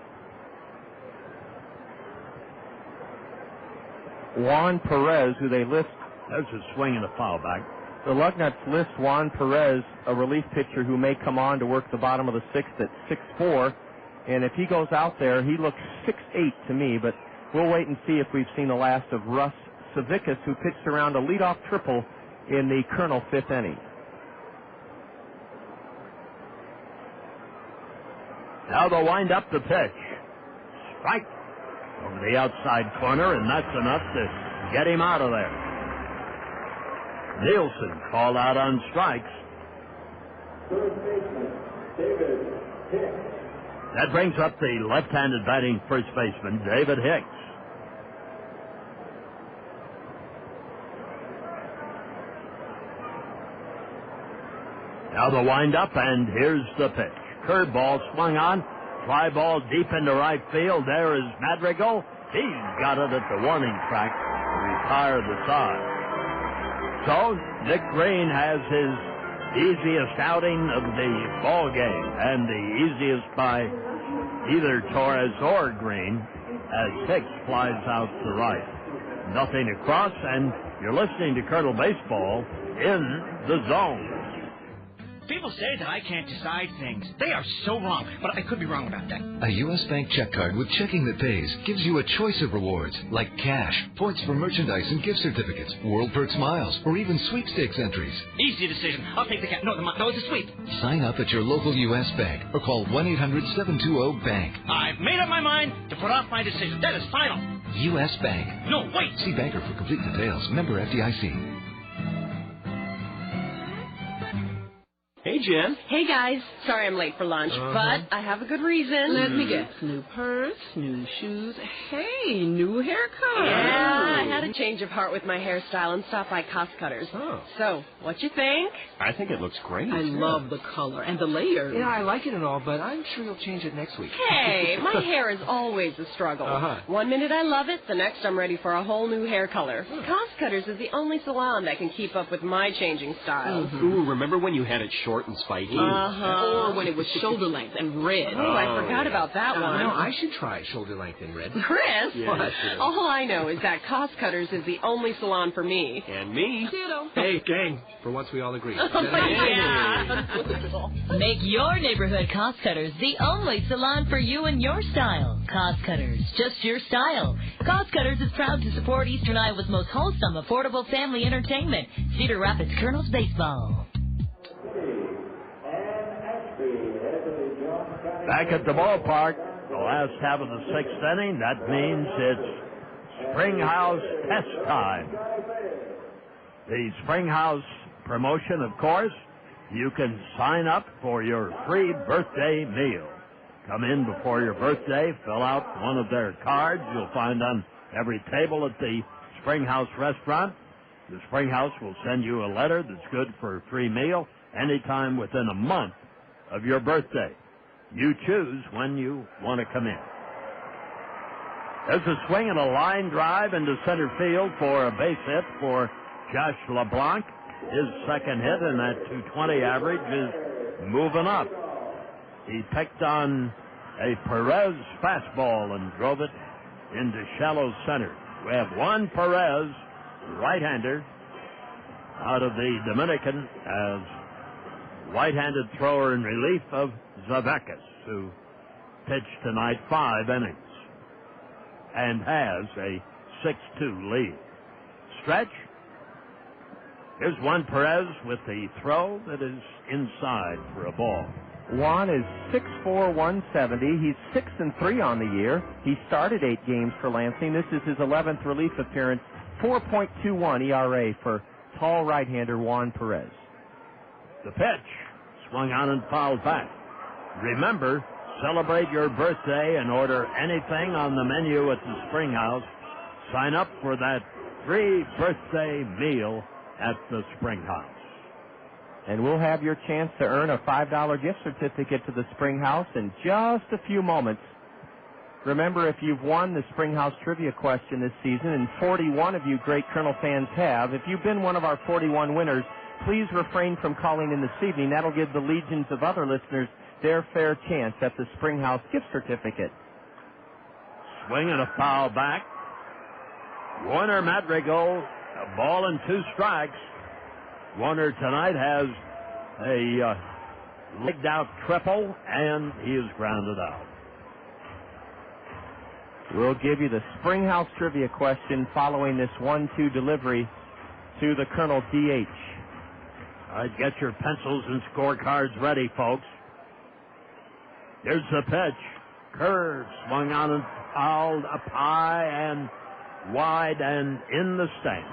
Juan Perez, who they list. There's a swing and a foul back. The Lugnuts list Juan Perez, a relief pitcher who may come on to work the bottom of the sixth at 6'4". And if he goes out there, he looks 6'8" to me, but we'll wait and see if we've seen the last of Russ Savickas, who pitched around a leadoff triple in the Kernel fifth inning. Now they'll wind up the pitch. Strike over the outside corner, and that's enough to get him out of there. Nielsen called out on strikes. That brings up the left-handed batting first baseman, David Hicks. Now the wind-up, and here's the pitch. Curveball swung on. Fly ball deep into right field. There is Madrigal. He's got it at the warning track to retire the side. So Nick Green has his easiest outing of the ball game, and the easiest by either Torres or Green, as Hicks flies out to right. Nothing across, and you're listening to Colonel Baseball in the zone. People say that I can't decide things. They are so wrong, but I could be wrong about that. A U.S. Bank check card with checking that pays gives you a choice of rewards, like cash, points for merchandise and gift certificates, World Perks miles, or even sweepstakes entries. Easy decision. I'll take the cash. No, it's a sweep. Sign up at your local U.S. Bank or call 1-800-720-BANK. I've made up my mind to put off my decision. That is final. U.S. Bank. No, wait. See banker for complete details. Member FDIC. Hey, Jen. Hey, guys. Sorry I'm late for lunch, but I have a good reason. Let me guess. New purse, new shoes. Hey, new haircut. Yeah, I had a change of heart with my hairstyle and stopped by Cost Cutters. Oh. So, what you think? I think it looks great. I love the color and the layers. Yeah, I like it and all, but I'm sure you'll change it next week. Hey, my hair is always a struggle. One minute I love it, the next I'm ready for a whole new hair color. Cost Cutters is the only salon that can keep up with my changing style. Ooh, remember when you had it short and spiky? Or when it was shoulder length and red. Oh, I forgot about that one. No, I should try shoulder length and red. Chris? Yeah, all I know is that Cost Cutters is the only salon for me. And me. Ditto. Hey, gang. For once we all agree. Yeah. Make your neighborhood Cost Cutters the only salon for you and your style. Cost Cutters, just your style. Cost Cutters is proud to support Eastern Iowa's most wholesome, affordable family entertainment, Cedar Rapids Kernels Baseball. Back at the ballpark, the last half of the sixth inning. That means it's Springhouse test time. The Springhouse promotion, of course, you can sign up for your free birthday meal. Come in before your birthday, fill out one of their cards you'll find on every table at the Springhouse restaurant. The Springhouse will send you a letter that's good for a free meal anytime within a month of your birthday. You choose when you want to come in. There's a swing and a line drive into center field for a base hit for Josh LeBlanc. His second hit, and that .220 average is moving up. He picked on a Perez fastball and drove it into shallow center. We have Juan Perez, right-hander, out of the Dominican as right-handed thrower in relief of Zavakis, who pitched tonight 5 innings and has a 6-2 lead. Stretch. Here's Juan Perez with the throw that is inside for a ball. Juan is 6'4", 170. He's 6-3 on the year. He started 8 games for Lansing. This is his 11th relief appearance. 4.21 ERA for tall right-hander Juan Perez. The pitch swung on and fouled back. Remember, celebrate your birthday and order anything on the menu at the Springhouse. Sign up for that free birthday meal at the Springhouse. And we'll have your chance to earn a $5 gift certificate to the Springhouse in just a few moments. Remember, if you've won the Springhouse trivia question this season, and 41 of you great Colonel fans have, if you've been one of our 41 winners, please refrain from calling in this evening. That'll give the legions of other listeners their fair chance at the Springhouse gift certificate. Swing and a foul back. Warner Madrigal, a ball and 2 strikes. Warner tonight has a legged out triple, and he is grounded out. We'll give you the Springhouse trivia question following this 1-2 delivery to the Colonel DH. All right, get your pencils and scorecards ready, folks. Here's the pitch. Curve swung on and fouled up high and wide and in the stands.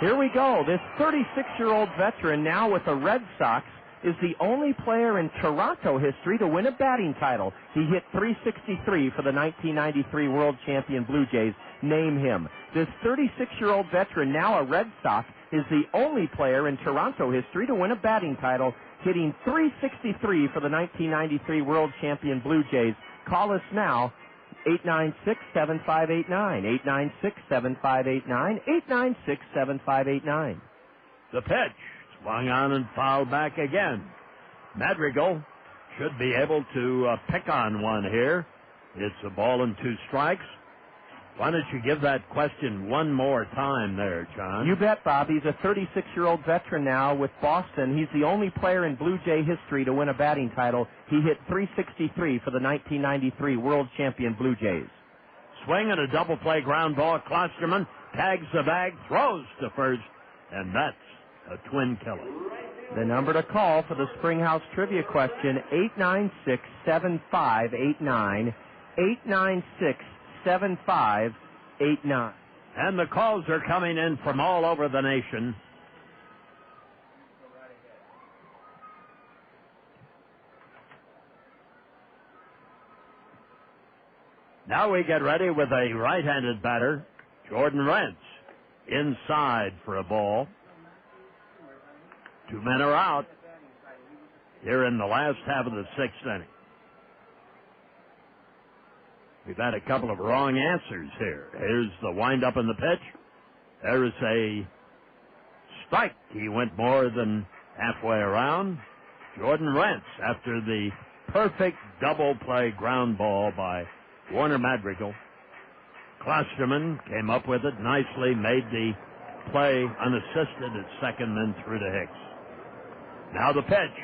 Here we go. This 36-year-old veteran, now with the Red Sox, is the only player in Toronto history to win a batting title. He hit .363 for the 1993 World Champion Blue Jays. Name him. This 36-year-old veteran, now a Red Sox, is the only player in Toronto history to win a batting title, hitting .363 for the 1993 World Champion Blue Jays. Call us now, 896-7589, 896-7589, 896-7589. The pitch swung on and fouled back again. Madrigal should be able to pick on one here. It's a ball and 2 strikes. Why don't you give that question one more time there, John? You bet, Bob. He's a 36-year-old veteran now with Boston. He's the only player in Blue Jay history to win a batting title. He hit .363 for the 1993 World Champion Blue Jays. Swing and a double play ground ball. Klosterman tags the bag, throws to first, and that's a twin killer. The number to call for the Springhouse Trivia question, 896-7589, 896-7589. And the calls are coming in from all over the nation. Now we get ready with a right-handed batter, Jordan Rentz, inside for a ball. 2 men are out here in the last half of the 6th inning. We've had a couple of wrong answers here. Here's the windup in the pitch. There is a strike. He went more than halfway around. Jordan Rentz, after the perfect double play ground ball by Warner Madrigal. Klosterman came up with it nicely, made the play unassisted at second, then through to Hicks. Now the pitch.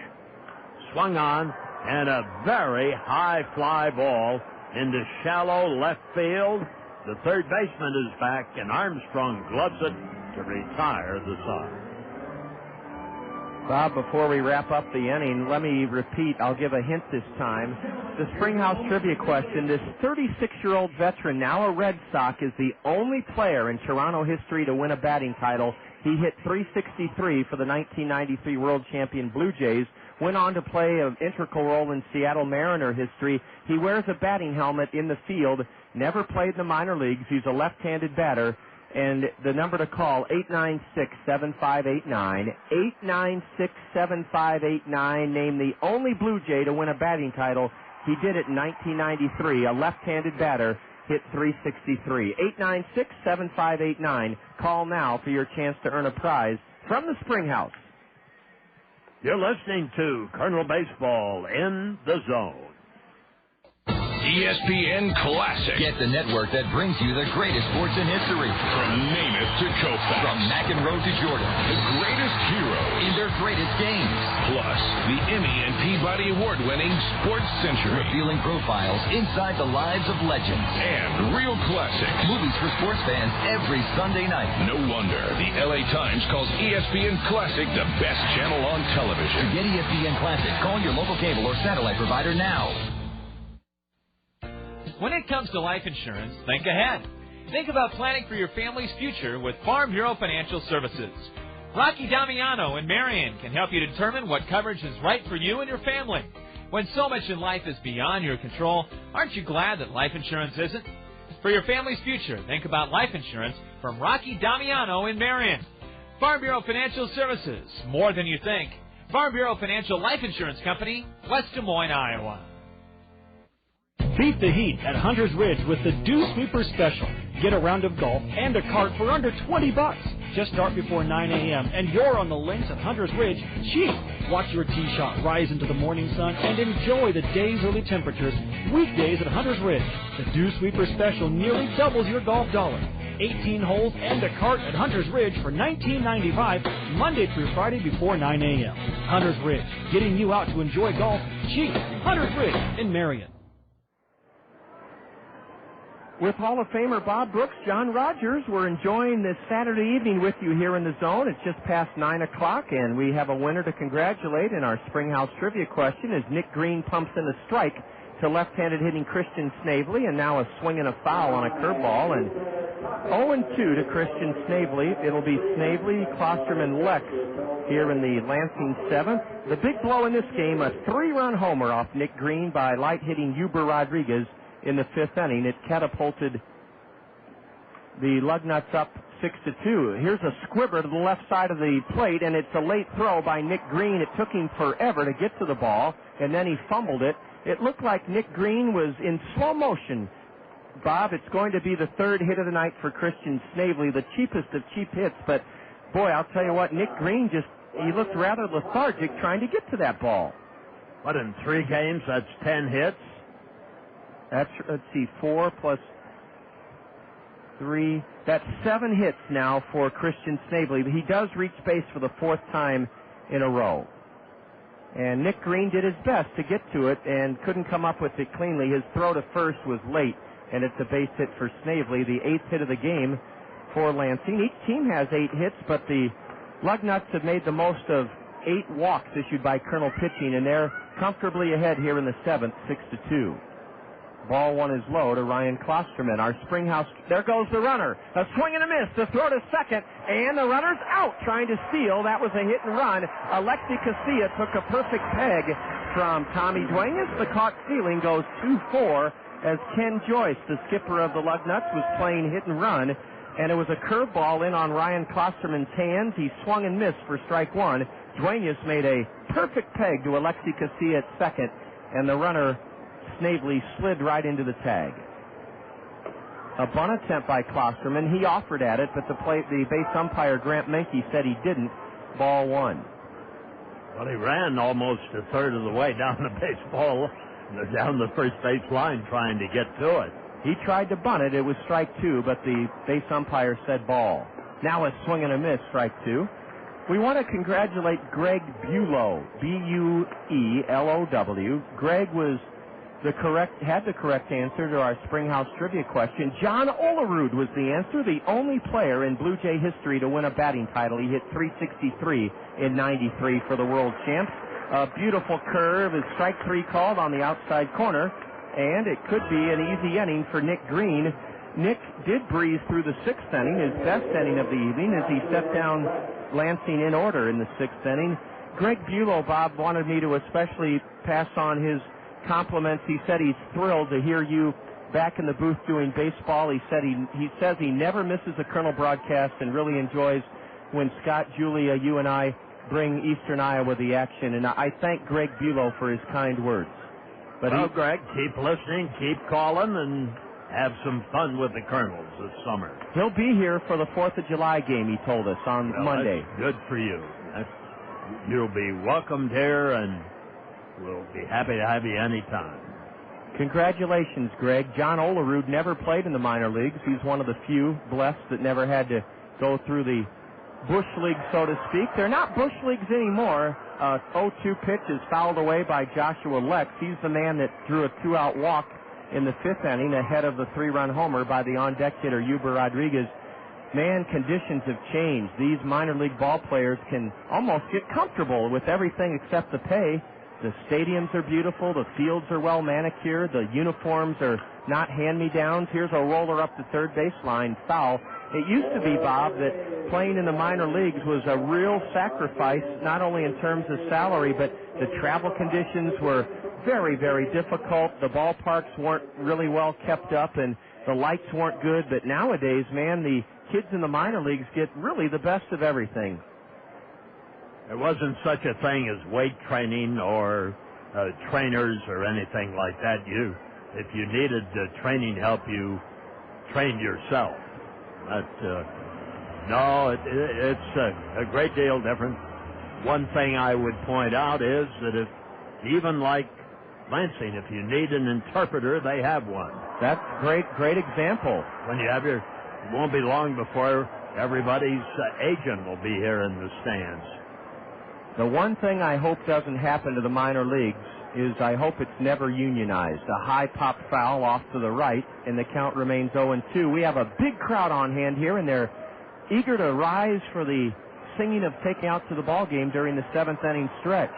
Swung on, and a very high fly ball into shallow left field. The third baseman is back, and Armstrong gloves it to retire the side. Bob, before we wrap up the inning, let me repeat, I'll give a hint this time. The Springhouse Trivia question, this 36-year-old veteran, now a Red Sox, is the only player in Toronto history to win a batting title. He hit .363 for the 1993 World Champion Blue Jays, went on to play an integral role in Seattle Mariner history. He wears a batting helmet in the field, never played in the minor leagues. He's a left-handed batter. And the number to call, 896-7589, 896-7589, named the only Blue Jay to win a batting title. He did it in 1993, a left-handed batter, hit .363. 896-7589. Call now for your chance to earn a prize from the Springhouse. You're listening to Kernel Baseball in the Zone. ESPN Classic. Get the network that brings you the greatest sports in history. From Namath to Koufax. From McEnroe to Jordan. The greatest heroes. In their greatest games. Plus, the Emmy and Peabody Award-winning Sports Century. Revealing profiles inside the lives of legends. And real classics. Movies for sports fans every Sunday night. No wonder the LA Times calls ESPN Classic the best channel on television. To get ESPN Classic, call your local cable or satellite provider now. When it comes to life insurance, think ahead. Think about planning for your family's future with Farm Bureau Financial Services. Rocky Damiano in Marion can help you determine what coverage is right for you and your family. When so much in life is beyond your control, aren't you glad that life insurance isn't? For your family's future, think about life insurance from Rocky Damiano in Marion. Farm Bureau Financial Services, more than you think. Farm Bureau Financial Life Insurance Company, West Des Moines, Iowa. Beat the heat at Hunter's Ridge with the Dew Sweeper Special. Get a round of golf and a cart for under $20. Just start before 9 a.m. and you're on the links at Hunter's Ridge cheap. Watch your tee shot rise into the morning sun and enjoy the day's early temperatures weekdays at Hunter's Ridge. The Dew Sweeper Special nearly doubles your golf dollar. 18 holes and a cart at Hunter's Ridge for $19.95 Monday through Friday before 9 a.m. Hunter's Ridge, getting you out to enjoy golf cheap. Hunter's Ridge in Marion. With Hall of Famer Bob Brooks, John Rogers, we're enjoying this Saturday evening with you here in the Zone. It's just past 9 o'clock, and we have a winner to congratulate in our Springhouse Trivia question as Nick Green pumps in a strike to left-handed hitting Christian Snavely, and now a swing and a foul on a curveball, and 0-2 to Christian Snavely. It'll be Snavely, Klosterman, Lex here in the Lansing 7th. The big blow in this game, a 3-run homer off Nick Green by light-hitting Eugenio Rodriguez in the 5th inning. It catapulted the Lugnuts up 6-2. Here's a squibber to the left side of the plate, and it's a late throw by Nick Green. It took him forever to get to the ball, and then he fumbled it. It looked like Nick Green was in slow motion. Bob, it's going to be the 3rd hit of the night for Christian Snavely, the cheapest of cheap hits, but boy, I'll tell you what, Nick Green he looked rather lethargic trying to get to that ball. What, in 3 games, that's 10 hits? Let's see, 4 plus 3. That's 7 hits now for Christian Snavely. He does reach base for the 4th time in a row. And Nick Green did his best to get to it and couldn't come up with it cleanly. His throw to first was late, and it's a base hit for Snavely, the 8th hit of the game for Lansing. Each team has 8 hits, but the Lugnuts have made the most of 8 walks issued by Colonel pitching, and they're comfortably ahead here in the 7th, 6-2. Ball 1 is low to Ryan Klosterman. Our Springhouse, there goes the runner. A swing and a miss. The throw to second, and the runner's out trying to steal. That was a hit and run. Alexi Casilla took a perfect peg from Tommy Duenas. The caught stealing goes 2-4 as Ken Joyce, the skipper of the Lugnuts, was playing hit and run, and it was a curveball in on Ryan Klosterman's hands. He swung and missed for strike 1. Duenas made a perfect peg to Alexi Casilla at second, and the runner Snavely slid right into the tag. A bunt attempt by Klosterman. He offered at it, but the base umpire, Grant Menke, said he didn't. Ball 1. Well, he ran almost a third of the way down the baseball, down the first base line trying to get to it. He tried to bunt it. It was strike 2, but the base umpire said ball. Now a swing and a miss, strike 2. We want to congratulate Greg Buelow, B-U-E-L-O-W. Greg had the correct answer to our Springhouse trivia question. John Olerud was the answer, the only player in Blue Jay history to win a batting title. He hit .363 in '93 for the World Champs. A beautiful curve is strike 3 called on the outside corner, and it could be an easy inning for Nick Green. Nick did breeze through the 6th inning, his best inning of the evening, as he set down Lansing in order in the 6th inning. Greg Buelow, Bob, wanted me to especially pass on his compliments. He said he's thrilled to hear you back in the booth doing baseball. He said he says he never misses a Kernel broadcast and really enjoys when Scott, Julia, you and I bring Eastern Iowa the action. And I thank Greg Buelow for his kind words. But Greg, keep listening, keep calling, and have some fun with the Kernels this summer. He'll be here for the 4th of July game, he told us, on Monday. That's good for you. You'll be welcomed here, and we'll be happy to have you anytime. Congratulations, Greg. John Olerud never played in the minor leagues. He's one of the few blessed that never had to go through the Bush League, so to speak. They're not Bush Leagues anymore. 0-2 pitch is fouled away by Joshua Lex. He's the man that drew a 2-out walk in the 5th inning ahead of the 3-run homer by the on-deck hitter, Eugenio Rodriguez. Man, conditions have changed. These minor league ball players can almost get comfortable with everything except the pay. The stadiums are beautiful. The fields are well manicured. The uniforms are not hand-me-downs. Here's a roller up the third baseline, foul. It used to be, Bob, that playing in the minor leagues was a real sacrifice, not only in terms of salary, but the travel conditions were very, very difficult. The ballparks weren't really well kept up, and the lights weren't good. But nowadays, man, the kids in the minor leagues get really the best of everything. There wasn't such a thing as weight training or trainers or anything like that. If you needed training help, you trained yourself. It's a great deal different. One thing I would point out is that if, even like Lansing, if you need an interpreter, they have one. That's great example. When you have it won't be long before everybody's agent will be here in the stands. The one thing I hope doesn't happen to the minor leagues is I hope it's never unionized. A high pop foul off to the right, and the count remains 0-2. We have a big crowd on hand here, and they're eager to rise for the singing of taking out to the ball game during the 7th inning stretch.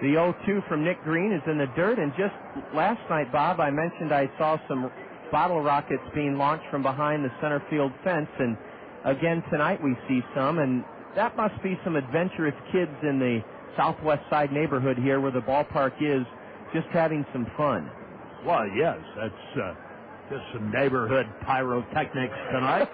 The 0-2 from Nick Green is in the dirt, and just last night, Bob, I mentioned I saw some bottle rockets being launched from behind the center field fence, and again tonight we see some, and that must be some adventurous kids in the southwest side neighborhood here where the ballpark is, just having some fun. Well, yes, that's just some neighborhood pyrotechnics tonight.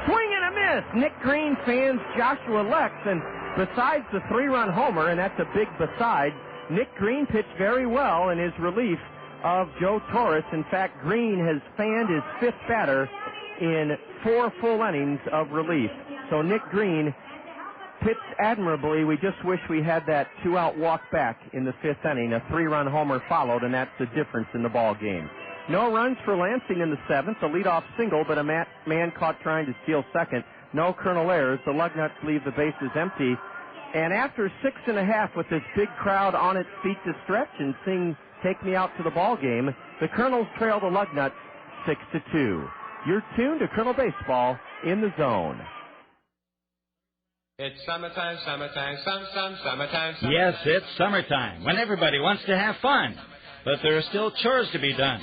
Swing and a miss. Nick Green fans Joshua Lex, and besides the 3-run homer, and that's a big beside, Nick Green pitched very well in his relief of Joe Torres. In fact, Green has fanned his 5th batter in 4 full innings of relief. So Nick Green pitched admirably. We just wish we had that 2-out walk back in the 5th inning. A 3-run homer followed, and that's the difference in the ball game. No runs for Lansing in the 7th. A leadoff single, but a man caught trying to steal second. No Kernel errors. The Lugnuts leave the bases empty. And after 6.5 with this big crowd on its feet to stretch and sing "Take Me Out to the Ball Game," the Kernels trail the Lugnuts 6-2. You're tuned to Kernel Baseball in the Zone. It's summertime, summertime, summertime. Yes, it's summertime, when everybody wants to have fun. But there are still chores to be done.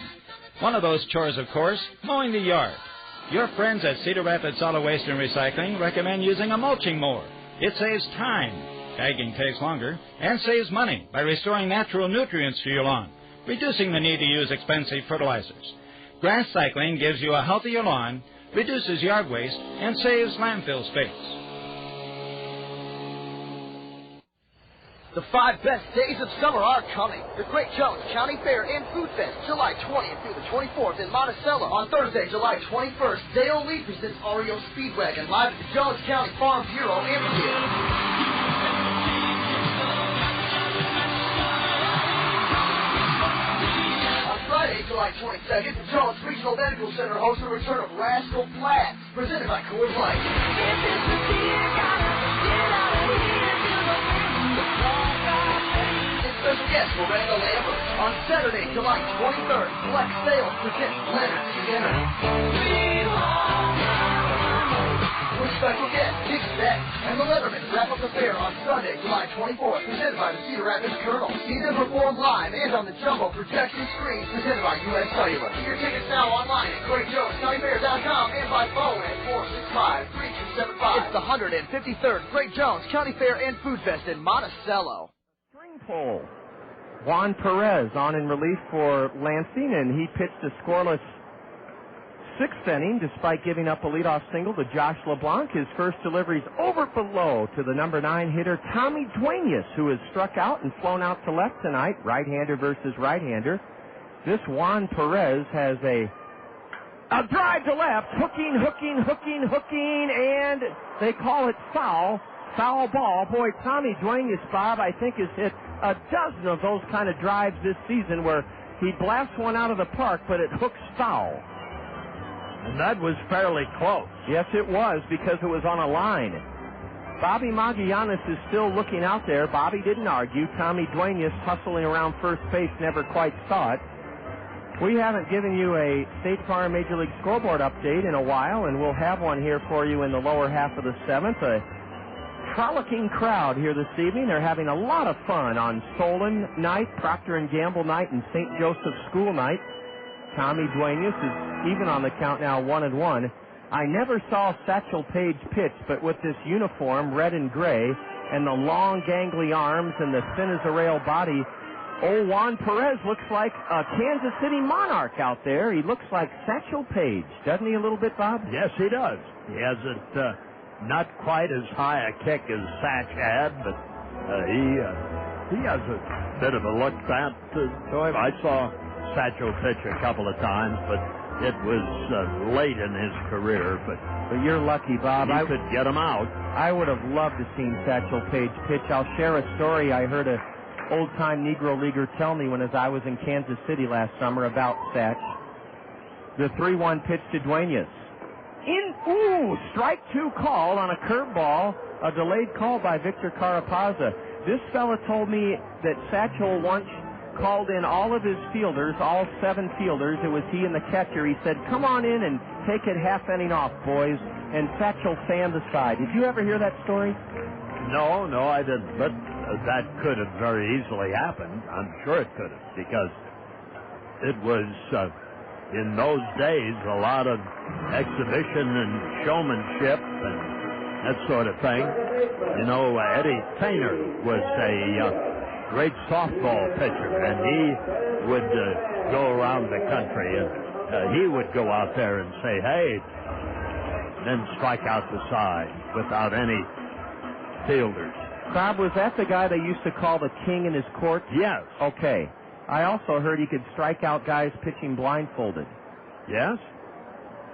One of those chores, of course, mowing the yard. Your friends at Cedar Rapids Solid Waste and Recycling recommend using a mulching mower. It saves time, bagging takes longer, and saves money by restoring natural nutrients to your lawn, reducing the need to use expensive fertilizers. Grass cycling gives you a healthier lawn, reduces yard waste, and saves landfill space. The 5 best days of summer are coming. The Great Jones County Fair and Food Fest, July 20th through the 24th in Monticello. On Thursday, July 21st, Dale Lee presents REO Speedwagon live at the Jones County Farm Bureau Amphitheater. On Friday, July 22nd, the Jones Regional Medical Center hosts the return of Rascal Flatts, presented by Coors Light. Special guest Miranda Lambert. On Saturday, July 23rd, Flex Sales presents Leonard Skinner. With special guest Dick Beck and the Letterman wrap up the fair on Sunday, July 24th, presented by the Cedar Rapids Kernels. See them perform live and on the jumbo projection screens presented by U.S. Cellular. Get your tickets now online at GreatJonesCountyFair.com and by phone at 465-3275. It's the 153rd Great Jones County Fair and Food Fest in Monticello. Pole. Juan Perez on in relief for Lansing, and he pitched a scoreless 6th inning despite giving up a leadoff single to Josh LeBlanc. His first delivery's over below to the number 9 hitter Tommy Duenas, who has struck out and flown out to left tonight, right-hander versus right-hander. This Juan Perez has a drive to left, hooking, and they call it foul. Foul ball. Boy, Tommy Duenas, Bob, I think has hit a dozen of those kind of drives this season where he blasts one out of the park, but it hooks foul. And that was fairly close. Yes, it was, because it was on a line. Bobby Magallanes is still looking out there. Bobby didn't argue. Tommy Duenas, hustling around first base, never quite saw it. We haven't given you a State Farm Major League Scoreboard update in a while, and we'll have one here for you in the lower half of the 7th. A frolicking crowd here this evening. They're having a lot of fun on Solon night, Procter & Gamble night, and St. Joseph's School night. Tommy Duenas is even on the count now, 1-1. I never saw Satchel Paige pitch, but with this uniform, red and gray, and the long gangly arms and the thin as a rail body, old Juan Perez looks like a Kansas City Monarch out there. He looks like Satchel Paige, doesn't he, a little bit, Bob? Yes, he does. He has it not quite as high a kick as Satch had, but he has a bit of a look back to him. I saw Satchel pitch a couple of times, but it was late in his career. But you're lucky, Bob. You could get him out. I would have loved to seen Satchel Paige pitch. I'll share a story I heard a old-time Negro Leaguer tell me as I was in Kansas City last summer about Satch. The 3-1 pitch to Duenas. Strike 2 called on a curveball, a delayed call by Victor Carapazza. This fella told me that Satchel once called in all of his fielders, all 7 fielders. It was he and the catcher. He said, "Come on in and take it half inning off, boys." And Satchel fanned the side. Did you ever hear that story? No, I didn't. But that could have very easily happened. I'm sure it could have, because it was, in those days, a lot of exhibition and showmanship and that sort of thing. You know, Eddie Feiner was a great softball pitcher, and he would go around the country, and he would go out there and say, hey, then strike out the side without any fielders. Bob, was that the guy they used to call the king in his court? Yes. Okay. I also heard he could strike out guys pitching blindfolded. Yes?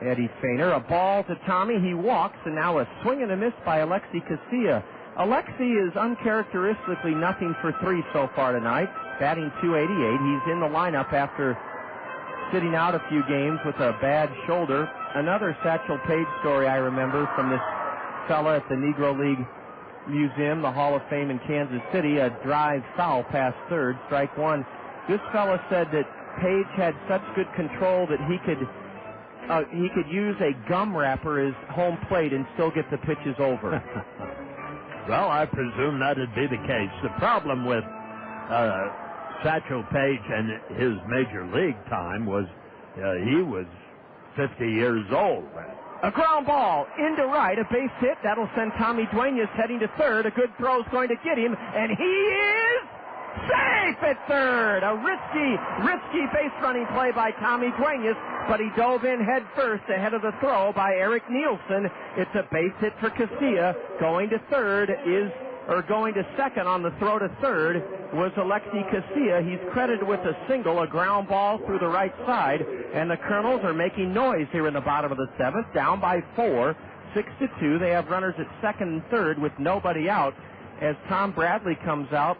Eddie Feiner, a ball to Tommy. He walks, and now a swing and a miss by Alexi Casilla. Alexi is uncharacteristically nothing for three so far tonight, batting .288. He's in the lineup after sitting out a few games with a bad shoulder. Another Satchel Paige story I remember from this fella at the Negro League Museum, the Hall of Fame in Kansas City, a drive foul past third, strike one. This fella said that Paige had such good control that he could use a gum wrapper as home plate and still get the pitches over. Well, I presume that'd be the case. The problem with Satchel Paige and his major league time was he was 50 years old. A ground ball into right, a base hit. That'll send Tommy Duenas heading to third. A good throw's going to get him, and he is safe at third. A risky base-running play by Tommy Duenas, but he dove in head first ahead of the throw by Eric Nielsen. It's a base hit for Casilla. Going to second on the throw to third was Alexi Casilla. He's credited with a single, a ground ball through the right side, and the Kernels are making noise here in the bottom of the seventh, down by 4, 6-2. They have runners at second and third with nobody out as Tom Bradley comes out.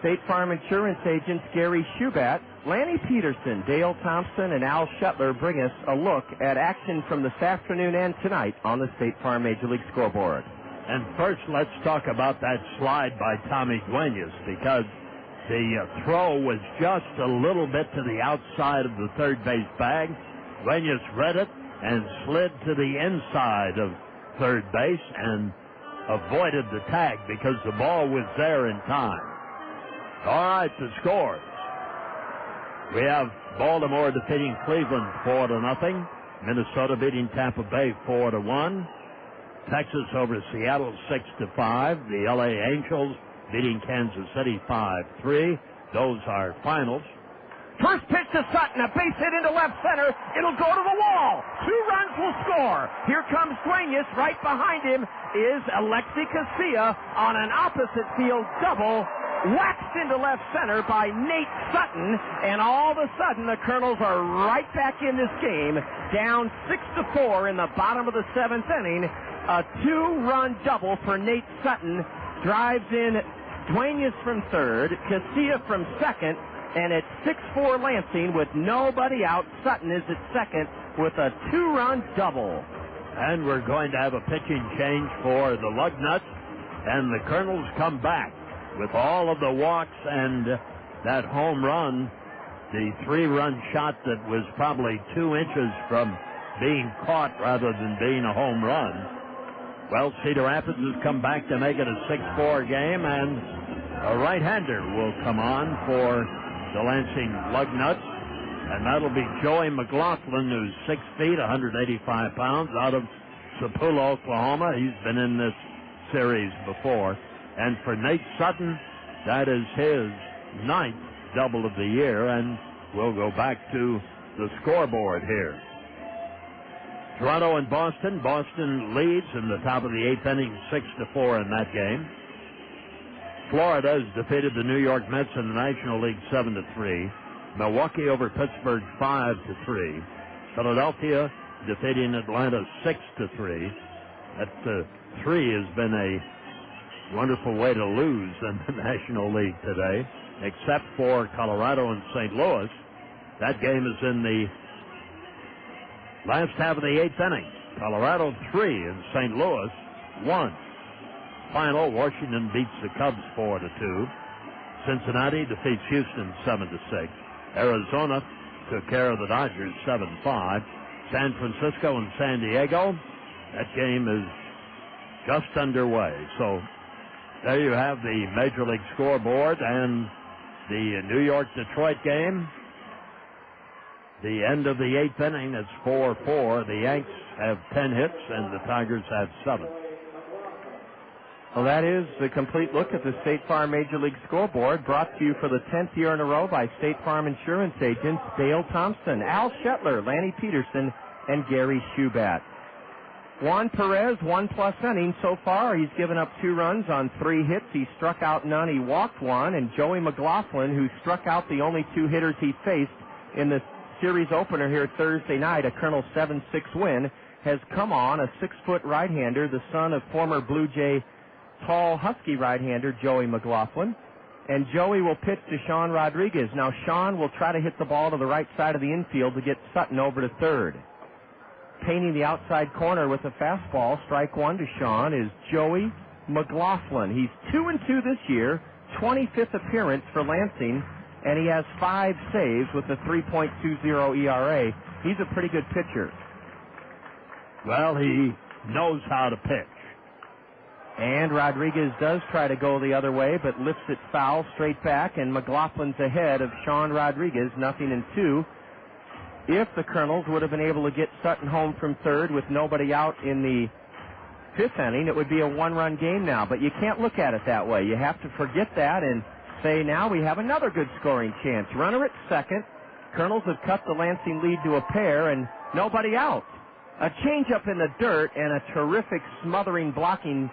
State Farm Insurance agents Gary Schubat, Lanny Peterson, Dale Thompson, and Al Shetler bring us a look at action from this afternoon and tonight on the State Farm Major League scoreboard. And first, let's talk about that slide by Tommy Duenas, because the throw was just a little bit to the outside of the third base bag. Duenas read it and slid to the inside of third base and avoided the tag because the ball was there in time. All right, the scores. We have Baltimore defeating Cleveland 4-0. Minnesota beating Tampa Bay 4-1. Texas over Seattle 6-5. The LA Angels beating Kansas City 5-3. Those are finals. First pitch to Sutton, a base hit into left center. It'll go to the wall. 2 runs will score. Here comes Duenas. Right behind him is Alexi Casilla on an opposite field double. Waxed into left center by Nate Sutton, and all of a sudden the Kernels are right back in this game, down 6-4 in the bottom of the 7th inning. A 2-run double for Nate Sutton drives in Duenas from third, Casilla from second, and it's 6-4 Lansing with nobody out. Sutton is at second with a 2-run double. And we're going to have a pitching change for the Lugnuts, and the Kernels come back. With all of the walks and that home run, the 3-run shot that was probably 2 inches from being caught rather than being a home run. Well, Cedar Rapids has come back to make it a 6-4 game, and a right-hander will come on for the Lansing Lugnuts, and that'll be Joey McLaughlin, who's 6 feet, 185 pounds, out of Sapula, Oklahoma. He's been in this series before. And for Nate Sutton, that is his 9th double of the year, and we'll go back to the scoreboard here. Toronto and Boston. Boston leads in the top of the 8th inning, 6-4 in that game. Florida has defeated the New York Mets in the National League 7-3. Milwaukee over Pittsburgh 5-3. Philadelphia defeating Atlanta 6-3. That 3 has been a wonderful way to lose in the National League today, except for Colorado and St. Louis. That game is in the last half of the 8th inning. Colorado 3 and St. Louis 1. Final, Washington beats the Cubs 4-2. Cincinnati defeats Houston 7-6. Arizona took care of the Dodgers 7-5. San Francisco and San Diego, that game is just underway. So There you have the Major League scoreboard and the New York-Detroit game. The end of the 8th inning is 4-4. The Yanks have 10 hits and the Tigers have 7. Well, that is the complete look at the State Farm Major League scoreboard, brought to you for the 10th year in a row by State Farm Insurance agents Dale Thompson, Al Shetler, Lanny Peterson, and Gary Shubat. Juan Perez, 1+ innings so far. He's given up 2 runs on 3 hits. He struck out none. He walked 1. And Joey McLaughlin, who struck out the only 2 hitters he faced in the series opener here Thursday night, a Colonel 7-6 win, has come on, a 6-foot right-hander, the son of former Blue Jay tall Husky right-hander Joey McLaughlin. And Joey will pitch to Sean Rodriguez. Now Sean will try to hit the ball to the right side of the infield to get Sutton over to third. Painting the outside corner with a fastball, strike 1 to Sean, is Joey McLaughlin. He's 2-2 this year, 25th appearance for Lansing, and he has 5 saves with a 3.20 ERA. He's a pretty good pitcher. Well, he knows how to pitch. And Rodriguez does try to go the other way, but lifts it foul straight back, and McLaughlin's ahead of Sean Rodriguez, 0-2. If the Kernels would have been able to get Sutton home from third with nobody out in the 5th inning, it would be a 1-run game now. But you can't look at it that way. You have to forget that and say, now we have another good scoring chance. Runner at second. Kernels have cut the Lansing lead to a pair, and nobody out. A changeup in the dirt and a terrific smothering blocking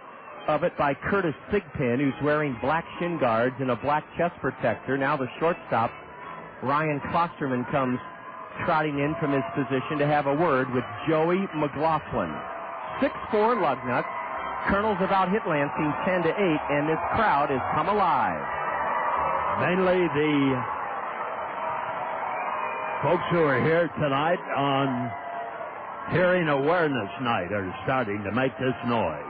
of it by Curtis Thigpen, who's wearing black shin guards and a black chest protector. Now the shortstop, Ryan Klosterman, comes trotting in from his position to have a word with Joey McLaughlin. 6-4 Lugnuts. Kernels have out-hit Lansing 10-8, and this crowd has come alive. Mainly the folks who are here tonight on Hearing Awareness Night are starting to make this noise.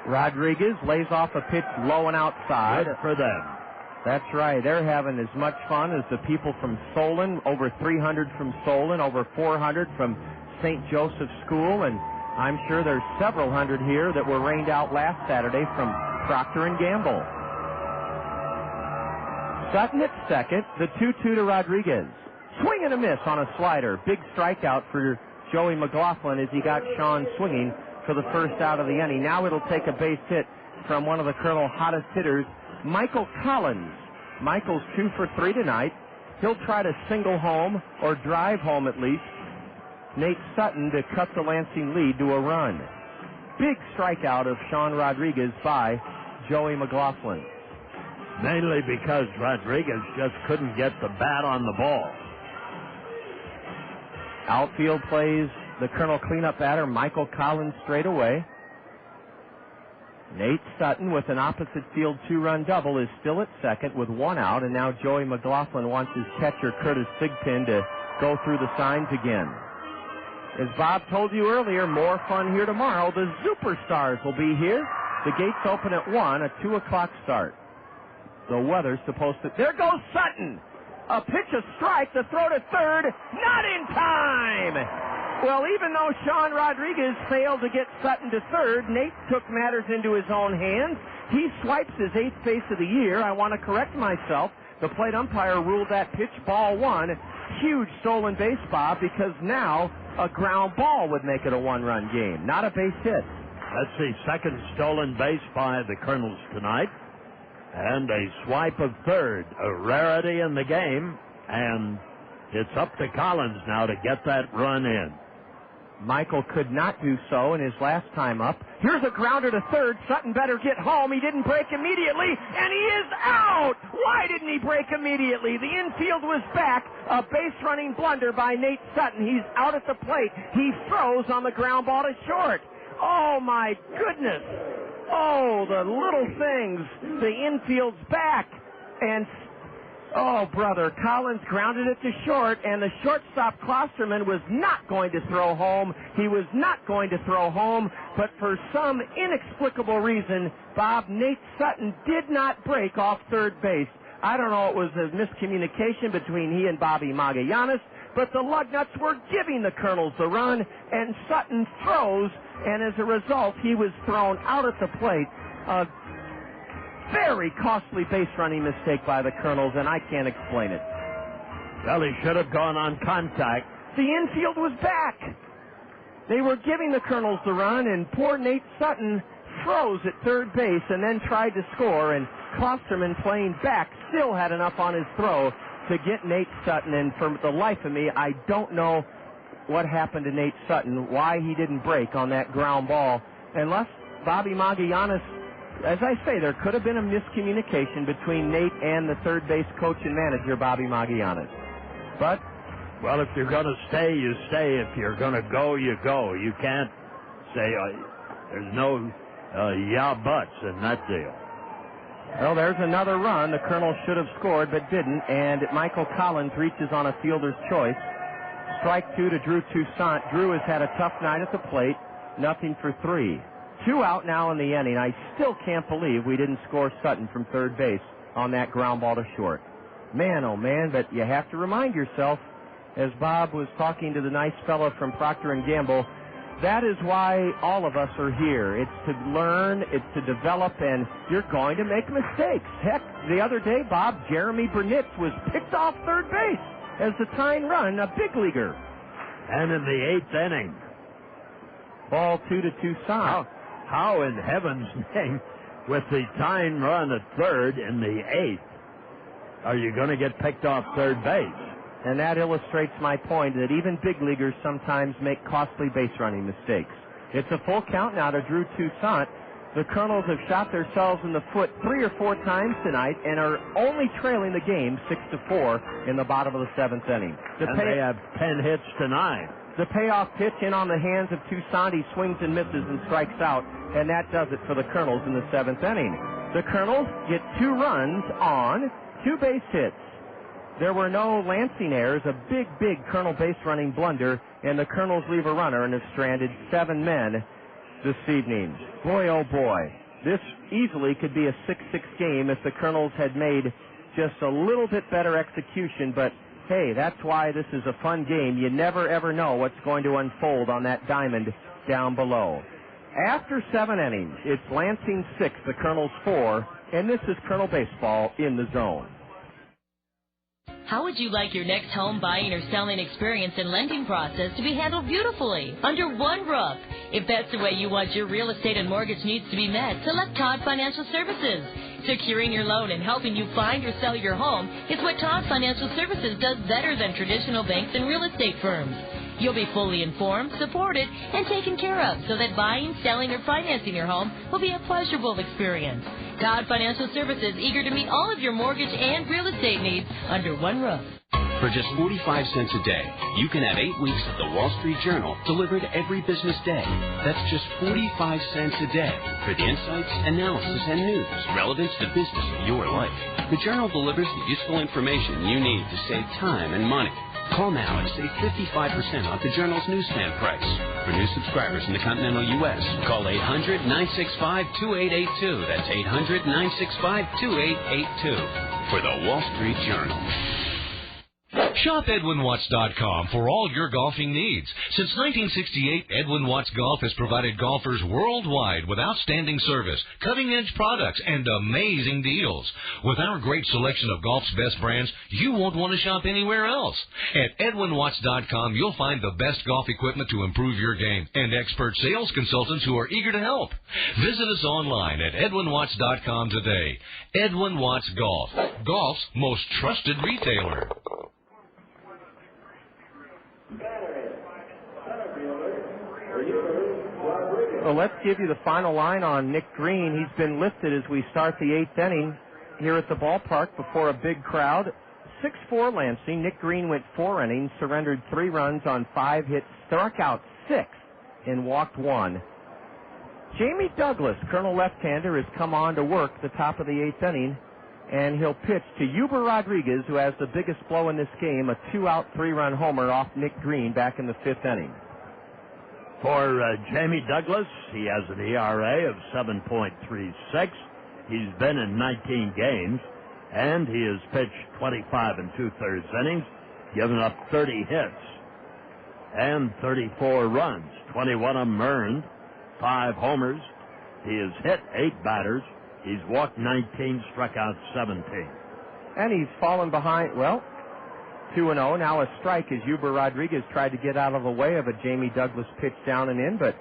Rodriguez lays off a pitch low and outside. Good for them. That's right. They're having as much fun as the people from Solon, over 300 from Solon, over 400 from St. Joseph's School, and I'm sure there's several hundred here that were rained out last Saturday from Procter & Gamble. Sutton at second, the 2-2 to Rodriguez. Swing and a miss on a slider. Big strikeout for Joey McLaughlin as he got Sean swinging for the first out of the inning. Now it'll take a base hit from one of the Colonel hottest hitters, Michael Collins. Michael's 2 for 3 tonight. He'll try to single home or drive home at least Nate Sutton to cut the Lansing lead to a run. Big strikeout of Sean Rodriguez by Joey McLaughlin. Mainly because Rodriguez just couldn't get the bat on the ball. Outfield plays the Colonel cleanup batter, Michael Collins, straight away. Nate Sutton with an opposite field 2-run double is still at second with 1 out, and now Joey McLaughlin wants his catcher, Curtis Thigpen, to go through the signs again. As Bob told you earlier, more fun here tomorrow. The Superstars will be here. The gates open at 1, a 2 o'clock start. The weather's supposed to... There goes Sutton! A pitch, a strike, the throw to third, not in time! Well, even though Sean Rodriguez failed to get Sutton to third, Nate took matters into his own hands. He swipes his 8th base of the year. I want to correct myself. The plate umpire ruled that pitch ball 1. Huge stolen base, Bob, because now a ground ball would make it a 1-run game, not a base hit. That's the second stolen base by the Kernels tonight. And a swipe of third, a rarity in the game, and it's up to Collins now to get that run in. Michael could not do so in his last time up. Here's a grounder to third. Sutton better get home. He didn't break immediately, and he is out! Why didn't he break immediately? The infield was back. A base-running blunder by Nate Sutton. He's out at the plate. He throws on the ground ball to short. Oh, my goodness. Oh, the little things. The infield's back. And, oh, brother, Collins grounded it to short, and the shortstop Klosterman was not going to throw home. He was not going to throw home, but for some inexplicable reason, Bob, Nate Sutton did not break off third base. I don't know, it was a miscommunication between he and Bobby Magallanes, but the Lugnuts were giving the Kernels the run, and Sutton throws, and as a result, he was thrown out at the plate. A very costly base running mistake by the Kernels, and I can't explain it. Well, he should have gone on contact. The infield was back. They were giving the Kernels the run, and poor Nate Sutton froze at third base and then tried to score, and Klosterman, playing back, still had enough on his throw to get Nate Sutton, and for the life of me, I don't know what happened to Nate Sutton, why he didn't break on that ground ball, unless Bobby Magallanes, as I say, there could have been a miscommunication between Nate and the third base coach and manager, Bobby Magallanes. But, well, if you're going to stay, you stay. If you're going to go, you go. You can't say there's no yeah buts in that deal. Well, there's another run. The Colonels should have scored but didn't, and Michael Collins reaches on a fielder's choice. Strike two to Drew Toussaint. Drew has had a tough night at the plate. Nothing for 3. 2 out now in the inning. I still can't believe we didn't score Sutton from third base on that ground ball to short. Man, oh man, but you have to remind yourself, as Bob was talking to the nice fellow from Procter & Gamble, that is why all of us are here. It's to learn, it's to develop, and you're going to make mistakes. Heck, the other day, Bob, Jeremy Burnitz was picked off third base as the tying run, a big leaguer. And in the 8th inning. Ball 2 to Toussaint. How in heaven's name, with the tying run at third in the 8th, are you going to get picked off third base? And that illustrates my point that even big leaguers sometimes make costly base running mistakes. It's a full count now to Drew Toussaint. The Colonels have shot themselves in the foot 3 or 4 times tonight and are only trailing the game 6-4 in the bottom of the 7th inning. They have 10 hits to 9. The payoff pitch in on the hands of Toussaint. He swings and misses and strikes out, and that does it for the Colonels in the 7th inning. The Colonels get 2 runs on 2 base hits. There were no Lansing errors, a big Colonel base running blunder, and the Colonels leave a runner and have stranded 7 men this evening. Boy, oh boy, this easily could be a 6-6 game if the Colonels had made just a little bit better execution, but hey, that's why this is a fun game. You never ever know what's going to unfold on that diamond down below. After 7 innings, it's Lansing 6, the Colonels 4, and this is Colonel Baseball in the Zone. How would you like your next home buying or selling experience and lending process to be handled beautifully under one roof? If that's the way you want your real estate and mortgage needs to be met, select Todd Financial Services. Securing your loan and helping you find or sell your home is what Todd Financial Services does better than traditional banks and real estate firms. You'll be fully informed, supported, and taken care of so that buying, selling, or financing your home will be a pleasurable experience. Todd Financial Services, eager to meet all of your mortgage and real estate needs under one roof. For just 45 cents a day, you can have 8 weeks of the Wall Street Journal delivered every business day. That's just 45 cents a day for the insights, analysis, and news relevant to the business of your life. The Journal delivers the useful information you need to save time and money. Call now and save 55% off the Journal's newsstand price. For new subscribers in the continental U.S., call 800-965-2882. That's 800-965-2882 for the Wall Street Journal. Shop EdwinWatts.com for all your golfing needs. Since 1968, Edwin Watts Golf has provided golfers worldwide with outstanding service, cutting-edge products, and amazing deals. With our great selection of golf's best brands, you won't want to shop anywhere else. At EdwinWatts.com, you'll find the best golf equipment to improve your game and expert sales consultants who are eager to help. Visit us online at EdwinWatts.com today. Edwin Watts Golf, golf's most trusted retailer. Well, let's give you the final line on Nick Green. He's been lifted as we start the 8th inning here at the ballpark before a big crowd. 6-4 Lansing. Nick Green went 4 innings, surrendered 3 runs on 5 hits, struck out 6, and walked 1. Jamie Douglas, Colonel left-hander, has come on to work the top of the 8th inning, and he'll pitch to Huber Rodriguez, who has the biggest blow in this game, a 2-out, 3-run homer off Nick Green back in the 5th inning. For Jamie Douglas, he has an ERA of 7.36. He's been in 19 games, and he has pitched 25 2/3 innings, given up 30 hits and 34 runs, 21 of them earned, 5 homers, He has hit 8 batters. He's walked 19, struck out 17. And he's fallen behind, 2-0. Now a strike as Huber Rodriguez tried to get out of the way of a Jamie Douglas pitch down and in, but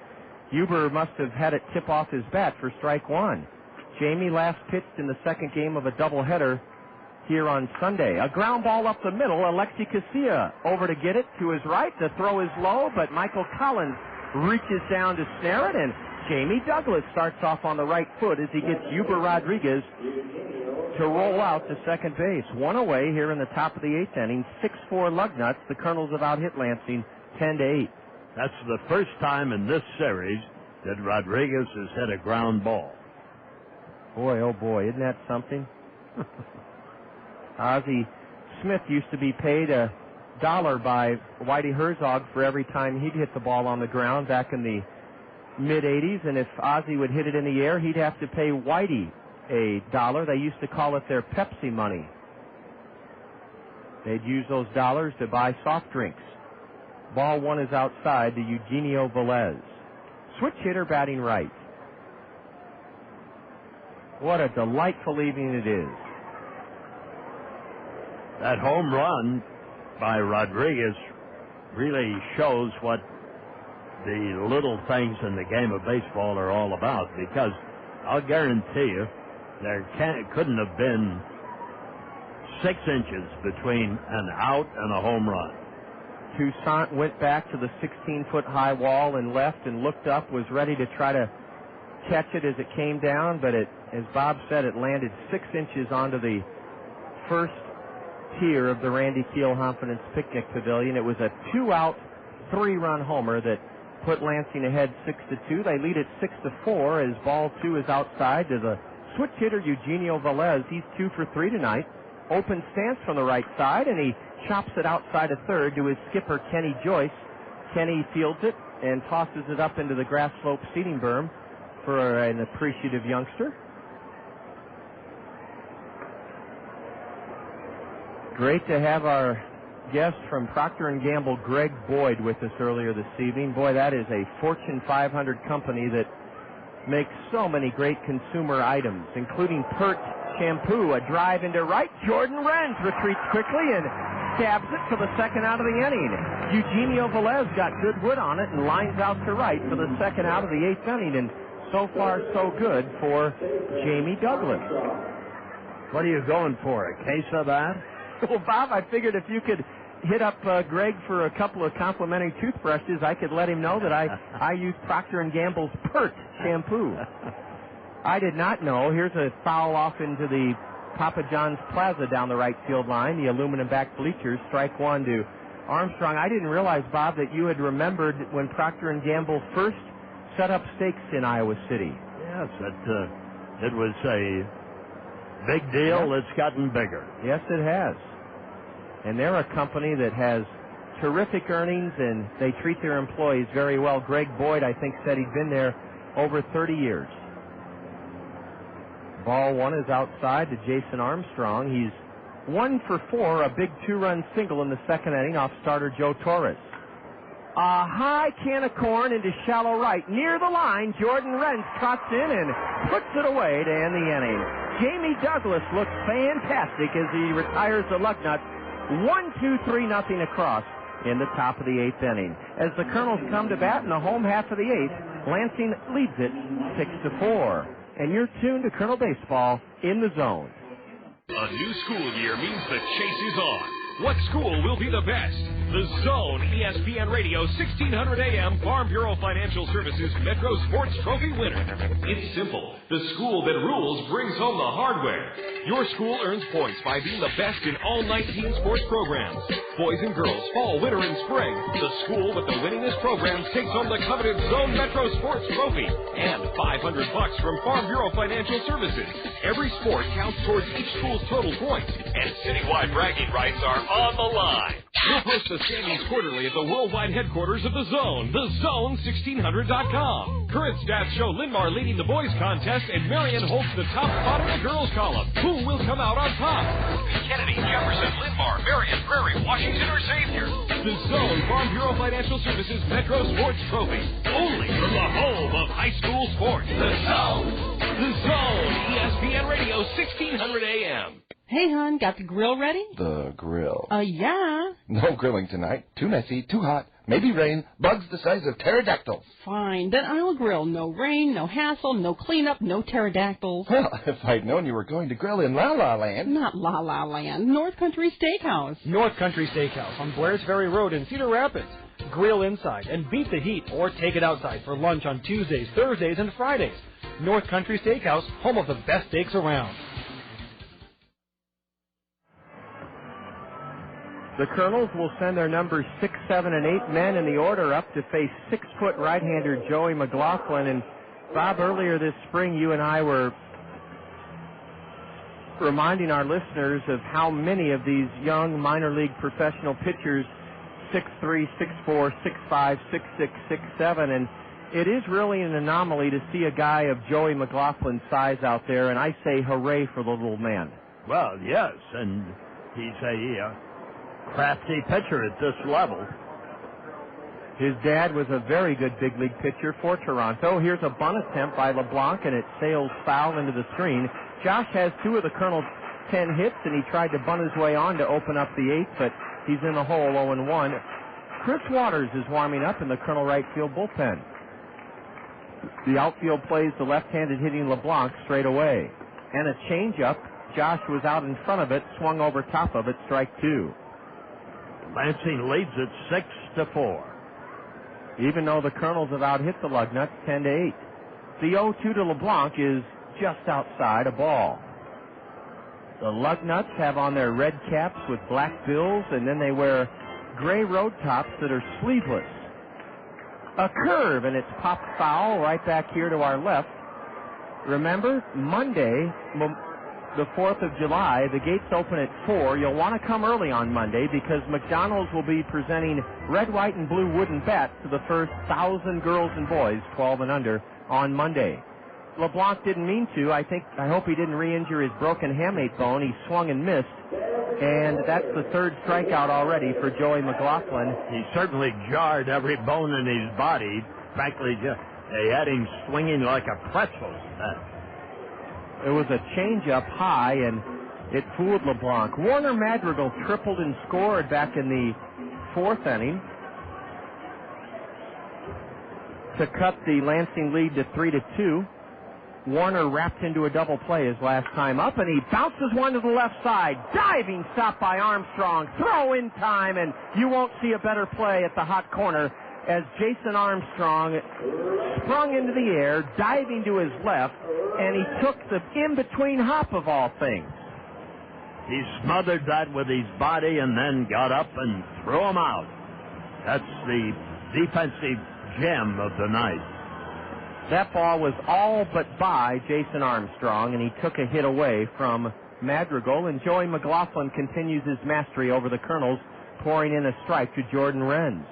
Huber must have had it tip off his bat for strike one. Jamie last pitched in the second game of a doubleheader here on Sunday. A ground ball up the middle. Alexi Casilla over to get it to his right. The throw is low, but Michael Collins reaches down to snare it, and Jamie Douglas starts off on the right foot as he gets Huber Rodriguez to roll out to second base. One away here in the top of the 8th inning. 6-4 Lugnuts. The Kernels have out-hit Lansing 10-8. That's the first time in this series that Rodriguez has hit a ground ball. Boy, oh boy, isn't that something? Ozzie Smith used to be paid $1 by Whitey Herzog for every time he'd hit the ball on the ground back in the mid-'80s, and if Ozzie would hit it in the air, he'd have to pay Whitey $1. They used to call it their Pepsi money. They'd use those dollars to buy soft drinks. Ball one is outside to Eugenio Vélez. Switch hitter batting right. What a delightful evening it is. That home run by Rodriguez really shows what the little things in the game of baseball are all about, because I'll guarantee you there couldn't have been 6 inches between an out and a home run. Toussaint went back to the 16-foot high wall and left and looked up, was ready to try to catch it as it came down, but it, as Bob said, it landed 6 inches onto the first tier of the Randy Keel Confidence Picnic Pavilion. It was a 2-out, 3-run homer that put Lansing ahead 6-2. They lead it 6-4 as ball 2 is outside to the switch hitter Eugenio Vélez. He's 2 for 3 tonight. Open stance from the right side, and he chops it outside of third to his skipper Kenny Joyce. Kenny fields it and tosses it up into the grass slope seating berm for an appreciative youngster. Great to have our guest from Procter & Gamble, Greg Boyd, with us earlier this evening. Boy, that is a Fortune 500 company that makes so many great consumer items, including Pert shampoo. A drive into right. Jordan Renz retreats quickly and stabs it for the second out of the inning. Eugenio Vélez got good wood on it and lines out to right for the second out of the 8th inning, and so far so good for Jamie Douglas. What are you going for, a case of that? Well, Bob, I figured if you could hit up Greg for a couple of complimentary toothbrushes, I could let him know that I use Procter & Gamble's Pert shampoo. I did not know. Here's a foul off into the Papa John's Plaza down the right field line, the aluminum back bleachers. Strike one to Armstrong. I didn't realize, Bob, that you had remembered when Procter & Gamble first set up stakes in Iowa City. Yes, it was a big deal. Yep. It's gotten bigger. Yes, it has. And they're a company that has terrific earnings, and they treat their employees very well. Greg Boyd, I think, said he'd been there over 30 years. Ball one is outside to Jason Armstrong. He's 1 for 4, a big 2-run single in the second inning off starter Joe Torres. A high can of corn into shallow right. Near the line, Jordan Renz trots in and puts it away to end the inning. Jamie Douglas looks fantastic as he retires the Lugnuts 1-2-3-0 across in the top of the 8th inning. As the Kernels come to bat in the home half of the 8th, Lansing leads it 6-4. And you're tuned to Kernel Baseball in the Zone. A new school year means the chase is on. What school will be the best? The Zone, ESPN Radio, 1600 AM, Farm Bureau Financial Services Metro Sports Trophy winner. It's simple. The school that rules brings home the hardware. Your school earns points by being the best in all 19 sports programs. Boys and girls, fall, winter, and spring. The school with the winningest programs takes home the coveted Zone Metro Sports Trophy and $500 from Farm Bureau Financial Services. Every sport counts towards each school's total points, and citywide bragging rights are on the line. We'll post the standings quarterly at the worldwide headquarters of the Zone, thezone1600.com. Current stats show Linmar leading the boys contest and Marion holds the top spot in the girls column. Who will come out on top? Kennedy Kearney, Jefferson, Limbar, Marion, Prairie, Washington, or Xavier. The Zone Farm Bureau Financial Services Metro Sports Trophy. Only from the home of high school sports. The Zone. The Zone. ESPN Radio, 1600 AM. Hey, hon, got the grill ready? The grill. Yeah. No grilling tonight. Too messy, too hot. Maybe rain. Bugs the size of pterodactyls. Fine, then I'll grill. No rain, no hassle, no cleanup, no pterodactyls. Well, if I'd known you were going to grill in La La Land. Not La La Land. North Country Steakhouse. North Country Steakhouse on Blair's Ferry Road in Cedar Rapids. Grill inside and beat the heat, or take it outside for lunch on Tuesdays, Thursdays, and Fridays. North Country Steakhouse, home of the best steaks around. The Kernels will send their numbers 6, 7, and 8 men in the order up to face 6-foot right-hander Joey McLaughlin. And Bob, earlier this spring, you and I were reminding our listeners of how many of these young minor league professional pitchers, 6'3", 6'4", 6'5", 6'6", 6'7", and it is really an anomaly to see a guy of Joey McLaughlin's size out there, and I say hooray for the little man. Well, yes, and he's a crafty pitcher at this level. His dad was a very good big league pitcher for Toronto. Here's a bunt attempt by LeBlanc, and it sails foul into the screen. Josh has 2 of the Colonel's 10 hits, and he tried to bunt his way on to open up the 8th, but he's in the hole 0-1. Chris Waters is warming up in the Colonel right field bullpen. The outfield plays the left-handed hitting LeBlanc straight away. And a changeup. Josh was out in front of it, swung over top of it, strike 2. Lansing leads it 6-4. Even though the Kernels have out-hit the Lugnuts 10-8. The 0-2 to LeBlanc is just outside a ball. The Lugnuts have on their red caps with black bills, and then they wear gray road tops that are sleeveless. A curve, and it's popped foul right back here to our left. Remember, Monday, the 4th of July, the gates open at 4. You'll want to come early on Monday because McDonald's will be presenting red, white, and blue wooden bats to the first 1,000 girls and boys, 12 and under, on Monday. LeBlanc didn't mean to. I hope he didn't re-injure his broken hamate bone. He swung and missed, and that's the 3rd strikeout already for Joey McLaughlin. He certainly jarred every bone in his body. Frankly, they had him swinging like a pretzel. It was a changeup high, and it fooled LeBlanc. Warner Madrigal tripled and scored back in the 4th inning to cut the Lansing lead to 3-2. Warner wrapped into a double play his last time up, and he bounces one to the left side. Diving stop by Armstrong. Throw in time, and you won't see a better play at the hot corner as Jason Armstrong sprung into the air, diving to his left, and he took the in-between hop of all things. He smothered that with his body and then got up and threw him out. That's the defensive gem of the night. That ball was all but by Jason Armstrong, and he took a hit away from Madrigal, and Joey McLaughlin continues his mastery over the Kernels, pouring in a strike to Jordan Renz.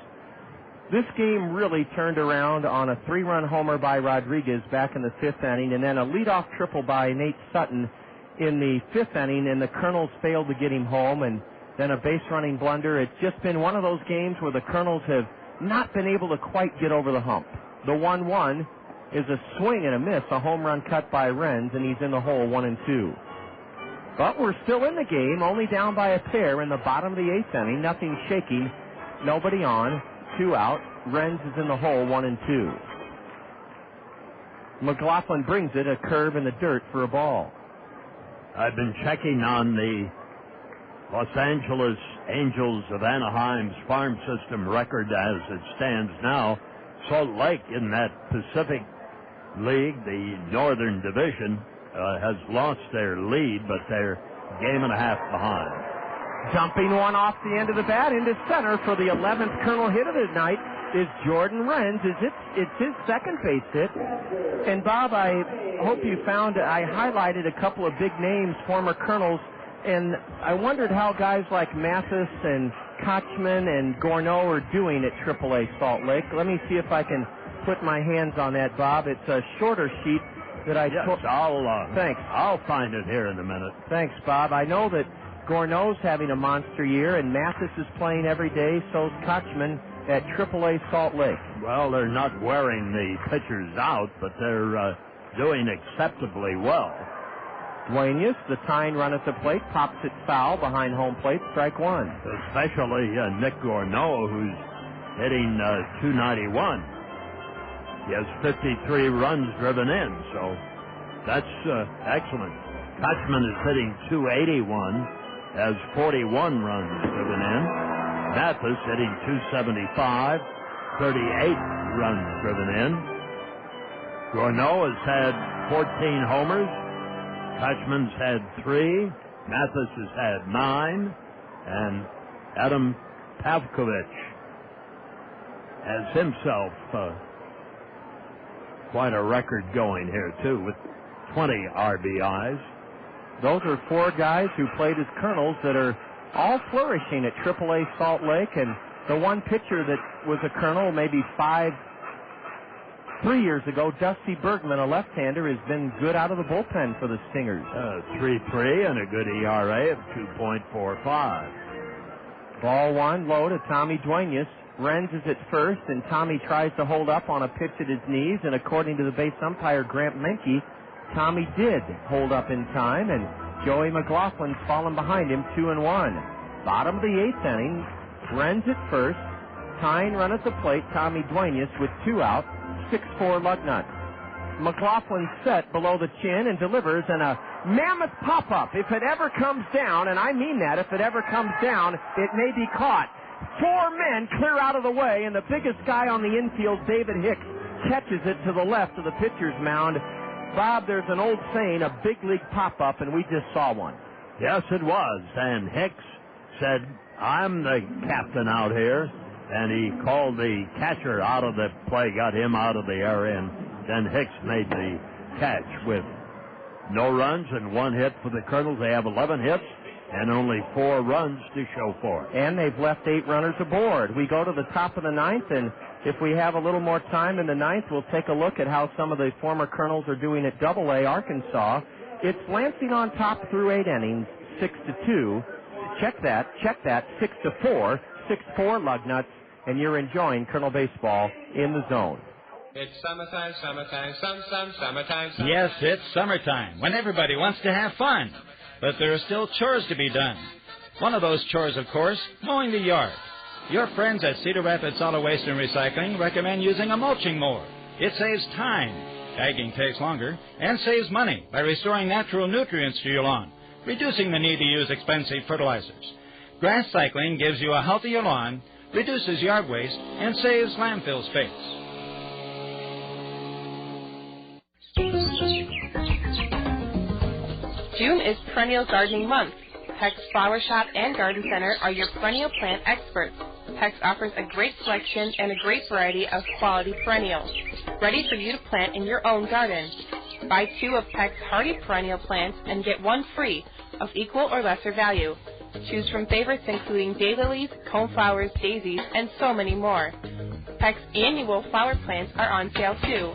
This game really turned around on a 3-run homer by Rodriguez back in the 5th inning, and then a leadoff triple by Nate Sutton in the 5th inning, and the Kernels failed to get him home, and then a base-running blunder. It's just been one of those games where the Kernels have not been able to quite get over the hump. The 1-1 is a swing and a miss, a home run cut by Renz, and he's in the hole 1-2. But we're still in the game, only down by a pair in the bottom of the 8th inning. Nothing shaking, nobody on, 2 out. Renz is in the hole 1-2. McLaughlin brings it, a curve in the dirt for a ball. I've been checking on the Los Angeles Angels of Anaheim's farm system record as it stands now. Salt Lake in that Pacific League, the Northern Division, has lost their lead, but they're a game and a half behind. Dumping one off the end of the bat into center for the 11th Colonel hit of the night is Jordan Renz. It's his second base hit. And Bob, I hope you found I highlighted a couple of big names, former Colonels, and I wondered how guys like Mathis and Kochman and Gourneau are doing at AAA Salt Lake. Let me see if I can put my hands on that, Bob. It's a shorter sheet that I thanks. I'll find it here in a minute. Thanks, Bob. I know that Gourneau's having a monster year, and Mathis is playing every day, so's Kochman at AAA Salt Lake. Well, they're not wearing the pitchers out, but they're doing acceptably well. Duenas, the tying run at the plate, pops it foul behind home plate, strike one. Especially Nick Gourneau, who's hitting .291. He has 53 runs driven in, so that's excellent. Kochman is hitting .281, has 41 runs driven in. Mathis hitting .275, 38 runs driven in. Gourneau has had 14 homers. Kochman's had 3. Mathis has had 9. And Adam Pavkovich has himself quite a record going here, too, with 20 RBIs. Those are 4 guys who played as Kernels that are all flourishing at AAA Salt Lake, and the one pitcher that was a Kernel maybe 3 years ago, Dusty Bergman, a left-hander, has been good out of the bullpen for the Stingers. 3.3 and a good ERA of 2.45. Ball one, low to Tommy Duenas. Renz is at first, and Tommy tries to hold up on a pitch at his knees, and according to the base umpire, Grant Menke, Tommy did hold up in time, and Joey McLaughlin's fallen behind him 2-1. Bottom of the 8th inning, Renz at first, tying run at the plate, Tommy Duenas with 2 out, 6-4 Lugnuts. McLaughlin set below the chin and delivers, and a mammoth pop-up. If it ever comes down, and I mean that, if it ever comes down, it may be caught. 4 men clear out of the way, and the biggest guy on the infield, David Hicks, catches it to the left of the pitcher's mound. Bob, there's an old saying, a big league pop-up, and we just saw one. Yes, it was. And Hicks said, I'm the captain out here. And he called the catcher out of the play, got him out of the area, and then Hicks made the catch with no runs and 1 hit for the Kernels. They have 11 hits and only 4 runs to show for it. And they've left 8 runners aboard. We go to the top of the 9th, and if we have a little more time in the 9th, we'll take a look at how some of the former Kernels are doing at AA Arkansas. It's Lansing on top through 8 innings, 6-2. Check that, 6-4, 6-4 Lugnuts, and you're enjoying Kernel baseball in the zone. It's summertime, summertime, summertime. Yes, it's summertime, when everybody wants to have fun. But there are still chores to be done. One of those chores, of course, mowing the yard. Your friends at Cedar Rapids Solid Waste and Recycling recommend using a mulching mower. It saves time. Bagging takes longer and saves money by restoring natural nutrients to your lawn, reducing the need to use expensive fertilizers. Grass cycling gives you a healthier lawn, reduces yard waste, and saves landfill space. June is Perennial Gardening Month. Peck's Flower Shop and Garden Center are your perennial plant experts. Peck's offers a great selection and a great variety of quality perennials, ready for you to plant in your own garden. Buy 2 of Peck's hardy perennial plants and get 1 free of equal or lesser value. Choose from favorites including daylilies, coneflowers, daisies, and so many more. Peck's annual flower plants are on sale too.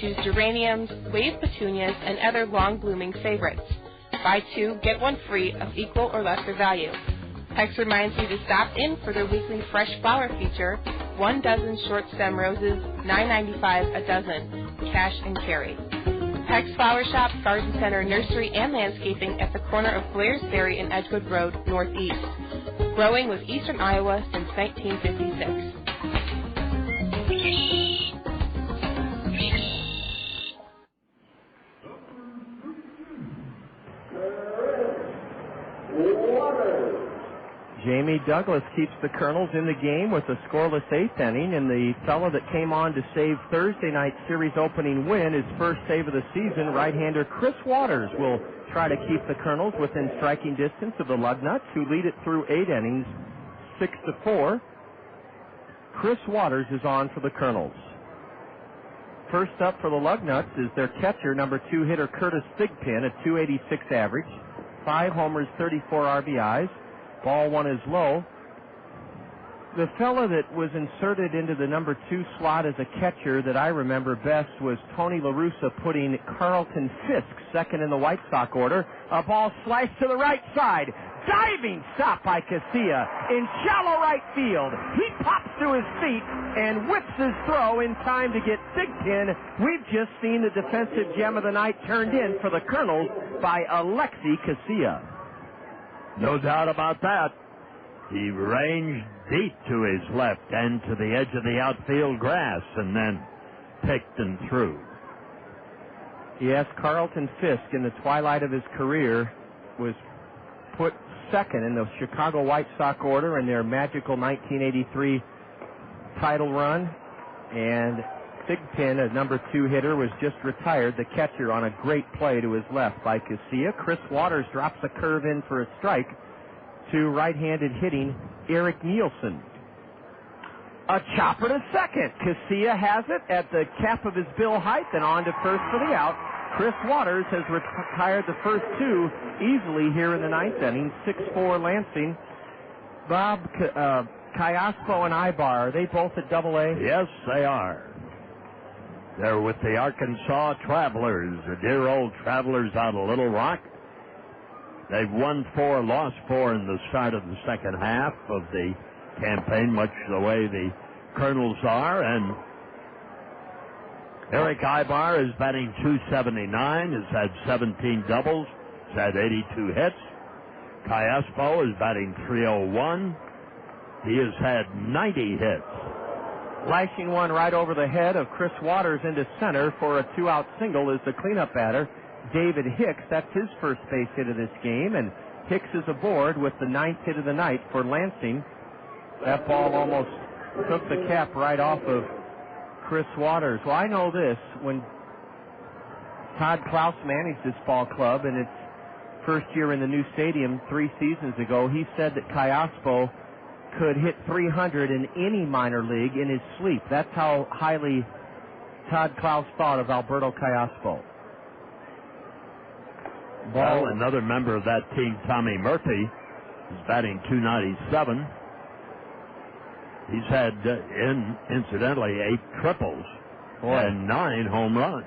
Choose geraniums, wave petunias, and other long-blooming favorites. Buy 2, get 1 free of equal or lesser value. Peck's reminds you to stop in for their weekly fresh flower feature, 1 dozen short stem roses, $9.95 a dozen, cash and carry. Peck's Flower Shop, Garden Center, Nursery, and Landscaping at the corner of Blairsbury and Edgewood Road, Northeast. Growing with Eastern Iowa since 1956. Jamie Douglas keeps the Kernels in the game with a scoreless 8th inning, and the fellow that came on to save Thursday night series opening win, his first save of the season, right-hander Chris Waters, will try to keep the Kernels within striking distance of the Lugnuts, who lead it through 8 innings, 6-4. Chris Waters is on for the Kernels. First up for the Lugnuts is their catcher, number 2 hitter Curtis Thigpen, a .286 average, 5 homers, 34 RBIs. Ball one is low. The fella that was inserted into the number 2 slot as a catcher that I remember best was Tony La Russa, putting Carlton Fisk second in the White Sox order. A ball sliced to the right side. diving stop by Casilla in shallow right field. He pops to his feet and whips his throw in time to get Thigpen. We've just seen the defensive gem of the night turned in for the Kernels by Alexi Casilla. No doubt about that. He ranged deep to his left and to the edge of the outfield grass and then picked and threw. Yes, Carlton Fisk, in the twilight of his career, was put second in the Chicago White Sox order in their magical 1983 title run. And Thigpen, a number 2 hitter, was just retired, the catcher, on a great play to his left by Casilla. Chris Waters drops a curve in for a strike to right-handed hitting Eric Nielsen. A chopper to second. Casilla has it at the cap of his bill height and on to first for the out. Chris Waters has retired the first 2 easily here in the 9th inning. 6-4 Lansing. Bob, Callaspo and Ibar, are they both at Double-A? Yes, they are. They're with the Arkansas Travelers, the dear old Travelers out of Little Rock. They've won 4, lost 4 in the start of the second half of the campaign, much the way the Kernels are. And Eric Ibar is batting .279, has had 17 doubles, has had 82 hits. Callaspo is batting .301. He has had 90 hits. Lashing one right over the head of Chris Waters into center for a 2-out single is the cleanup batter, David Hicks. That's his first base hit of this game, and Hicks is aboard with the 9th hit of the night for Lansing. That ball almost took the cap right off of Chris Waters. Well, I know this. When Todd Klaus managed this ball club in its first year in the new stadium 3 seasons ago, he said that Callaspo could hit 300 in any minor league in his sleep. That's how highly Todd Klaus thought of Alberto Callaspo. Well, another member of that team, Tommy Murphy, is batting .297. He's had, incidentally, 8 triples and 9 home runs.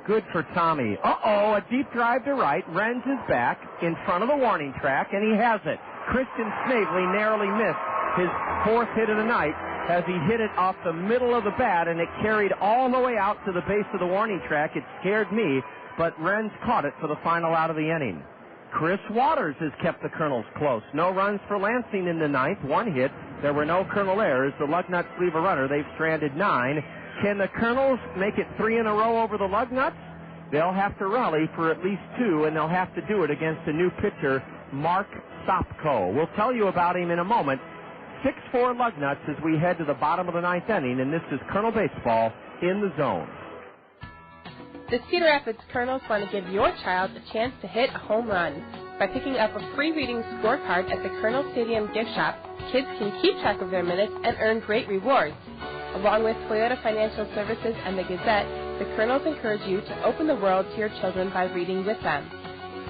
Good for Tommy. A deep drive to right. Renz is back in front of the warning track, and he has it. Christian Snavely narrowly missed his 4th hit of the night as he hit it off the middle of the bat, and it carried all the way out to the base of the warning track. It scared me, but Renz caught it for the final out of the inning. Chris Waters has kept the Kernels close. No runs for Lansing in the 9th. 1 hit. There were no Kernel errors. The Lugnuts leave a runner. They've stranded 9. Can the Kernels make it 3 in a row over the Lugnuts? They'll have to rally for at least 2, and they'll have to do it against a new pitcher, Mark Sopko. We'll tell you about him in a moment. 6-4 Lugnuts as we head to the bottom of the 9th inning, and this is Kernel Baseball in the Zone. The Cedar Rapids Kernels want to give your child a chance to hit a home run. By picking up a free reading scorecard at the Kernel Stadium gift shop, kids can keep track of their minutes and earn great rewards. Along with Toyota Financial Services and the Gazette, the Kernels encourage you to open the world to your children by reading with them.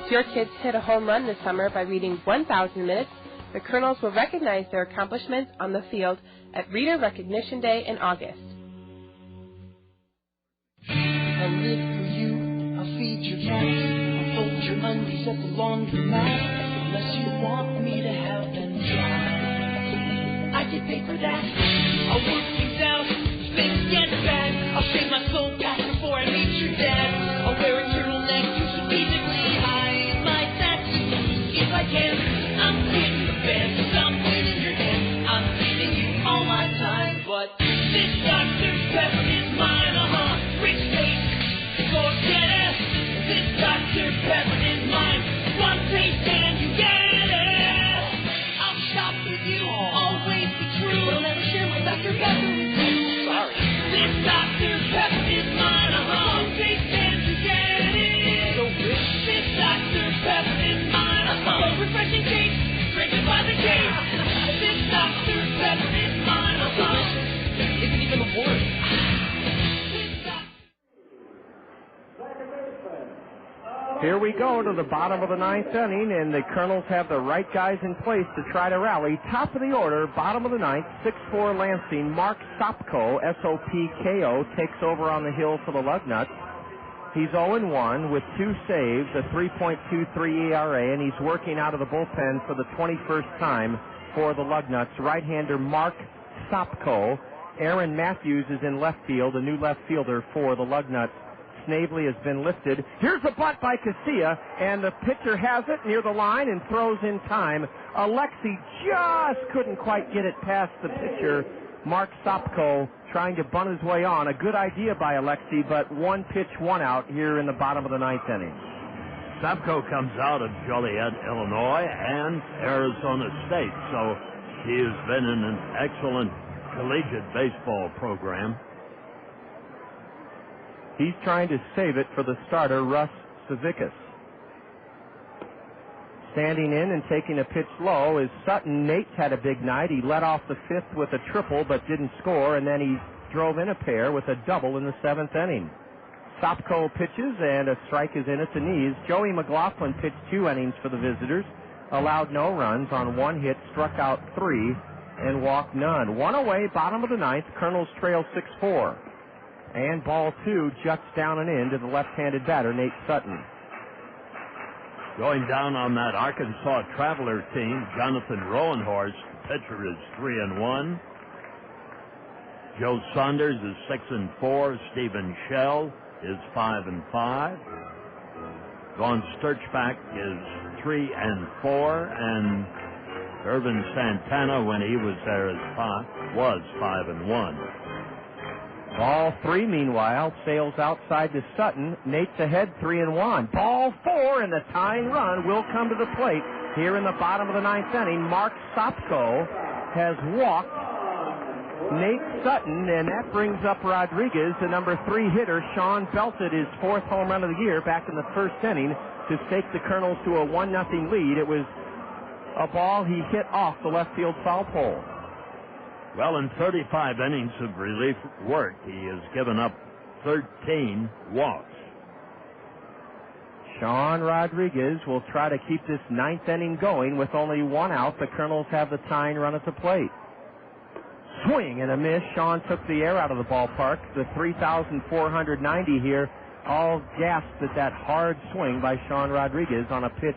If your kids hit a home run this summer by reading 1,000 minutes, the Kernels will recognize their accomplishments on the field at Reader Recognition Day in August. I'll live for you, I'll feed your cat, I'll fold your undies at the laundromat, unless you want me to have them dry. I get paid for that. I'll work things out, spin get back, I'll shave my soul back before I meet your dad. I'll wear a turtleneck to strategically hide my tattoos if I can. I'm getting the best, I'm winning your head, I'm giving you all my time, but this Dr. Pepper is mine, rich taste, go get it. This Dr. Pepper is mine, one taste and you get it. I'll shop with you, always be true, I'll never share my Dr. Pepper with you. Sorry. This Dr. Pepper is mine, one taste and you get it. So rich. This Dr. Pepper is mine, so refreshing taste, drink it by the case. This Dr. Pepper is mine, isn't even a word. Here we go to the bottom of the 9th inning, and the Kernels have the right guys in place to try to rally. Top of the order, bottom of the 9th, 6-4 Lansing. Mark Sopko, S-O-P-K-O, takes over on the hill for the Lugnuts. He's 0-1 with 2 saves, a 3.23 ERA, and he's working out of the bullpen for the 21st time for the Lugnuts. Right-hander Mark Sopko. Aaron Matthews is in left field, a new left fielder for the Lugnuts. Snavely has been lifted. Here's a bunt by Casilla, and the pitcher has it near the line and throws in time. Alexi just couldn't quite get it past the pitcher. Mark Sopko trying to bunt his way on. A good idea by Alexi, but 1 pitch, 1 out here in the bottom of the 9th inning. Sopko comes out of Joliet, Illinois, and Arizona State, so he has been in an excellent collegiate baseball program. He's trying to save it for the starter, Russ Savickas. Standing in and taking a pitch low is Sutton. Nate had a big night. He led off the 5th with a triple but didn't score, and then he drove in a pair with a double in the 7th inning. Sopko pitches, and a strike is in at the knees. Joey McLaughlin pitched 2 innings for the visitors, allowed no runs on 1 hit, struck out 3, and walked none. 1 away, bottom of the 9th. Kernels trail 6-4. And ball 2 juts down and in to the left-handed batter, Nate Sutton. Going down on that Arkansas Traveler team, Jonathan Rowenhorst, pitcher, is 3-1. Joe Saunders is 6-4. Stephen Shell is 5-5. Vaughn Sturchback is 3-4, and Irvin Santana, when he was there, was 5-1. Ball 3, meanwhile, sails outside to Sutton. Nate's ahead, 3-1. Ball 4, and the tying run will come to the plate here in the bottom of the 9th inning. Mark Sopko has walked Nate Sutton, and that brings up Rodriguez, the number 3 hitter. Sean belted his 4th home run of the year back in the 1st inning to stake the Kernels to a 1-0 lead. It was a ball he hit off the left field foul pole. Well, in 35 innings of relief work, he has given up 13 walks. Sean Rodriguez will try to keep this 9th inning going with only 1 out. The Kernels have the tying run at the plate. Swing and a miss. Sean took the air out of the ballpark. The 3,490 here all gasped at that hard swing by Sean Rodriguez on a pitch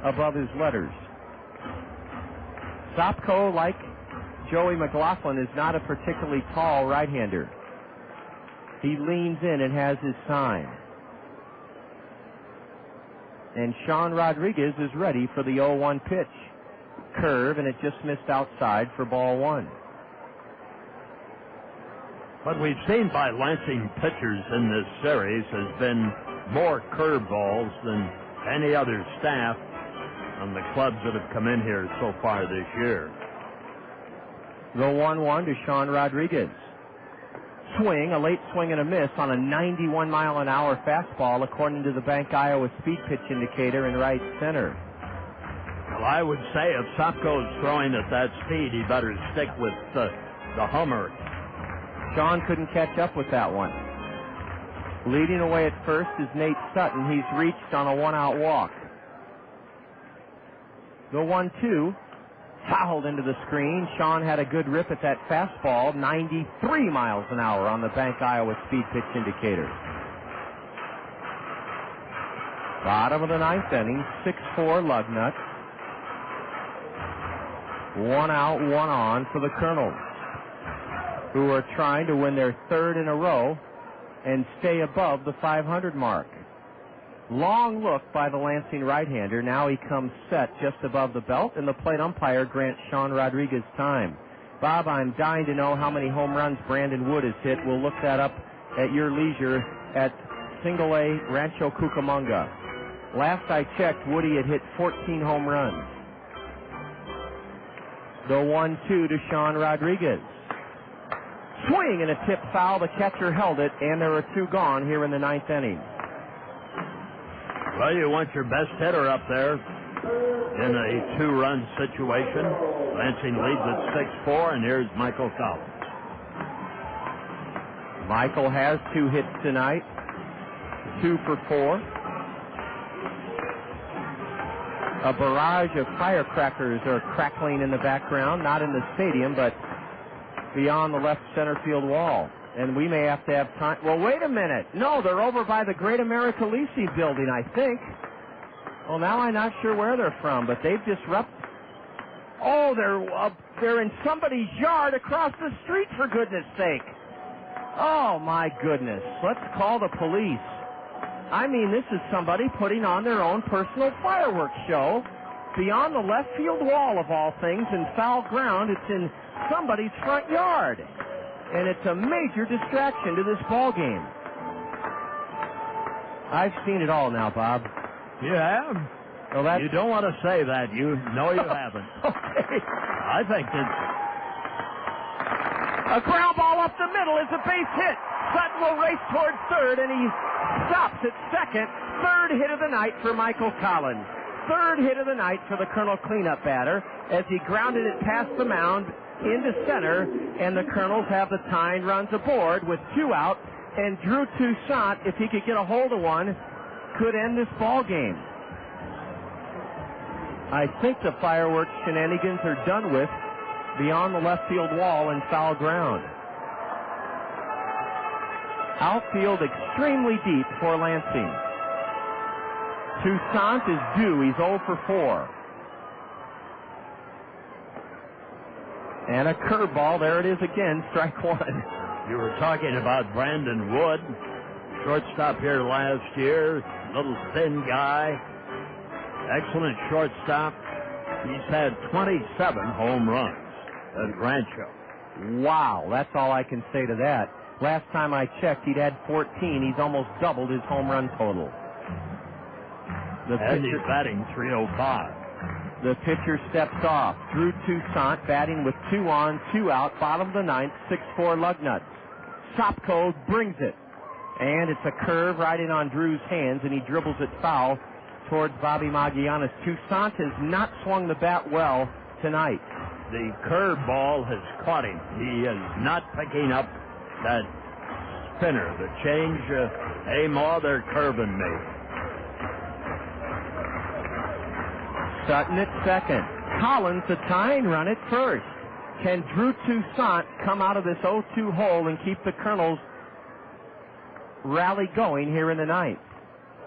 above his letters. Sopko, like Joey McLaughlin, is not a particularly tall right-hander. He leans in and has his sign. And Sean Rodriguez is ready for the 0-1 pitch. Curve, and it just missed outside for ball 1. What we've seen by Lansing pitchers in this series has been more curveballs than any other staff on the clubs that have come in here so far this year. The 1-1 to Sean Rodriguez. Swing, a late swing and a miss on a 91-mile-an-hour fastball, according to the Bank Iowa speed pitch indicator in right center. Well, I would say if Sopko's throwing at that speed, he better stick with the Hummer. Sean couldn't catch up with that one. Leading away at first is Nate Sutton. He's reached on a 1-out walk. The 1-2. Fouled into the screen. Sean had a good rip at that fastball, 93 miles an hour on the Bank Iowa speed pitch indicator. Bottom of the 9th inning, 6-4 Lugnuts. 1 out, 1 on for the Kernels, who are trying to win their 3rd in a row and stay above the 500 mark. Long look by the Lansing right-hander. Now he comes set just above the belt, and the plate umpire grants Sean Rodriguez time. Bob, I'm dying to know how many home runs Brandon Wood has hit. We'll look that up at your leisure at Single A Rancho Cucamonga. Last I checked, Woody had hit 14 home runs. The 1-2 to Sean Rodriguez. Swing and a tip foul. The catcher held it, and there are 2 gone here in the 9th inning. Well, you want your best hitter up there in a 2-run situation. Lansing leads at 6-4, and here's Michael Collins. Michael has 2 hits tonight, 2 for 4. A barrage of firecrackers are crackling in the background, not in the stadium, but beyond the left center field wall. And we may have to have time. Well, wait a minute. No, they're over by the Great America Leasing building, I think. Well, now I'm not sure where they're from, but they've disrupted. Oh, they're in somebody's yard across the street, for goodness sake. Oh, my goodness. Let's call the police. I mean, this is somebody putting on their own personal fireworks show beyond the left field wall, of all things, in foul ground. It's in somebody's front yard. And it's a major distraction to this ball game. I've seen it all now, Bob. You have? Well, you don't want to say that. You know you haven't. Okay. I think it's... A ground ball up the middle is a base hit. Sutton will race towards third, and he stops at second. Third hit of the night for Michael Collins. Third hit of the night for the Colonel cleanup batter as he grounded it past the mound into center, and the Colonels have the tying runs aboard with 2 out, and Drew Toussaint, if he could get a hold of one, could end this ball game. I think the fireworks shenanigans are done with beyond the left field wall and foul ground. Outfield extremely deep for Lansing. Toussaint is due. He's 0 for 4. And a curveball. There it is again, strike one. You were talking about Brandon Wood, shortstop here last year, little thin guy, excellent shortstop. He's had 27 home runs at Rancho. Wow, that's all I can say to that. Last time I checked, he'd had 14. He's almost doubled his home run total. And he's batting .305. The pitcher steps off. Drew Toussaint batting with 2 on, 2 out, bottom of the ninth, 6-4 Lugnuts. Sopko brings it. And it's a curve right in on Drew's hands, and he dribbles it foul towards Bobby Magallanes. Toussaint has not swung the bat well tonight. The curve ball has caught him. He is not picking up that spinner. The change, hey, Ma, they're curving me. Sutton at second. Collins, the tying run at first. Can Drew Toussaint come out of this 0-2 hole and keep the Kernels rally going here in the ninth?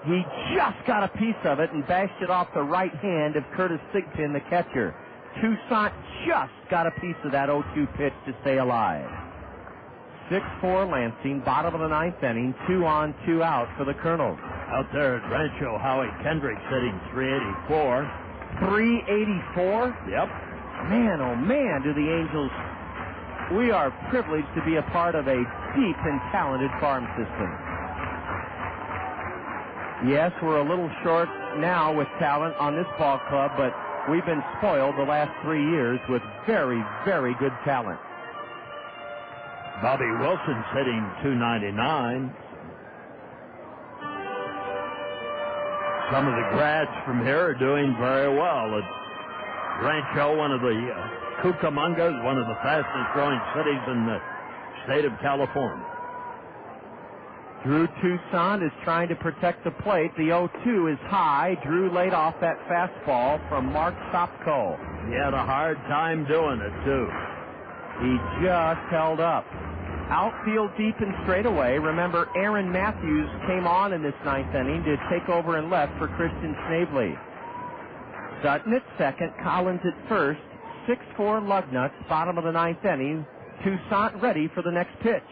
He just got a piece of it and bashed it off the right hand of Curtis Thigpen, the catcher. Toussaint just got a piece of that 0-2 pitch to stay alive. 6-4 Lansing, bottom of the ninth inning, 2 on, 2 out for the Kernels. Out there at Rancho, Howie Kendrick's hitting .384. 384? Yep. Man, oh man, do the Angels... We are privileged to be a part of a deep and talented farm system. Yes, we're a little short now with talent on this ball club, but we've been spoiled the last 3 years with very, very good talent. Bobby Wilson's hitting .299. Some of the grads from here are doing very well. At Rancho, one of the Cucamongas, one of the fastest growing cities in the state of California. Drew Toussaint is trying to protect the plate. The 0-2 is high. Drew laid off that fastball from Mark Sopko. He had a hard time doing it, too. He just held up. Outfield deep and straight away. Remember, Aaron Matthews came on in this ninth inning to take over and left for Christian Snavely. Sutton at second, Collins at first. 6-4 Lugnuts, bottom of the ninth inning. Toussaint ready for the next pitch.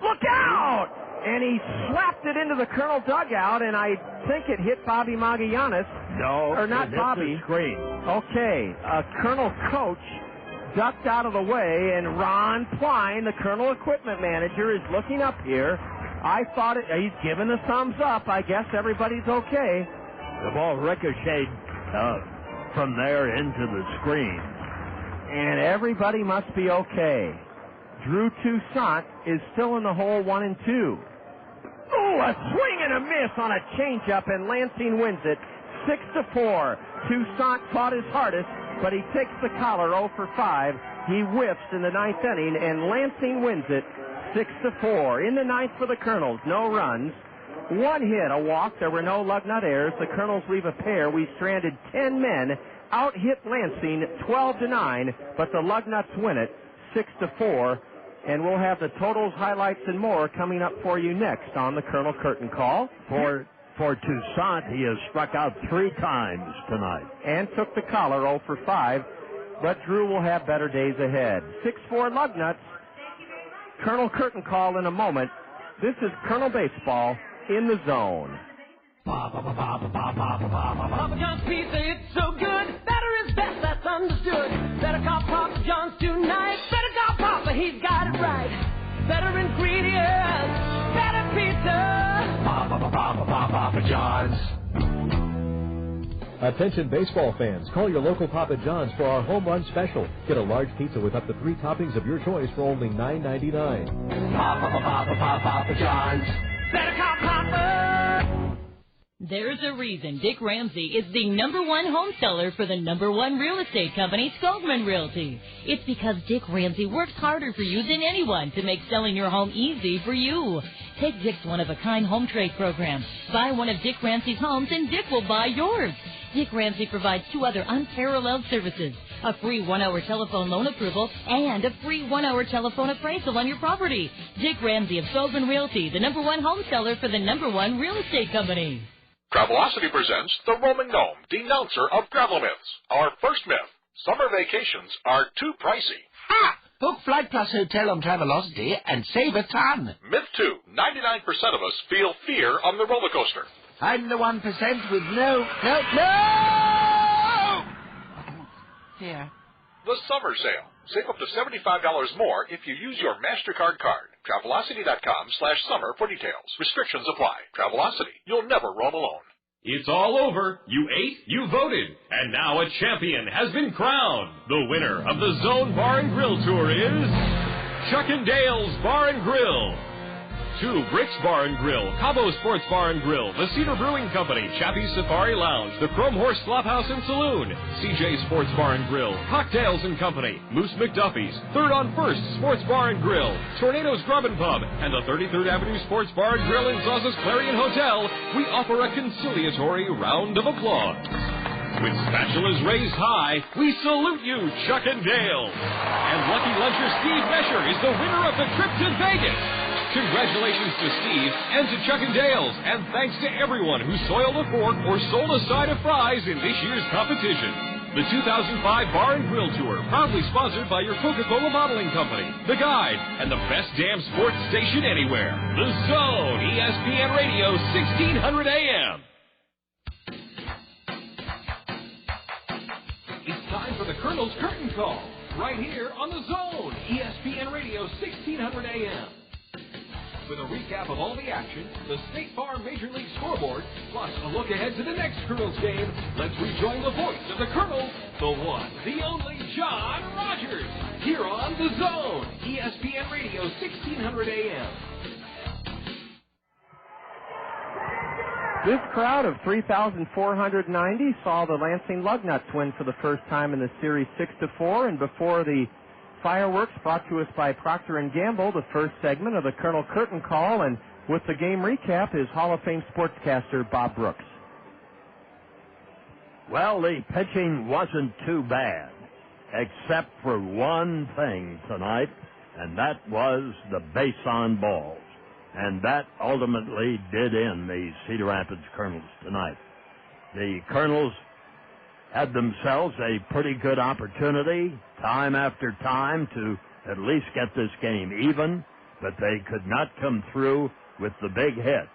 Look out! And he slapped it into the Colonel dugout, and I think it hit Bobby Magallanes. No, or not it hit Bobby. The screen. Okay, Colonel Coach ducked out of the way, and Ron Pline, the Colonel equipment manager, is looking up here. I thought he's giving a thumbs up. I guess everybody's okay. The ball ricocheted from there into the screen. And everybody must be okay. Drew Toussaint is still in the hole 1-2. Oh, a swing and a miss on a changeup, and Lansing wins it 6-4. Toussaint fought his hardest, but he takes the collar 0 for 5. He whiffs in the ninth inning, and Lansing wins it 6-4. In the ninth for the Kernels, no runs. 1 hit, a walk. There were no Lugnut errors. The Kernels leave a pair. We stranded 10 men. Out-hit Lansing 12-9, but the Lugnuts win it 6-4 And we'll have the totals, highlights, and more coming up for you next on the Colonel Curtain Call. For Toussaint, he has struck out 3 times tonight. And took the collar 0 for 5. But Drew will have better days ahead. 6-4 Lugnuts. Colonel Curtain Call in a moment. This is Colonel Baseball in the zone. Papa John's pizza, it's so good. Better is best, that's understood. Better call Papa John's tonight. Better call Papa, he's got it right. Better ingredients, better pizza. Papa John's. Attention baseball fans, call your local Papa John's for our home run special. Get a large pizza with up to 3 toppings of your choice for only $9.99. Papa John's. Better call Papa. There's a reason Dick Ramsey is the #1 home seller for the #1 real estate company, Skolman Realty. It's because Dick Ramsey works harder for you than anyone to make selling your home easy for you. Take Dick's one-of-a-kind home trade program. Buy one of Dick Ramsey's homes and Dick will buy yours. Dick Ramsey provides 2 other unparalleled services: a free 1-hour telephone loan approval and a free 1-hour telephone appraisal on your property. Dick Ramsey of Skolman Realty, the #1 home seller for the #1 real estate company. Travelocity presents the Roman Gnome, denouncer of travel myths. Our first myth: summer vacations are too pricey. Ha! Book Flight Plus Hotel on Travelocity and save a ton. Myth 2: 99% of us feel fear on the roller coaster. I'm the 1% with no. Here. The summer sale. Save up to $75 more if you use your MasterCard card. Travelocity.com/summer for details. Restrictions apply. Travelocity. You'll never roam alone. It's all over. You ate, you voted, and now a champion has been crowned. The winner of the Zone Bar and Grill Tour is Chuck and Dale's Bar and Grill. 2 Bricks Bar and Grill, Cabo Sports Bar and Grill, the Cedar Brewing Company, Chappie's Safari Lounge, the Chrome Horse Flophouse and Saloon, CJ Sports Bar and Grill, Cocktails and Company, Moose McDuffie's, 3rd on 1st Sports Bar and Grill, Tornado's Grub and Pub, and the 33rd Avenue Sports Bar and Grill in Sauce's Clarion Hotel. We offer a conciliatory round of applause. With spatulas raised high, we salute you, Chuck and Dale. And lucky luncher Steve Mesher is the winner of the trip to Vegas. Congratulations to Steve and to Chuck and Dale's, and thanks to everyone who soiled a fork or sold a side of fries in this year's competition. The 2005 Bar and Grill Tour, proudly sponsored by your Coca-Cola Bottling Company, The Guide, and the best damn sports station anywhere, The Zone, ESPN Radio, 1600 AM. It's time for the Colonel's Curtain Call, right here on The Zone, ESPN Radio, 1600 AM. With a recap of all the action, the State Farm Major League scoreboard, plus a look ahead to the next Colonel's game, let's rejoin the voice of the Colonel, the one, the only John Rogers, here on The Zone, ESPN Radio, 1600 AM. This crowd of 3,490 saw the Lansing Lugnuts win for the first time in the series 6-4, and before the fireworks brought to us by Procter & Gamble, the first segment of the Colonel Curtain Call, and with the game recap is Hall of Fame sportscaster Bob Brooks. Well, the pitching wasn't too bad, except for one thing tonight, and that was the base on balls. And that ultimately did end the Cedar Rapids Kernels tonight. The Kernels had themselves a pretty good opportunity time after time to at least get this game even, but they could not come through with the big hit.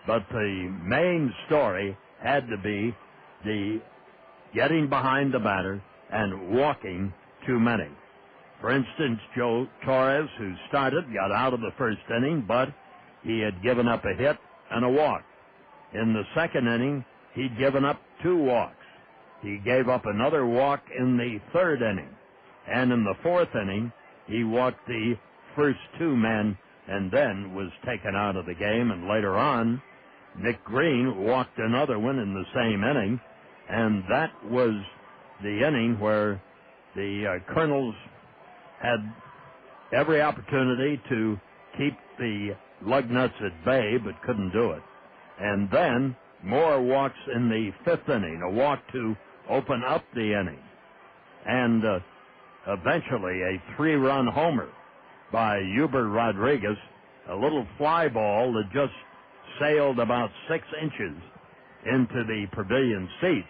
But the main story had to be the getting behind the batter and walking too many. For instance, Joe Torres, who started, got out of the first inning, but he had given up a hit and a walk. In the second inning, he'd given up 2 walks. He gave up another walk in the third inning. And in the fourth inning, he walked the first 2 men and then was taken out of the game. And later on, Nick Green walked another one in the same inning. And that was the inning where the Kernels had every opportunity to keep the Lugnuts at bay, but couldn't do it. And then more walks in the fifth inning, a walk to open up the inning. And eventually a 3-run homer by Hubert Rodriguez, a little fly ball that just sailed about 6 inches into the pavilion seats,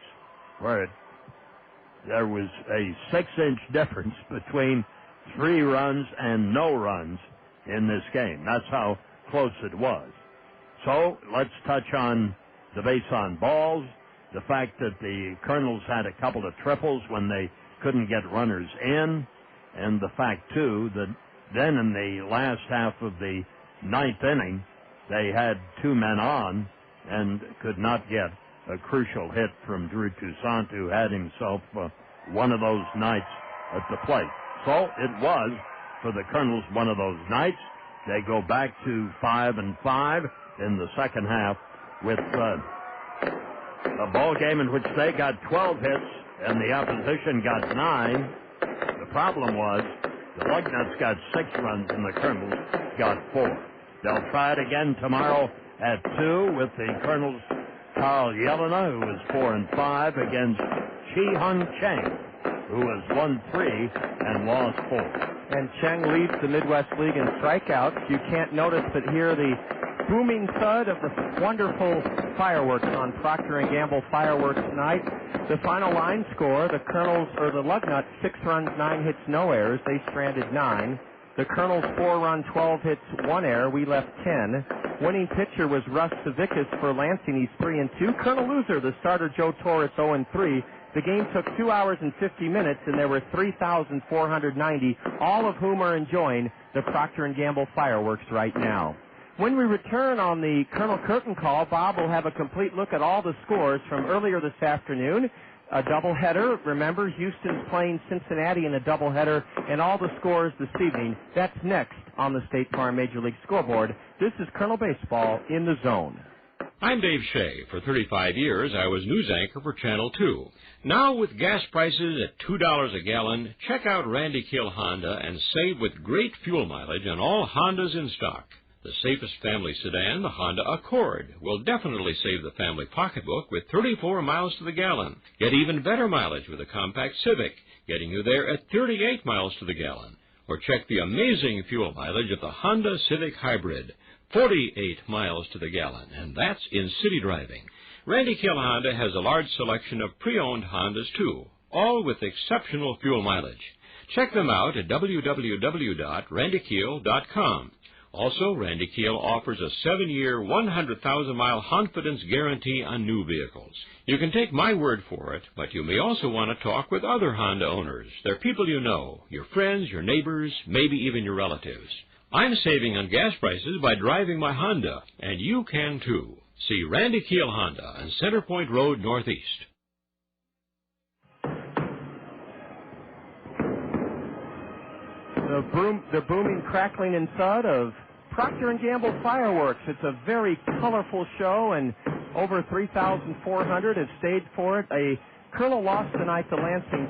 where there was a 6-inch difference between 3 runs and no runs in this game. That's how close it was. So let's touch on the base on balls, the fact that the Kernels had a couple of triples when they couldn't get runners in, and the fact, too, that then in the last half of the 9th inning, they had 2 men on and could not get a crucial hit from Drew Toussaint, who had himself one of those nights at the plate. So it was, for the Kernels, one of those nights. They go back to 5-5 in the second half with a ball game in which they got 12 hits and the opposition got 9. The problem was the Lugnuts got 6 runs and the Kernels got 4. They'll try it again tomorrow at 2 with the Kernels' Carl Yelena, who is 4-5, against Chi-Hung Cheng, who has won 3 and lost 4. And Cheng leads the Midwest League in strikeouts. You can't notice but hear the booming thud of the wonderful fireworks on Procter & Gamble Fireworks tonight. The final line score, the Lugnuts, 6 runs, 9 hits, no errors. They stranded 9. The Kernels, 4 runs, 12 hits, 1 error. We left 10. Winning pitcher was Russ Savickas for Lansing. He's 3-2. Colonel Loser, the starter Joe Torres, 0-3. The game took 2 hours and 50 minutes, and there were 3,490, all of whom are enjoying the Procter & Gamble fireworks right now. When we return on the Colonel Curtin call, Bob will have a complete look at all the scores from earlier this afternoon. A doubleheader. Remember, Houston's playing Cincinnati in a doubleheader, and all the scores this evening. That's next on the State Farm Major League Scoreboard. This is Colonel Baseball in the Zone. I'm Dave Shea. For 35 years, I was news anchor for Channel 2. Now, with gas prices at $2 a gallon, check out Randy Kill Honda and save with great fuel mileage on all Hondas in stock. The safest family sedan, the Honda Accord, will definitely save the family pocketbook with 34 miles to the gallon. Get even better mileage with a compact Civic, getting you there at 38 miles to the gallon. Or check the amazing fuel mileage of the Honda Civic Hybrid, 48 miles to the gallon, and that's in city driving. Randy Kill Honda has a large selection of pre-owned Hondas, too, all with exceptional fuel mileage. Check them out at www.randykiel.com. Also, Randy Kiel offers a 7-year, 100,000-mile confidence guarantee on new vehicles. You can take my word for it, but you may also want to talk with other Honda owners. They're people you know, your friends, your neighbors, maybe even your relatives. I'm saving on gas prices by driving my Honda, and you can too. See Randy Kiel Honda on Center Point Road, Northeast. The booming, crackling, and thud of Procter & Gamble fireworks. It's a very colorful show, and over 3,400 have stayed for it. A Colonel lost tonight to Lansing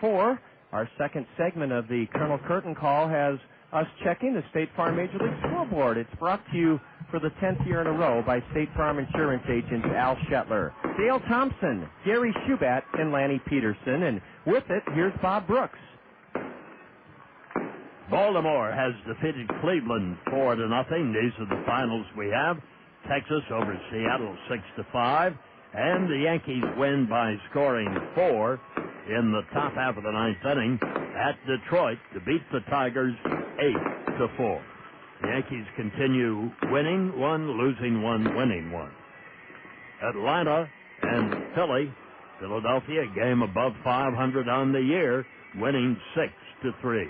6-4. Our second segment of the Colonel Curtin call has us checking the State Farm Major League Scoreboard. It's brought to you for the 10th year in a row by State Farm Insurance agents Al Shetler, Dale Thompson, Gary Shubat, and Lanny Peterson. And with it, here's Bob Brooks. Baltimore has defeated Cleveland 4-0. These are the finals we have. Texas over Seattle 6-5. And the Yankees win by scoring 4 in the top half of the 9th inning at Detroit to beat the Tigers 8-4. The Yankees continue winning 1, losing 1, winning 1. Atlanta and Philadelphia, game above 500 on the year, winning 6-3.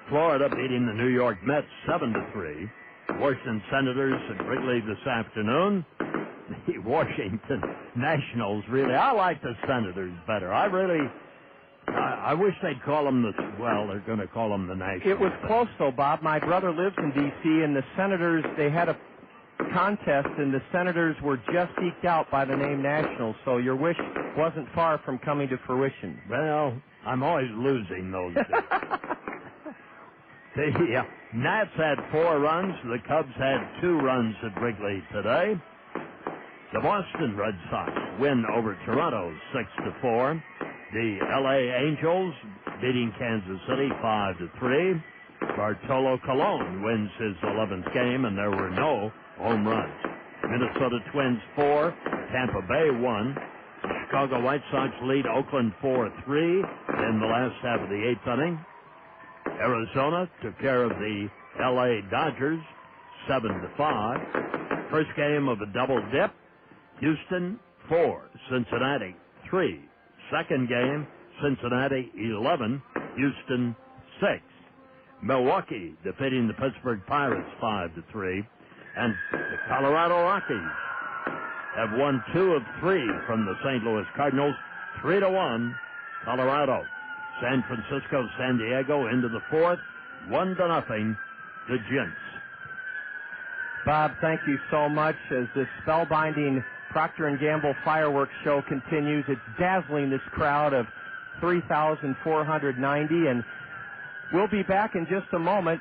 Florida beating the New York Mets 7-3. Washington Senators at Wrigley this afternoon. The Washington Nationals, really, I like the Senators better. I wish they'd call them they're going to call them the Nationals. It was close, though, Bob. My brother lives in D.C., and the Senators, they had a contest, and the Senators were just eked out by the name Nationals, so your wish wasn't far from coming to fruition. Well, I'm always losing those days. The Nats had 4 runs. The Cubs had 2 runs at Wrigley today. The Boston Red Sox win over Toronto 6-4. The L.A. Angels beating Kansas City 5-3. Bartolo Colon wins his 11th game, and there were no home runs. Minnesota Twins 4, Tampa Bay 1. Chicago White Sox lead Oakland 4-3 in the last half of the 8th inning. Arizona took care of the L.A. Dodgers 7-5. First game of a double dip. Houston 4, Cincinnati 3. Second game, Cincinnati 11, Houston 6. Milwaukee defeating the Pittsburgh Pirates 5-3. And the Colorado Rockies have won 2 of 3 from the St. Louis Cardinals, 3-1, Colorado. San Francisco, San Diego into the 4th, 1-0, the Gents. Bob, thank you so much. As this spellbinding Procter & Gamble fireworks show continues, it's dazzling this crowd of 3,490, and we'll be back in just a moment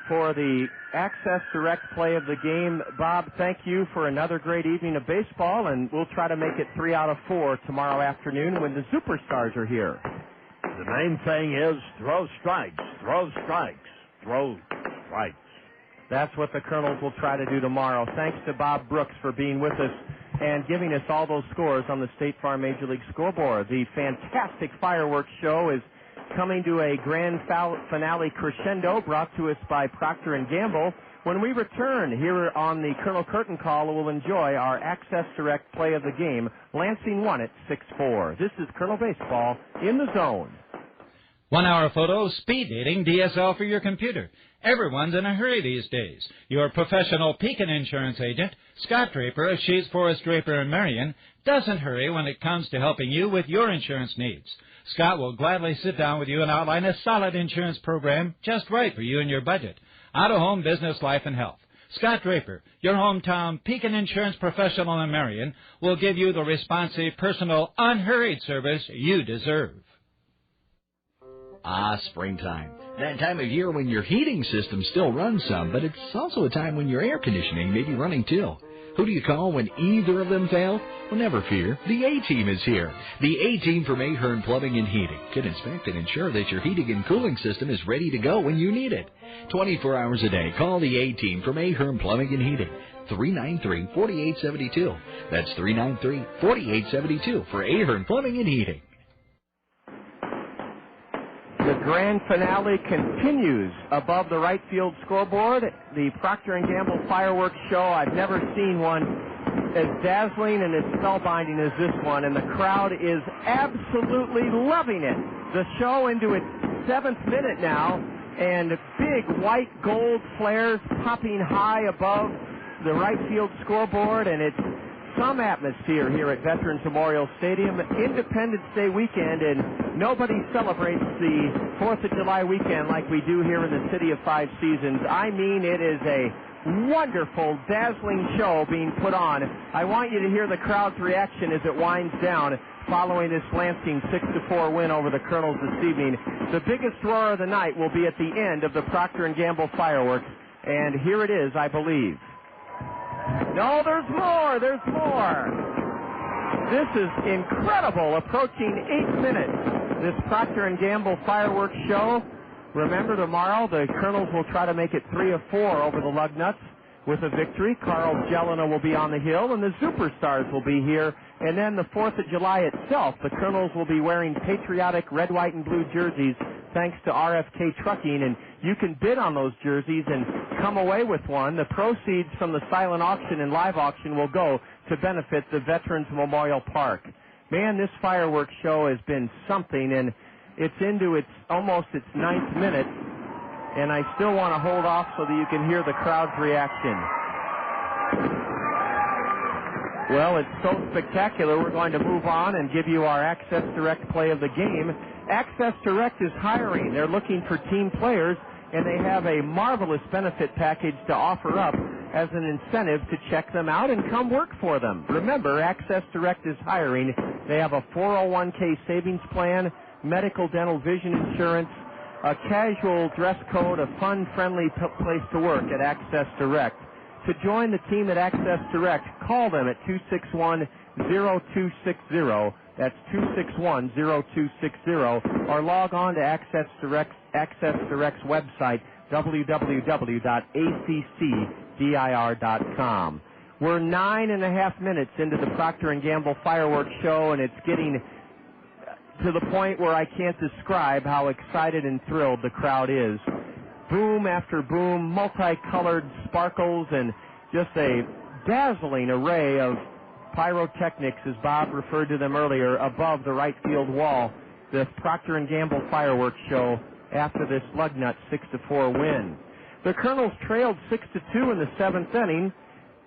for the Access Direct play of the game. Bob, thank you for another great evening of baseball, and we'll try to make it 3 out of 4 tomorrow afternoon when the Superstars are here. The main thing is throw strikes, throw strikes, throw strikes. That's what the Kernels will try to do tomorrow. Thanks to Bob Brooks for being with us and giving us all those scores on the State Farm Major League scoreboard. The fantastic fireworks show is coming to a grand finale crescendo, brought to us by Procter & Gamble. When we return here on the Colonel Curtain Call, we'll enjoy our Access Direct play of the game. Lansing won it 6-4. This is Colonel Baseball in the zone. 1 hour photo, speed dating, DSL for your computer. Everyone's in a hurry these days. Your professional Pekin insurance agent, Scott Draper of Sheets Forest Draper & Marion, doesn't hurry when it comes to helping you with your insurance needs. Scott will gladly sit down with you and outline a solid insurance program just right for you and your budget. Auto, home, business, life, and health. Scott Draper, your hometown Pekin insurance professional in Marion, will give you the responsive, personal, unhurried service you deserve. Ah, springtime. That time of year when your heating system still runs some, but it's also a time when your air conditioning may be running too. Who do you call when either of them fail? Well, never fear. The A-Team is here. The A-Team from Ahern Plumbing and Heating can inspect and ensure that your heating and cooling system is ready to go when you need it. 24 hours a day, call the A-Team from Ahern Plumbing and Heating. 393-4872. That's 393-4872 for Ahern Plumbing and Heating. The grand finale continues above the right field scoreboard. The Procter & Gamble fireworks show, I've never seen one as dazzling and as spellbinding as this one, and the crowd is absolutely loving it. The show into its 7th minute now, and big white gold flares popping high above the right field scoreboard, and it's some atmosphere here at Veterans Memorial Stadium. Independence Day weekend, and nobody celebrates the 4th of July weekend like we do here in the City of Five Seasons. I mean, it is a wonderful, dazzling show being put on. I want you to hear the crowd's reaction as it winds down following this Lansing 6-4 win over the Kernels this evening. The biggest roar of the night will be at the end of the Procter & Gamble fireworks, and here it is, I believe. No, there's more. There's more. This is incredible. Approaching 8 minutes. This Procter & Gamble fireworks show. Remember, tomorrow the Kernels will try to make it 3 of 4 over the Lugnuts with a victory. Carl Jelena will be on the hill, and the Superstars will be here. And then the 4th of July itself, the Kernels will be wearing patriotic red, white, and blue jerseys thanks to RFK Trucking, and you can bid on those jerseys and come away with one. The proceeds from the silent auction and live auction will go to benefit the Veterans Memorial Park. Man, this fireworks show has been something, and it's into almost its 9th minute, and I still want to hold off so that you can hear the crowd's reaction. Well, it's so spectacular, we're going to move on and give you our Access Direct play of the game. Access Direct is hiring. They're looking for team players, and they have a marvelous benefit package to offer up as an incentive to check them out and come work for them. Remember, Access Direct is hiring. They have a 401k savings plan, medical, dental, vision insurance, a casual dress code, a fun-friendly place to work at Access Direct. To join the team at Access Direct, call them at 261-0260. That's 261-0260. Or log on to Access Direct's website, www.accdir.com. We're 9.5 minutes into the Procter & Gamble fireworks show, and it's getting to the point where I can't describe how excited and thrilled the crowd is. Boom after boom, multicolored sparkles, and just a dazzling array of pyrotechnics, as Bob referred to them earlier, above the right field wall. The Procter & Gamble fireworks show after this Lugnuts 6-4 win. The Kernels trailed 6-2 in the 7th inning.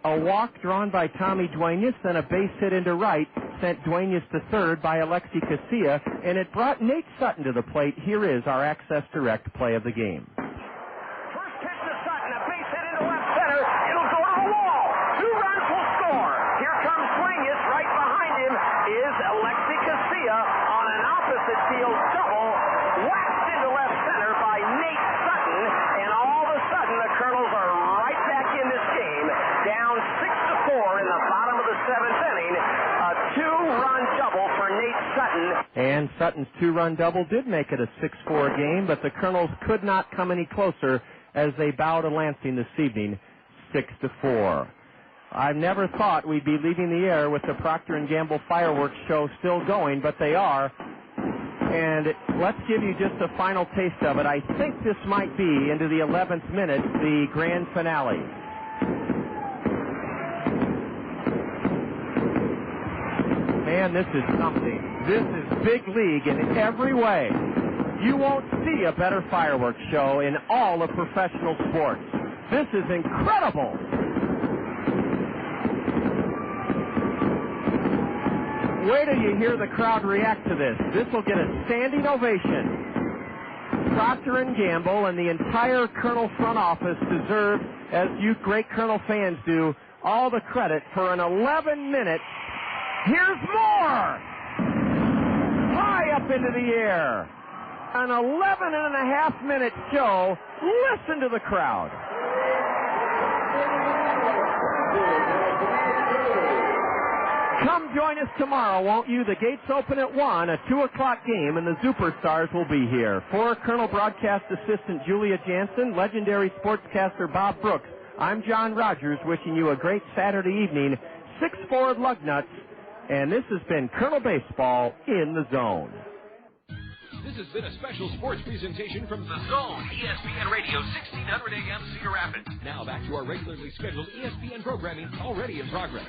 A walk drawn by Tommy Duenas, then a base hit into right sent Duenas to third by Alexi Casilla, and it brought Nate Sutton to the plate. Here is our Access Direct play of the game. First pitch to Sutton, a base hit into left center. It'll go to the wall. 2 runs will score. Here comes Duenas. Right behind him is Alexi Casilla on an opposite field double, waxed into left center by Nate Sutton, and all of a sudden the Kernels are right back in this game, down 6-4 in the bottom of the 7th inning. A 2-run double for Nate Sutton. And Sutton's 2-run double did make it a 6-4 game, but the Kernels could not come any closer as they bow to Lansing this evening, 6-4. I've never thought we'd be leaving the air with the Procter & Gamble fireworks show still going, but they are. And let's give you just a final taste of it. I think this might be, into the 11th minute, the grand finale. Man, this is something. This is big league in every way. You won't see a better fireworks show in all of professional sports. This is incredible. Wait till you hear the crowd react to this. This will get a standing ovation. Procter & Gamble and the entire Kernel front office deserve, as you great Kernel fans do, all the credit for an 11-minute. Here's more! High up into the air. An 11.5-minute show. Listen to the crowd. Come join us tomorrow, won't you? The gates open at 1, a 2 o'clock game, and the Superstars will be here. For Kernel broadcast assistant Julia Jansen, legendary sportscaster Bob Brooks, I'm John Rogers, wishing you a great Saturday evening. 6-4 Lugnuts, and this has been Kernel Baseball in the Zone. This has been a special sports presentation from The Zone, ESPN Radio, 1600 AM, Cedar Rapids. Now back to our regularly scheduled ESPN programming, already in progress.